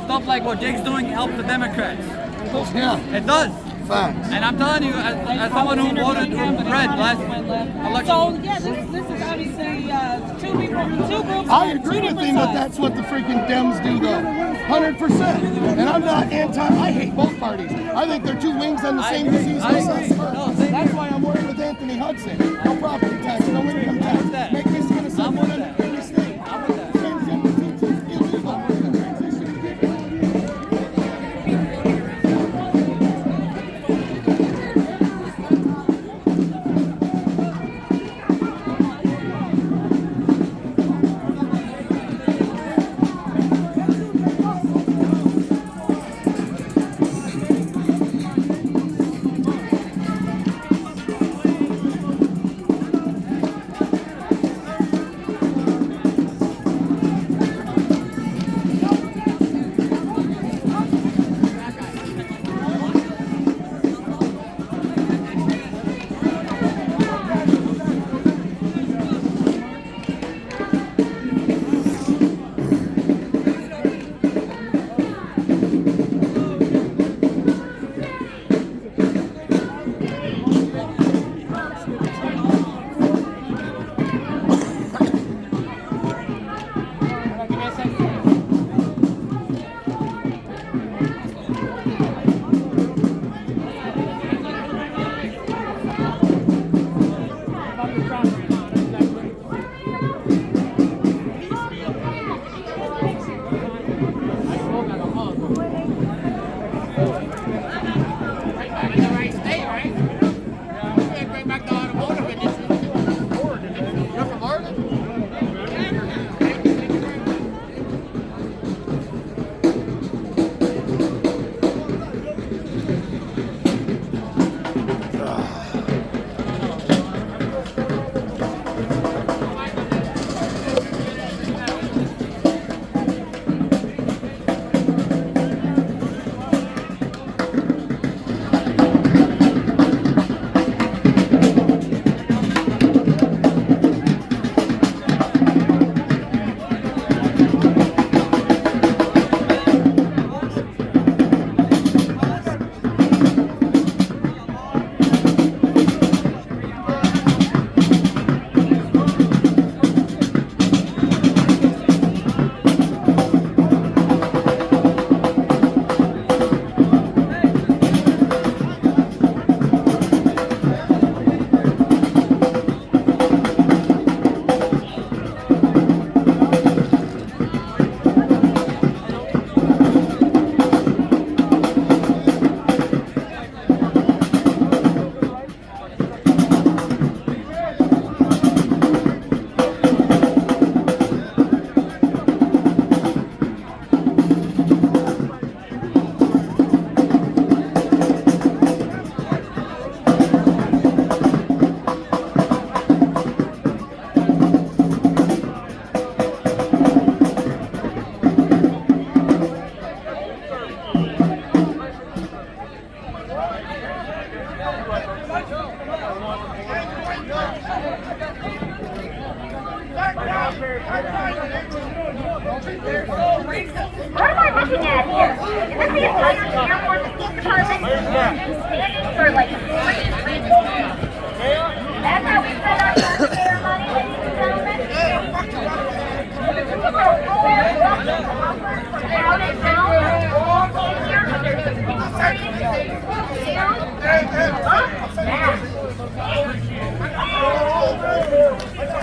Stuff like what Jake's doing helps the Democrats. It does. Facts. And I'm telling you, as someone who voted red last election. So yeah, this is obviously two groups. I agree with him that that's what the freaking Dems do though. 100%. And I'm not I hate both parties. I think they're two wings on the same disease. That's why I'm working with Anthony Hudson. No property tax, no income tax. Make Michigan a independent state. Transgender teachers illegal. What am I looking at here? Is this the entire Dearborn Police Department? Standing for like 3 weeks. That's how we spend our taxpayer money, ladies and gentlemen. This is a full from town and town, all here, but there's a big party. Oh, man.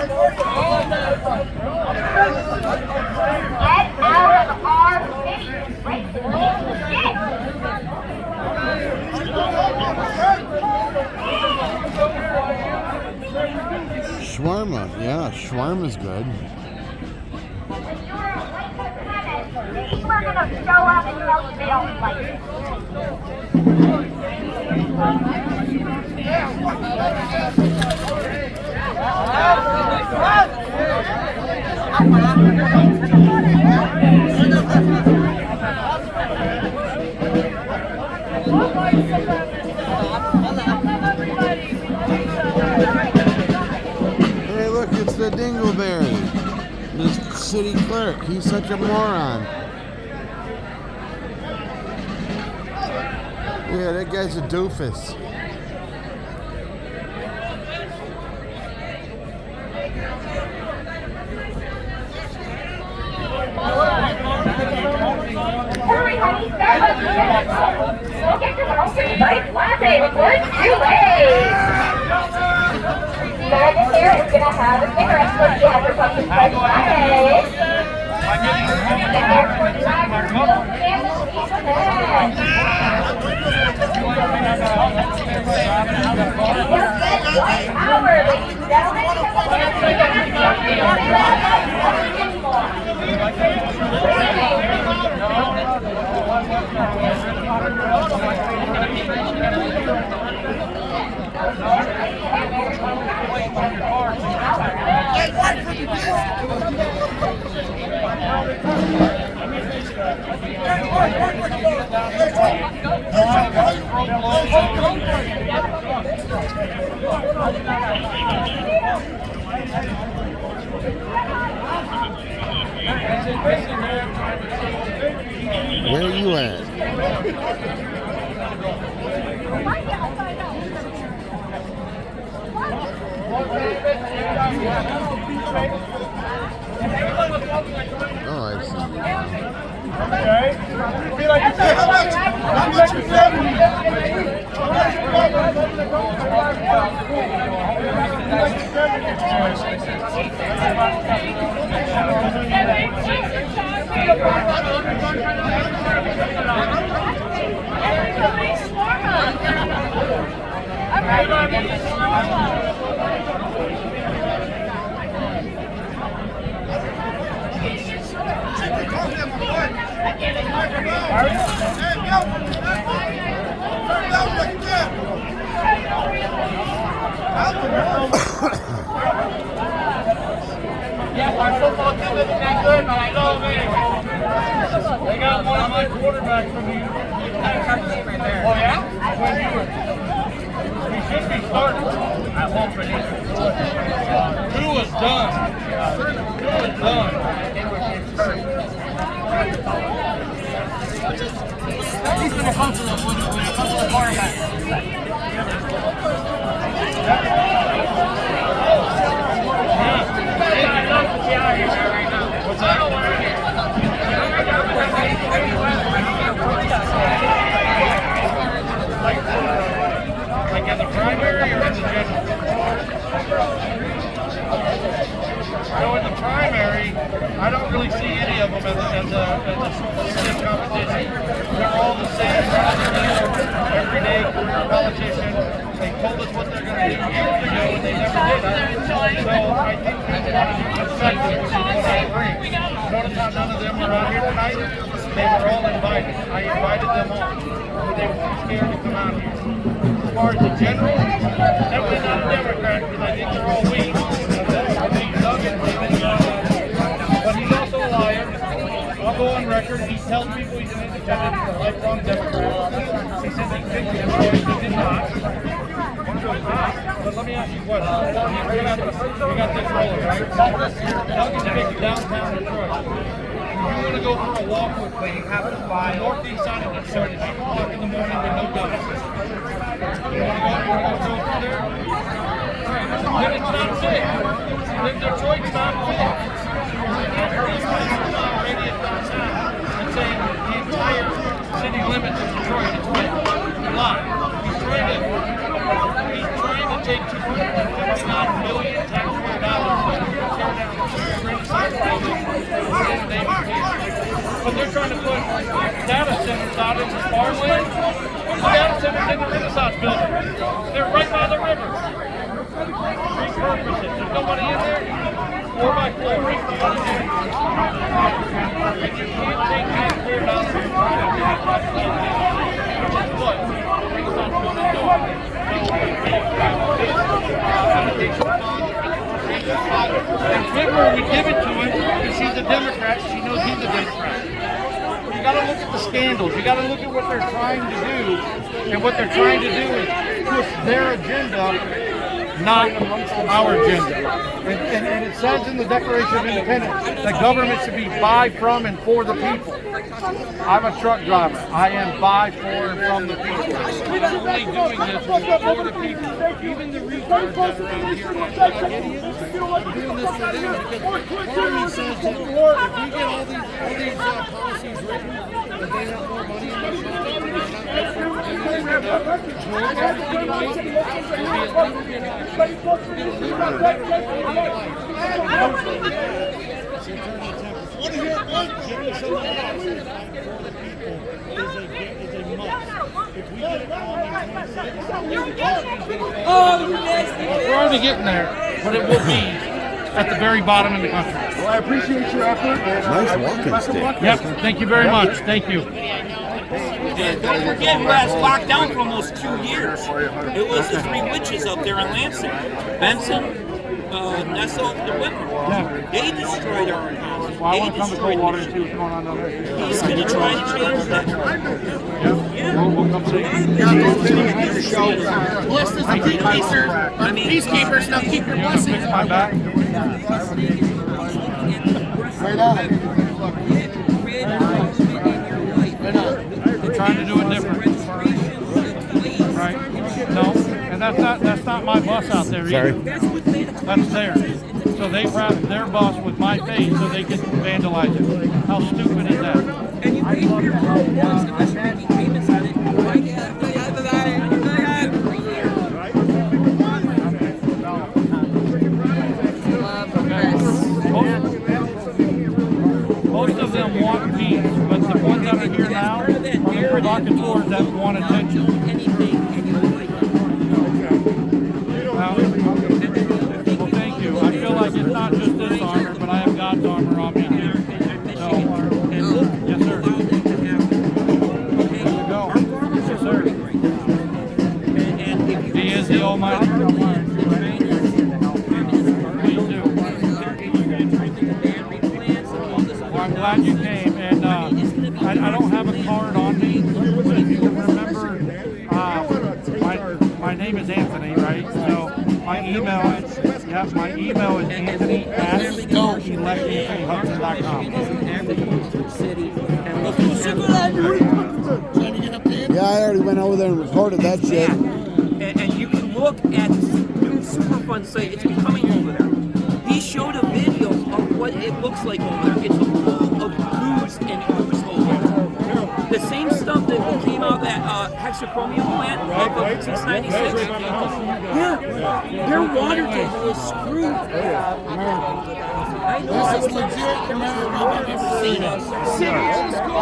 shawarma. Yeah, shawarma's good. We're gonna show up and tell you they don't like it. Hey, look, it's the Dingleberry. This city clerk. He's such a moron. Yeah, that guy's a doofus. Hurry, honey, start up the Go get your pumpkin spice latte before it's too late. Megan here is gonna have a cigarette so she has her pumpkin spice latte. And there's $49 and the cheese with it. Just in 1 hour, ladies and gentlemen. Where are you at? Oh, I see. Okay. Be like you said, how much you said? Yeah, our football team isn't that good, but I know them anyway. They got one of my quarterbacks from the University right there. Oh, yeah? He should be starting. I hope it is. Who was done? Who was done? He's going to come to the quarterback. What's that? Like in the primary or in the general? So in the primary, I don't really see any of them as a stiff competition. They're all the same, everyday career politicians. They told us what they're going to do years ago, and they never did. So I think we want to be effective, which is what I agree. Notice how none of them were out here tonight? They were all invited. I invited them all. They were too scared to come out here. As far as the general, definitely not a Democrat, because I think they're all weak. But he's also a liar. I'll go on record. He tells people he's an independent. He's a lifelong Democrat. He says he picked him, but he did not. But let me ask you a question. You got this rolling, right? Douglas picked downtown Detroit. You want to go for a walk with me, you have to fly northeast side of Detroit at 8 o'clock in the morning with no donuts. You want to go through there? Then it's not safe. Then Detroit's not safe. Radius downtown and saying the entire city limits of Detroit is lit. Lie. He's trying to take $259 million taxpayer dollars and tear down but they're trying to put data centers out in the farmland. The data centers in the Renaissance building. They're right by the river. Repurpose it. There's nobody And Fitmer would give it to him because she's a Democrat. She knows he's a Democrat. You got to look at the scandals. You got to look at what they're trying to do, and what they're trying to do is push their agenda, not our agenda. And it says in the Declaration of Independence that government should be by, from, and for the people. I'm a truck driver. I am by, for, and from the people. We're only doing this for the people. Even the retards that are around here, like idiots, are doing this for them because part of me says that if we get all these policies written, that they have more money in their pocket, and they're not everything away, we'll be we're already getting there, but it will be at the very bottom of the country. Well, I appreciate your effort. Nice walking stick. Yep, thank you very much. Thank you. And don't forget who has locked down for almost 2 years. It was the three witches up there in Lansing. Benson, Nessel, and Whitmer. Yeah. They destroyed our economy. Well, I They want to come to destroyed Coldwater and Michigan. see what's going on down there. He's going to try to change that. We'll come see. Blessed is the peacekeepers. Now keep your blessings. My back. Right on. They're trying to do it different. Right? No, and that's not my bus out there either. That's theirs. So they wrapped their bus with my face so they could vandalize it. How stupid is that? And you pay for your own bus unless you're making payments on it. Most of them want peace, but the ones that are here now are the provocateurs that want attention. Well, thank you. I feel like it's not just this armor, but I have God's armor on me too. So, yes, sir. There you go. Yes, sir. He is the Almighty. Please do. Well, I'm glad you came, and I don't have a card on me, but if you can remember, my name is Anthony, right? So my email is Anthony at Yeah, I already went over there and recorded that shit. And you can look at the new Superfund site. It's becoming over there. He showed a video of what it looks like over there. It's a pool of goose and ooze over there. The same stuff that came out of that hexachromium plant of 696. Yeah, their water table is screwed. I know. This is legit.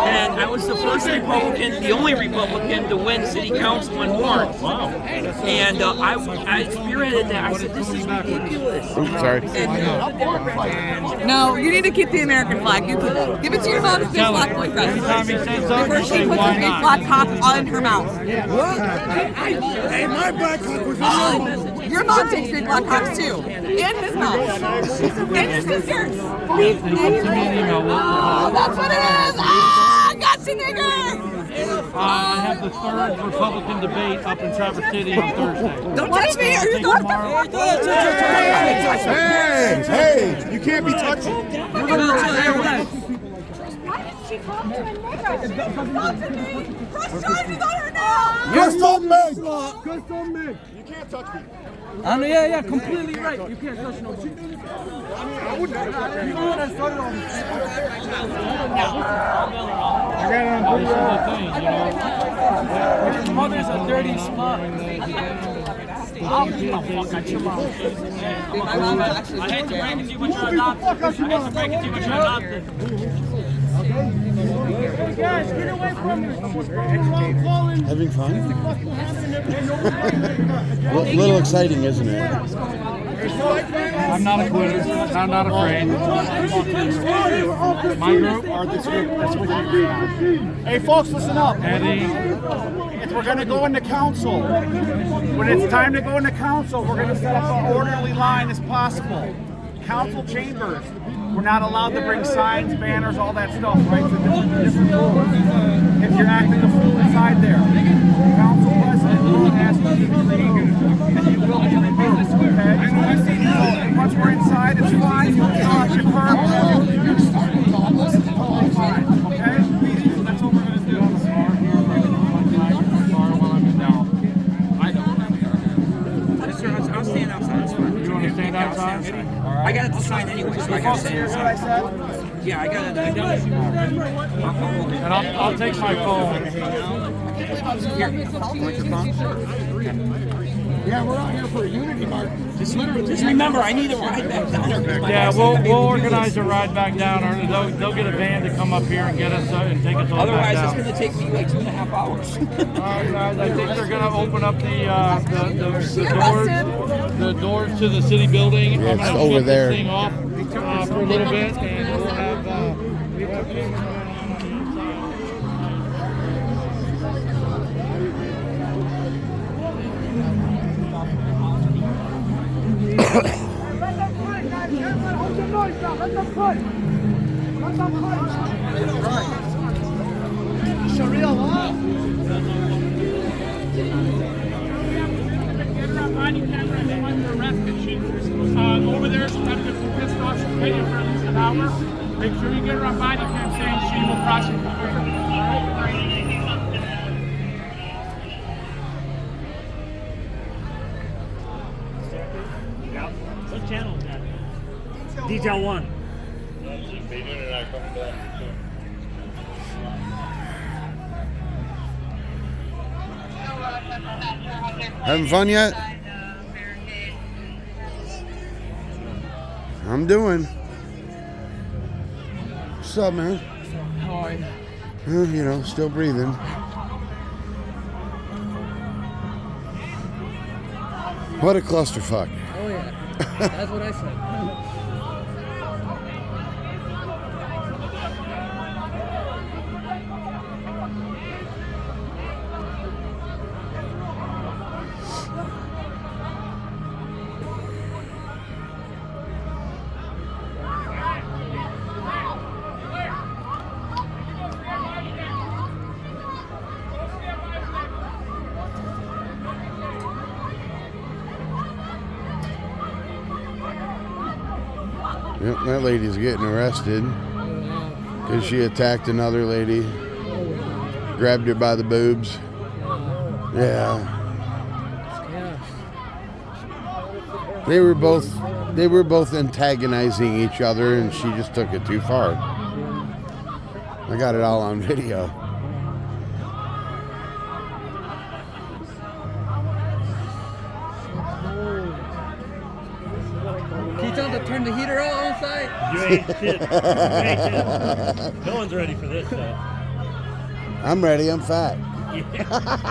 And I was the first Republican, the only Republican to win city council in Warren. Wow. And I spearheaded that. I said, this is ridiculous. Oops, sorry. No, you need to keep the American flag. You can give it to your mom's big black boyfriend. Before she puts a big black cock on her mouth. What? Hey, my black cock was in your mom takes big black cocks too. And his mom. And your sisters. Oh, that's what it is. Ah, gotcha, nigger. I have the third Republican debate up in Traverse City on Thursday. Don't touch me. Are you going Hey, you can't be touching. You're going to Why did she call him a nigger? She talked to me. Press charges on her now. Crystal Meg. Crystal Meg. You can't touch me. Yeah, completely right. You can't touch no shit. I wouldn't. You know what I started on? I got it on video. Your mother's a dirty slut. I'll fuck at your mom. I hate to break it to you, but you're adopted. Hey guys, get away from me. What's going on? Having fun? A little exciting, isn't it? I'm not a quitter. I'm not afraid. My group or this group? That's what you. Hey, folks, listen up. Eddie. We're going to go into council. When it's time to go into council, we're going to set up an orderly line as possible. Council chambers. We're not allowed to bring signs, banners, all that stuff, right? It's a different rules. If you're acting a fool inside there, council president will ask you to leave, and you will be removed, okay? So once we're inside, it's fine. You'll cross your permit. Totally fine, okay? So that's what we're going to do. I'll stand outside. It's fine. You want to stand outside? I got to sign anyway, so I got to stand outside. Yeah, I got to. And I'll take my phone. Here, you want your phone? Yeah, we're out here for a unity march. Just remember, I need a ride back down there. Yeah, we'll organize a ride back down, or they'll get a van to come up here and get us and take us all Otherwise, back down. it's going to take me like 2.5 hours. Guys, I think they're going to open up the doors to the city building. Yeah, I'm it's gonna over shut this there. thing off for a little bit, and we'll have cameramen on Sharia law. Over there, she's having to be pissed off. She's waiting for at least an hour. Make sure you get her on body cam saying she will prosecute her. What channel is that? Detail 1. Having fun yet? I'm doing. What's up, man? How are you? You know, still breathing. What a clusterfuck. Oh yeah, that's what I said. Yep, that lady's getting arrested because she attacked another lady, grabbed her by the boobs. Yeah. They were both antagonizing each other, and she just took it too far. I got it all on video. Can you tell them to turn the heater on site? You ain't shit. You ain't shit. No one's ready for this stuff. I'm ready. I'm fat. Yeah.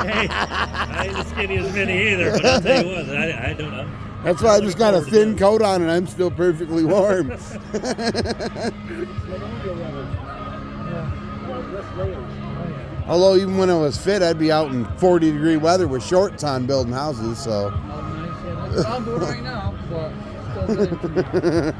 Hey, I ain't as skinny as many either, but I'll tell you what, I don't know. That's why I just got a thin coat on and I'm still perfectly warm. Although even when I was fit, I'd be out in 40-degree weather with shorts on building houses, so. That's what I'm doing right now, but still good.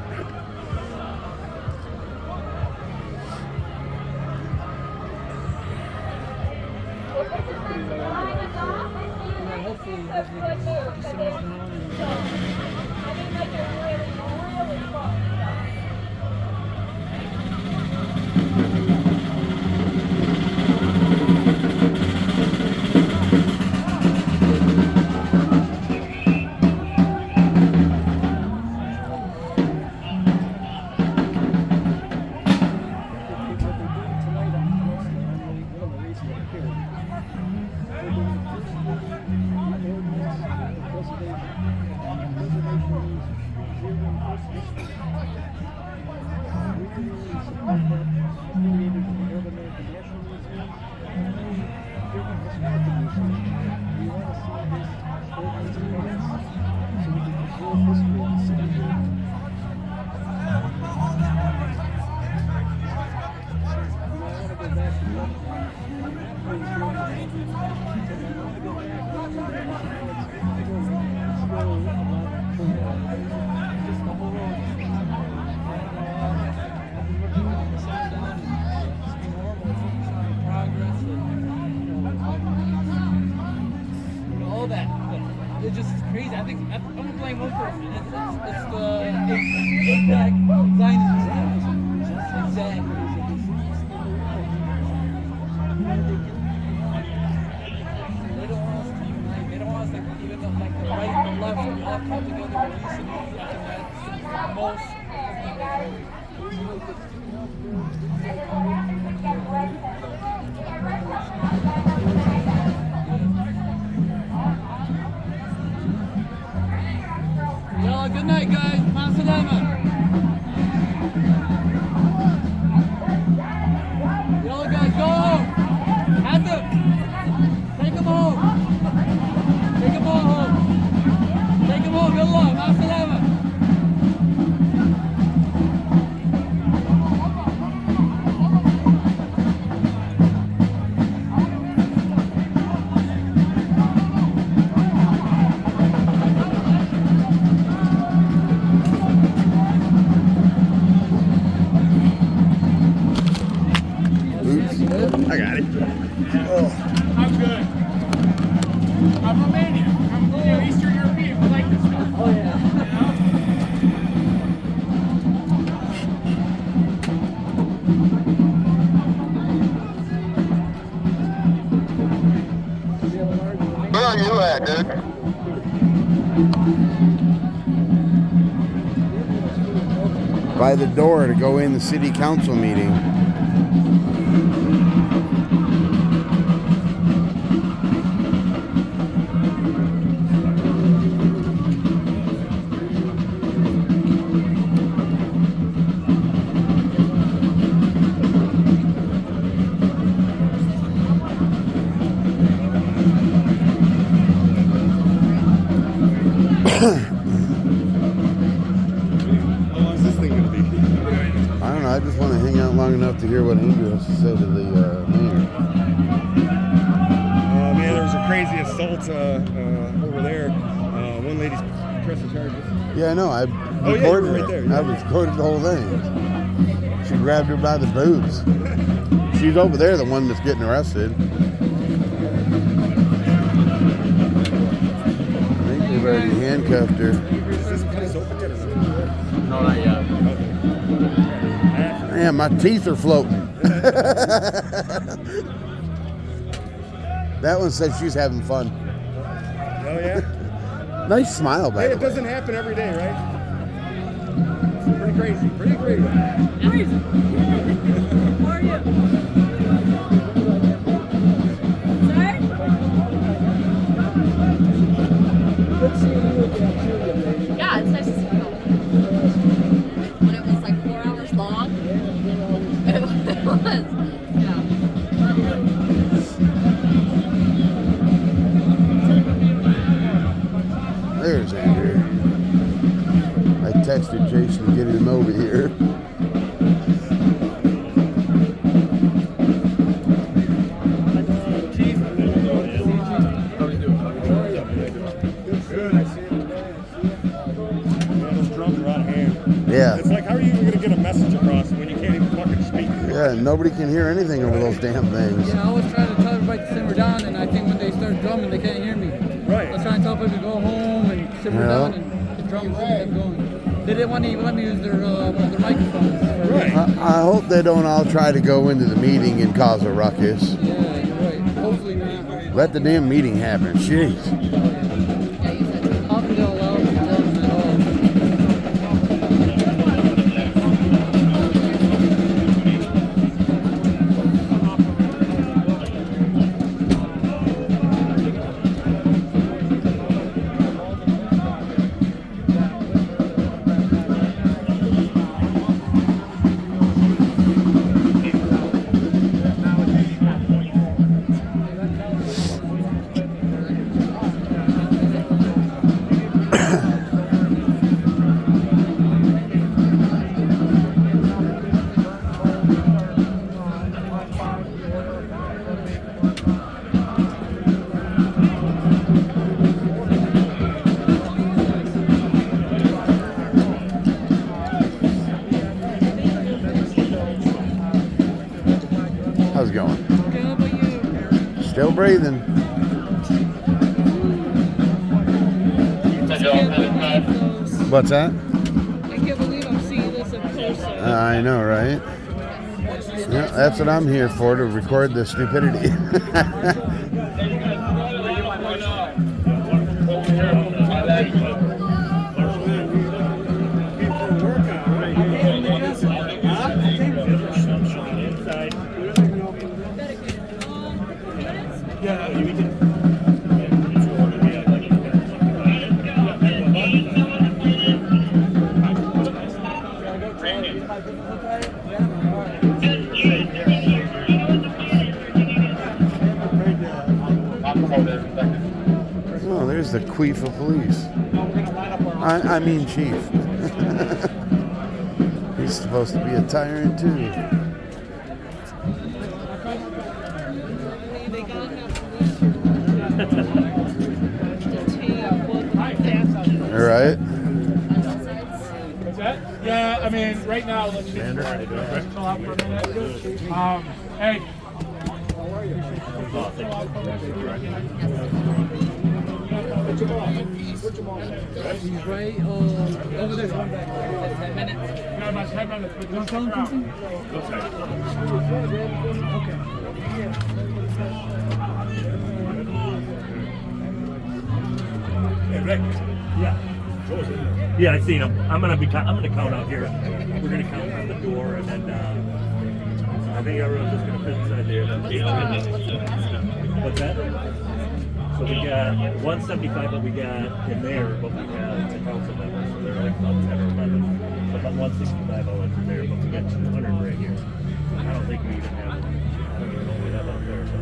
feel that. It's just crazy. I think I'm gonna blame one person. It's the Zionism. Exactly. They don't want us to unite. They don't want us to even like the right and the left to all come together and peace and unity. I think that's the most. Y'all, good night, guys. Ma salama. Y'all guys, go home. Have them. Take them home. Take them all home. Take them home. Good luck. Ma salama. I got it. Oh. I'm good. I'm Romanian. I'm Eastern European. We like this stuff. Oh yeah. Where you at, dude? By the door to go in the city council meeting. I just want to hang out long enough to hear what Andrew has to say to the mayor. Man, there was a crazy assault over there. One lady's pressing charges. Yeah, I know. I Oh, yeah, you were recorded right it. there, yeah. I recorded the whole thing. She grabbed her by the boobs. She's over there, the one that's getting arrested. I think they've already handcuffed her. Is this place open yet? No, not yet. Man, my teeth are floating. That one said she's having fun. Oh, yeah? Nice smile, Hey, baby. it doesn't happen every day, right? It's pretty crazy. Pretty crazy. How are you? Yeah, it's nice to see you. When it was like 4 hours long, it was, yeah. There's Andrew. I texted Jason to get him over here. Yeah. It's like, how are you even going to get a message across when you can't even fucking speak? Yeah, nobody can hear anything over those damn things. Yeah, I was trying to tell everybody to simmer down, and I think when they start drumming, they can't hear me. Right. I was trying to tell people to go home and simmer down, and the drums kept going. They didn't want to even let me use their microphones. Right. I hope they don't all try to go into the meeting and cause a ruckus. Yeah, you're right. Hopefully not. Let the damn meeting happen. Jeez. How can they allow us to drum at all? How's it going? Okay, how about you? Still breathing. What's that? I can't believe I'm seeing this in person. I know, right? Yeah, that's what I'm here for, to record the stupidity. Oh, there's the Queef of Police. I mean Chief. He's supposed to be a tyrant too. All right. What's that? Yeah, I mean, right now, let's chill out for a minute. Hey. He's right over there. 10 minutes. Yeah, about 10 minutes. But don't tell him something? Hey, Rick. Yeah. Yeah, I seen him. I'm gonna count out here. We're gonna count from the door, and then I think everyone's just gonna fit inside there. What's that? So we got 175, but we got in there, but we got the council members, so they're like about 10 or 11. So about 165 all in there, but we got 200 right here. I don't think we even have. I don't even know what we have out there. So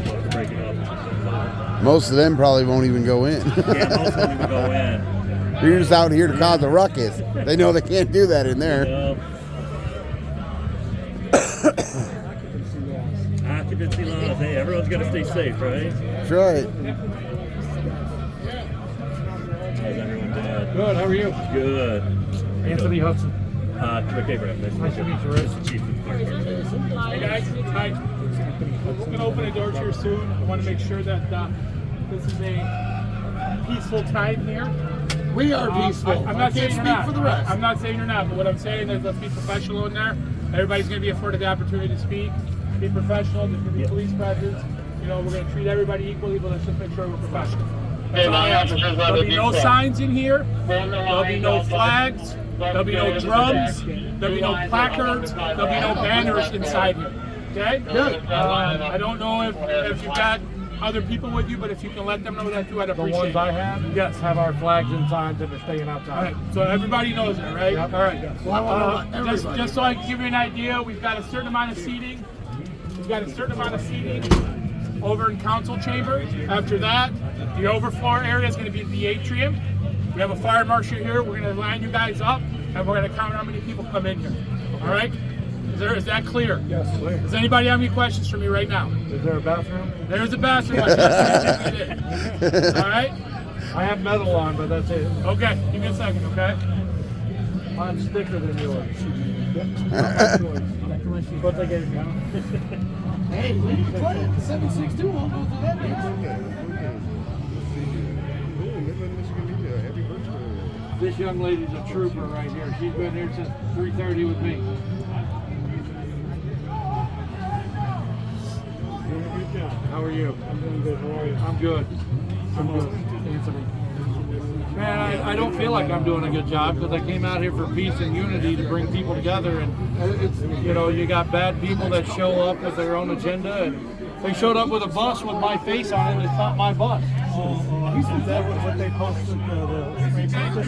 we'll have to break it up. Most of them probably won't even go in. Yeah, most won't even go in. You're just out here to cause a ruckus. They know they can't do that in there. Occupancy laws. Hey, everyone's got to stay safe, right? That's right. How's everyone doing? Good, how are you? Good. Anthony Hudson. Okay, Brett. Nice to meet you. Chief of Hey guys, hi. We're going to open the doors here soon. I want to make sure that this is a peaceful time here. We are peaceful. I'm not saying you're not. for the rest. I'm not saying you're not, but what I'm saying is let's be professional in there. Everybody's going to be afforded the opportunity to speak. Be professional. There's going to be police presence. You know, we're going to treat everybody equally, but let's just make sure we're professional. There'll be no signs in here. There'll be no flags. There'll be no drums. There'll be no placards. There'll be no banners inside here. Okay? Good. I don't know if you've got other people with you, but if you can let them know that too, I'd appreciate it. The ones I have, yes, have our flags and signs and they're staying outside. All right, so everybody knows it, right? Yep. All right. Yes. Just so I can give you an idea, we've got a certain amount of seating. We've got a certain amount of seating over in council chamber. After that, the overflow area is going to be the atrium. We have a fire marshal here. We're going to line you guys up, and we're going to count how many people come in here. All right? Is that clear? Yes, clear. Does anybody have any questions for me right now? Is there a bathroom? There's a bathroom. All right? I have metal on, but that's it. Okay, give me a second, okay? Mine's thicker than yours. But they gave me. Hey, we can put it. 762 won't go through that. This young lady's a trooper right here. She's been here since 3:30 with me. How are you? I'm doing good. How are you? I'm good. I'm good. Anthony. Man, I don't feel like I'm doing a good job because I came out here for peace and unity to bring people together. And it's, you know, you got bad people that show up with their own agenda, and they showed up with a bus with my face on it. It's not my bus. Is that what they posted?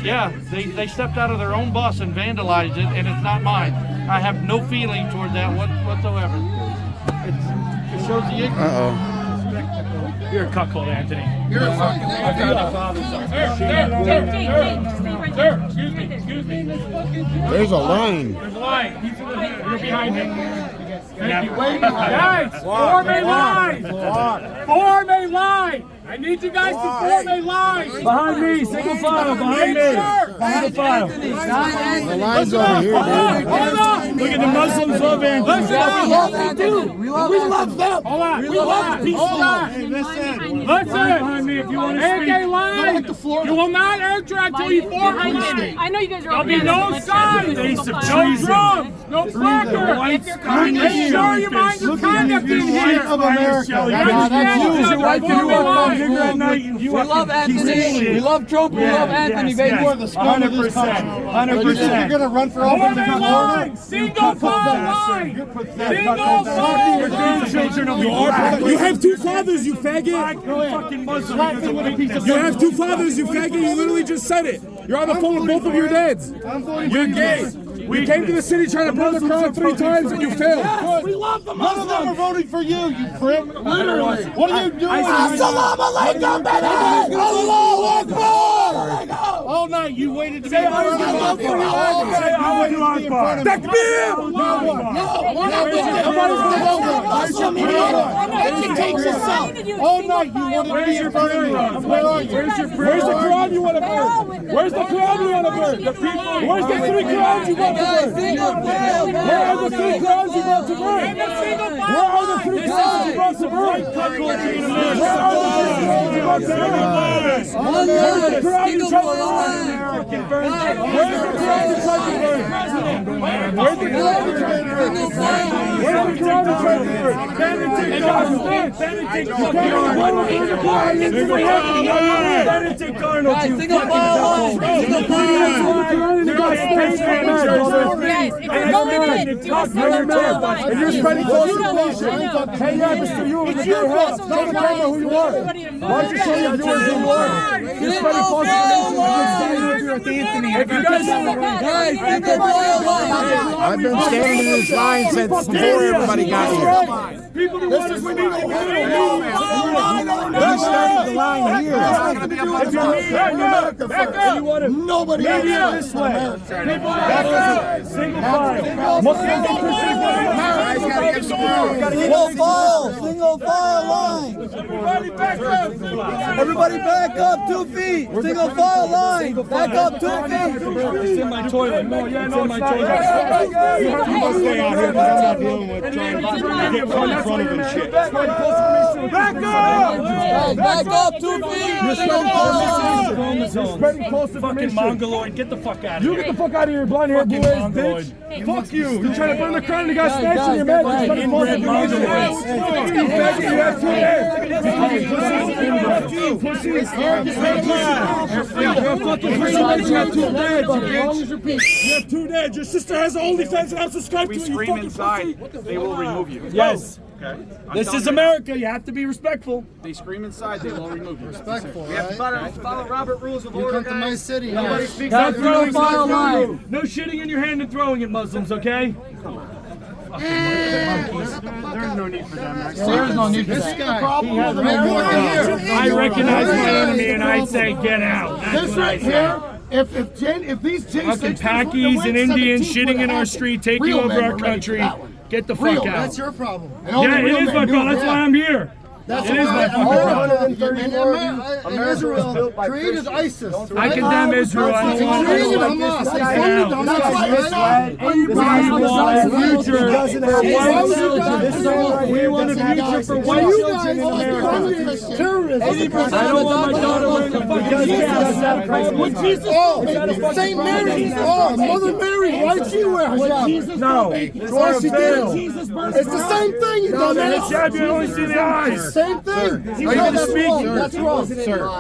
Yeah, they stepped out of their own bus and vandalized it, and it's not mine. I have no feeling toward that whatsoever. It shows the ignorance. Uh-oh. You're a cuckold, Anthony. You're a fucking I've got the father's son. Sir, excuse me. There's a line. There's a line. You're behind me. Thank you. Guys, form a line. Form a line. I need you guys to form a line. Behind me, single file, behind me. Single file. The line's over here, dude. Hold on. Look at the Muslims love Andrew. We love them. Hold on. We love the peace. Hold on. Hey, listen. Listen. Behind me if you want to speak. AK line. Florida. You will not air drag till you form a line. I know you guys are all There'll be no signs, no drums, no placards. Make sure you mind your conduct in here. Of America. We love Anthony. We love Trump. We love Anthony. Baby, You are the scum of this country. 100%. You're going to run for office in Florida? Single file line. Single file line. You have two fathers, you faggot. Fucking Muslim. You have two fathers, you faggot. You literally just said it. You're on the phone with both of your dads. You're gay. We came to the city trying to burn the crown 3 times and you failed. Yes, we love the Muslims. None of them are voting for you prick. Literally. What are you doing? Assalamu alaikum, baby! Allahu Akbar! All night you waited to be in front of all night you wanted to be in front of me. Where are you? Where's the Quran you want to burn? Where's the Quran you want to burn? Where's the 3 Qurans you want to burn? Where are the 3 Qurans you want to burn? Where are the 3 Qurans you want to burn? Where are the 3 Qurans you want to burn? Where's the Quran you try to burn? Where's the Quran you try to burn? Where's the Quran you try to burn? Where's the Quran you try to burn? Benedict Arnold, you single file line. Single file line. And you're spreading false information. Hey, yeah, Mr. You over there, tell the camera who you are. Why don't you show your viewers who you are? You're spreading false information. I've been standing in this line since before everybody got here. People who want us to be You started the line here. Nobody else this way. Single file. Muslims and Christians. Single file line. Everybody back up 2 feet. Single file line. Back up 2 feet. It's in my toilet. No, yeah, no, it's in my toilet. You must stay out here, but I'm not dealing with trying to get caught in front of him shit. Back up! Back up 2 feet. You're spreading false information. Fucking mongoloid, get the fuck out of here. You get the fuck out of here, blonde hair, blue eyes, bitch. Fuck you. You're trying to burn the crown and you got snatched in your mouth. You're spreading false information. You faggot, you have 2 dads. Pussies. You're a fucking pussy, you have 2 dads. You have 2 dads. Your sister has an OnlyFans and I'm subscribed to it, you fucking pussy. They will remove you. Yes. Okay. This is America. You have to be respectful. They scream inside, they will remove you. Respectful, We have to follow Robert rules of order. You come to my city. Nobody speaks That's up. throwing file line. No shitting in your hand and throwing it, Muslims, okay? There's no need for them. There is no need for that. I recognize my enemy and I say get out. This right here. If these fucking Pakis and Indians shitting in our street, taking over our country, get the fuck out. That's your problem. Yeah, it is my problem. That's why I'm here. That's it is my fucking problem. Israel created ISIS. I condemn Israel. I don't want Israel. We want a future for white children in America. Terrorists. I don't want my daughter wearing a fucking What Jesus? Oh, Saint Mary. Oh, Mother Mary. Why'd she wear hijab? No. Of course she did. It's the same thing, you dumbass. Hijab, you only see the eyes. Same thing. Are you going to speak? That's wrong. Sir.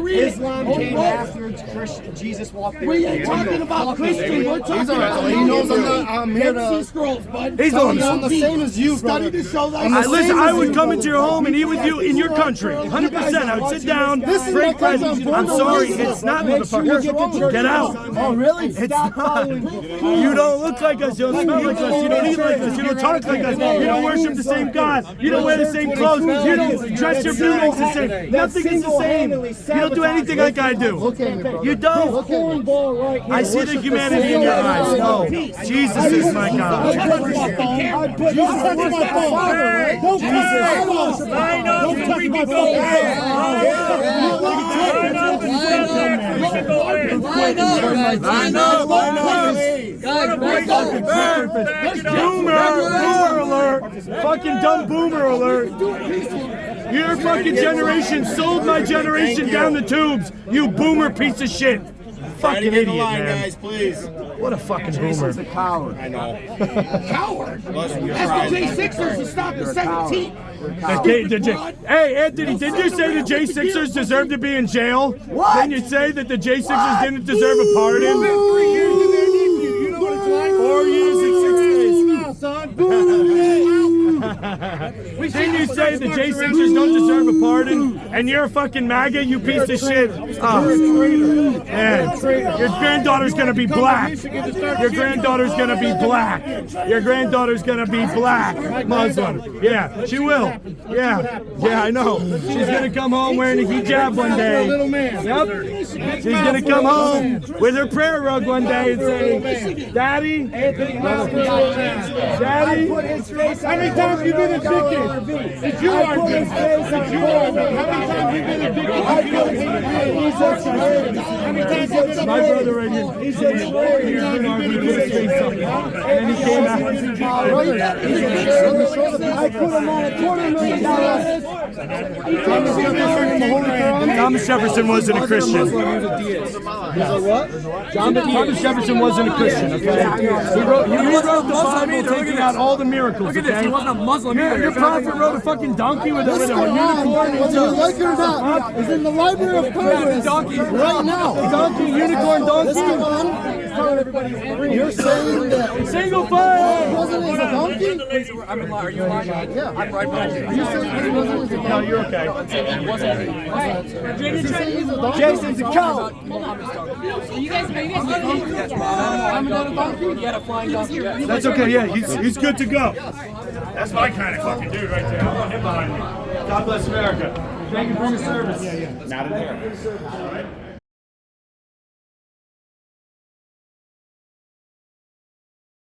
Islam came after Christian. Jesus walked there. We ain't talking about Christian. We're talking about he knows I'm here to scrolls, bud. He's I'm the same as you, brother. To show that listen, I would come into your home and eat with you in your country. 100%. I would sit down, break bread. I'm sorry, it's not, motherfucker. Get out. Oh, really? It's not. You don't look like us. You don't smell like us. You don't eat like us. You don't talk like us. You don't worship the same God. You don't wear the same clothes. You don't dress your buildings the same. Nothing is the same. You don't do anything like I do. You don't. I see the humanity in your eyes. No. Jesus is my God. I know. We can go. line up, guys. Line up. Boomer alert! Fucking dumb boomer alert! Your fucking generation sold my generation down the tubes. You boomer piece of shit. Fucking idiot, man. Guys, please. What a fucking boomer. A coward. I know. Coward. That's the J6ers to stop the 17th. Hey, Anthony, did you say the J6ers deserve to be in jail? What? Didn't you say that the J6ers didn't deserve a pardon? 3 years in their nephew. You know what it's like? 4 years and 6 days. Son. Didn't you say the J6ers don't deserve a pardon? And you're a fucking MAGA, you piece of shit. Man, your granddaughter's gonna be black. Your granddaughter's gonna be black. Your granddaughter's gonna be black. Muslim. Yeah, she will. Yeah, I know. She's gonna come home wearing a hijab one day. Yep. She's gonna come home with her prayer rug one day and say, Daddy, Daddy. How many times have you been evicted? Did you are How many times have you been evicted? My brother right here. He's been arguing with his face up. And he came out. I put him on a $250,000. Thomas Jefferson wasn't a Christian. Thomas Jefferson wasn't a Christian, okay? He rewrote the Bible taking out all the miracles, Look at this, he wasn't a Muslim either. Your prophet wrote a fucking donkey with a unicorn. Whether you like it or not, it's in the Library of Congress right now. Donkey, unicorn, donkey. You're saying that single file. the president is a donkey? I'm lying. Are you lying? Yeah. I'm right behind you. You saying the president is a donkey? No, you're okay. Jason's a coward. You guys I'm another donkey? You had a flying donkey. That's okay, yeah, he's good to go. That's my kind of fucking dude right there. I want him behind me. God bless America. Thank you for your service. Not in there.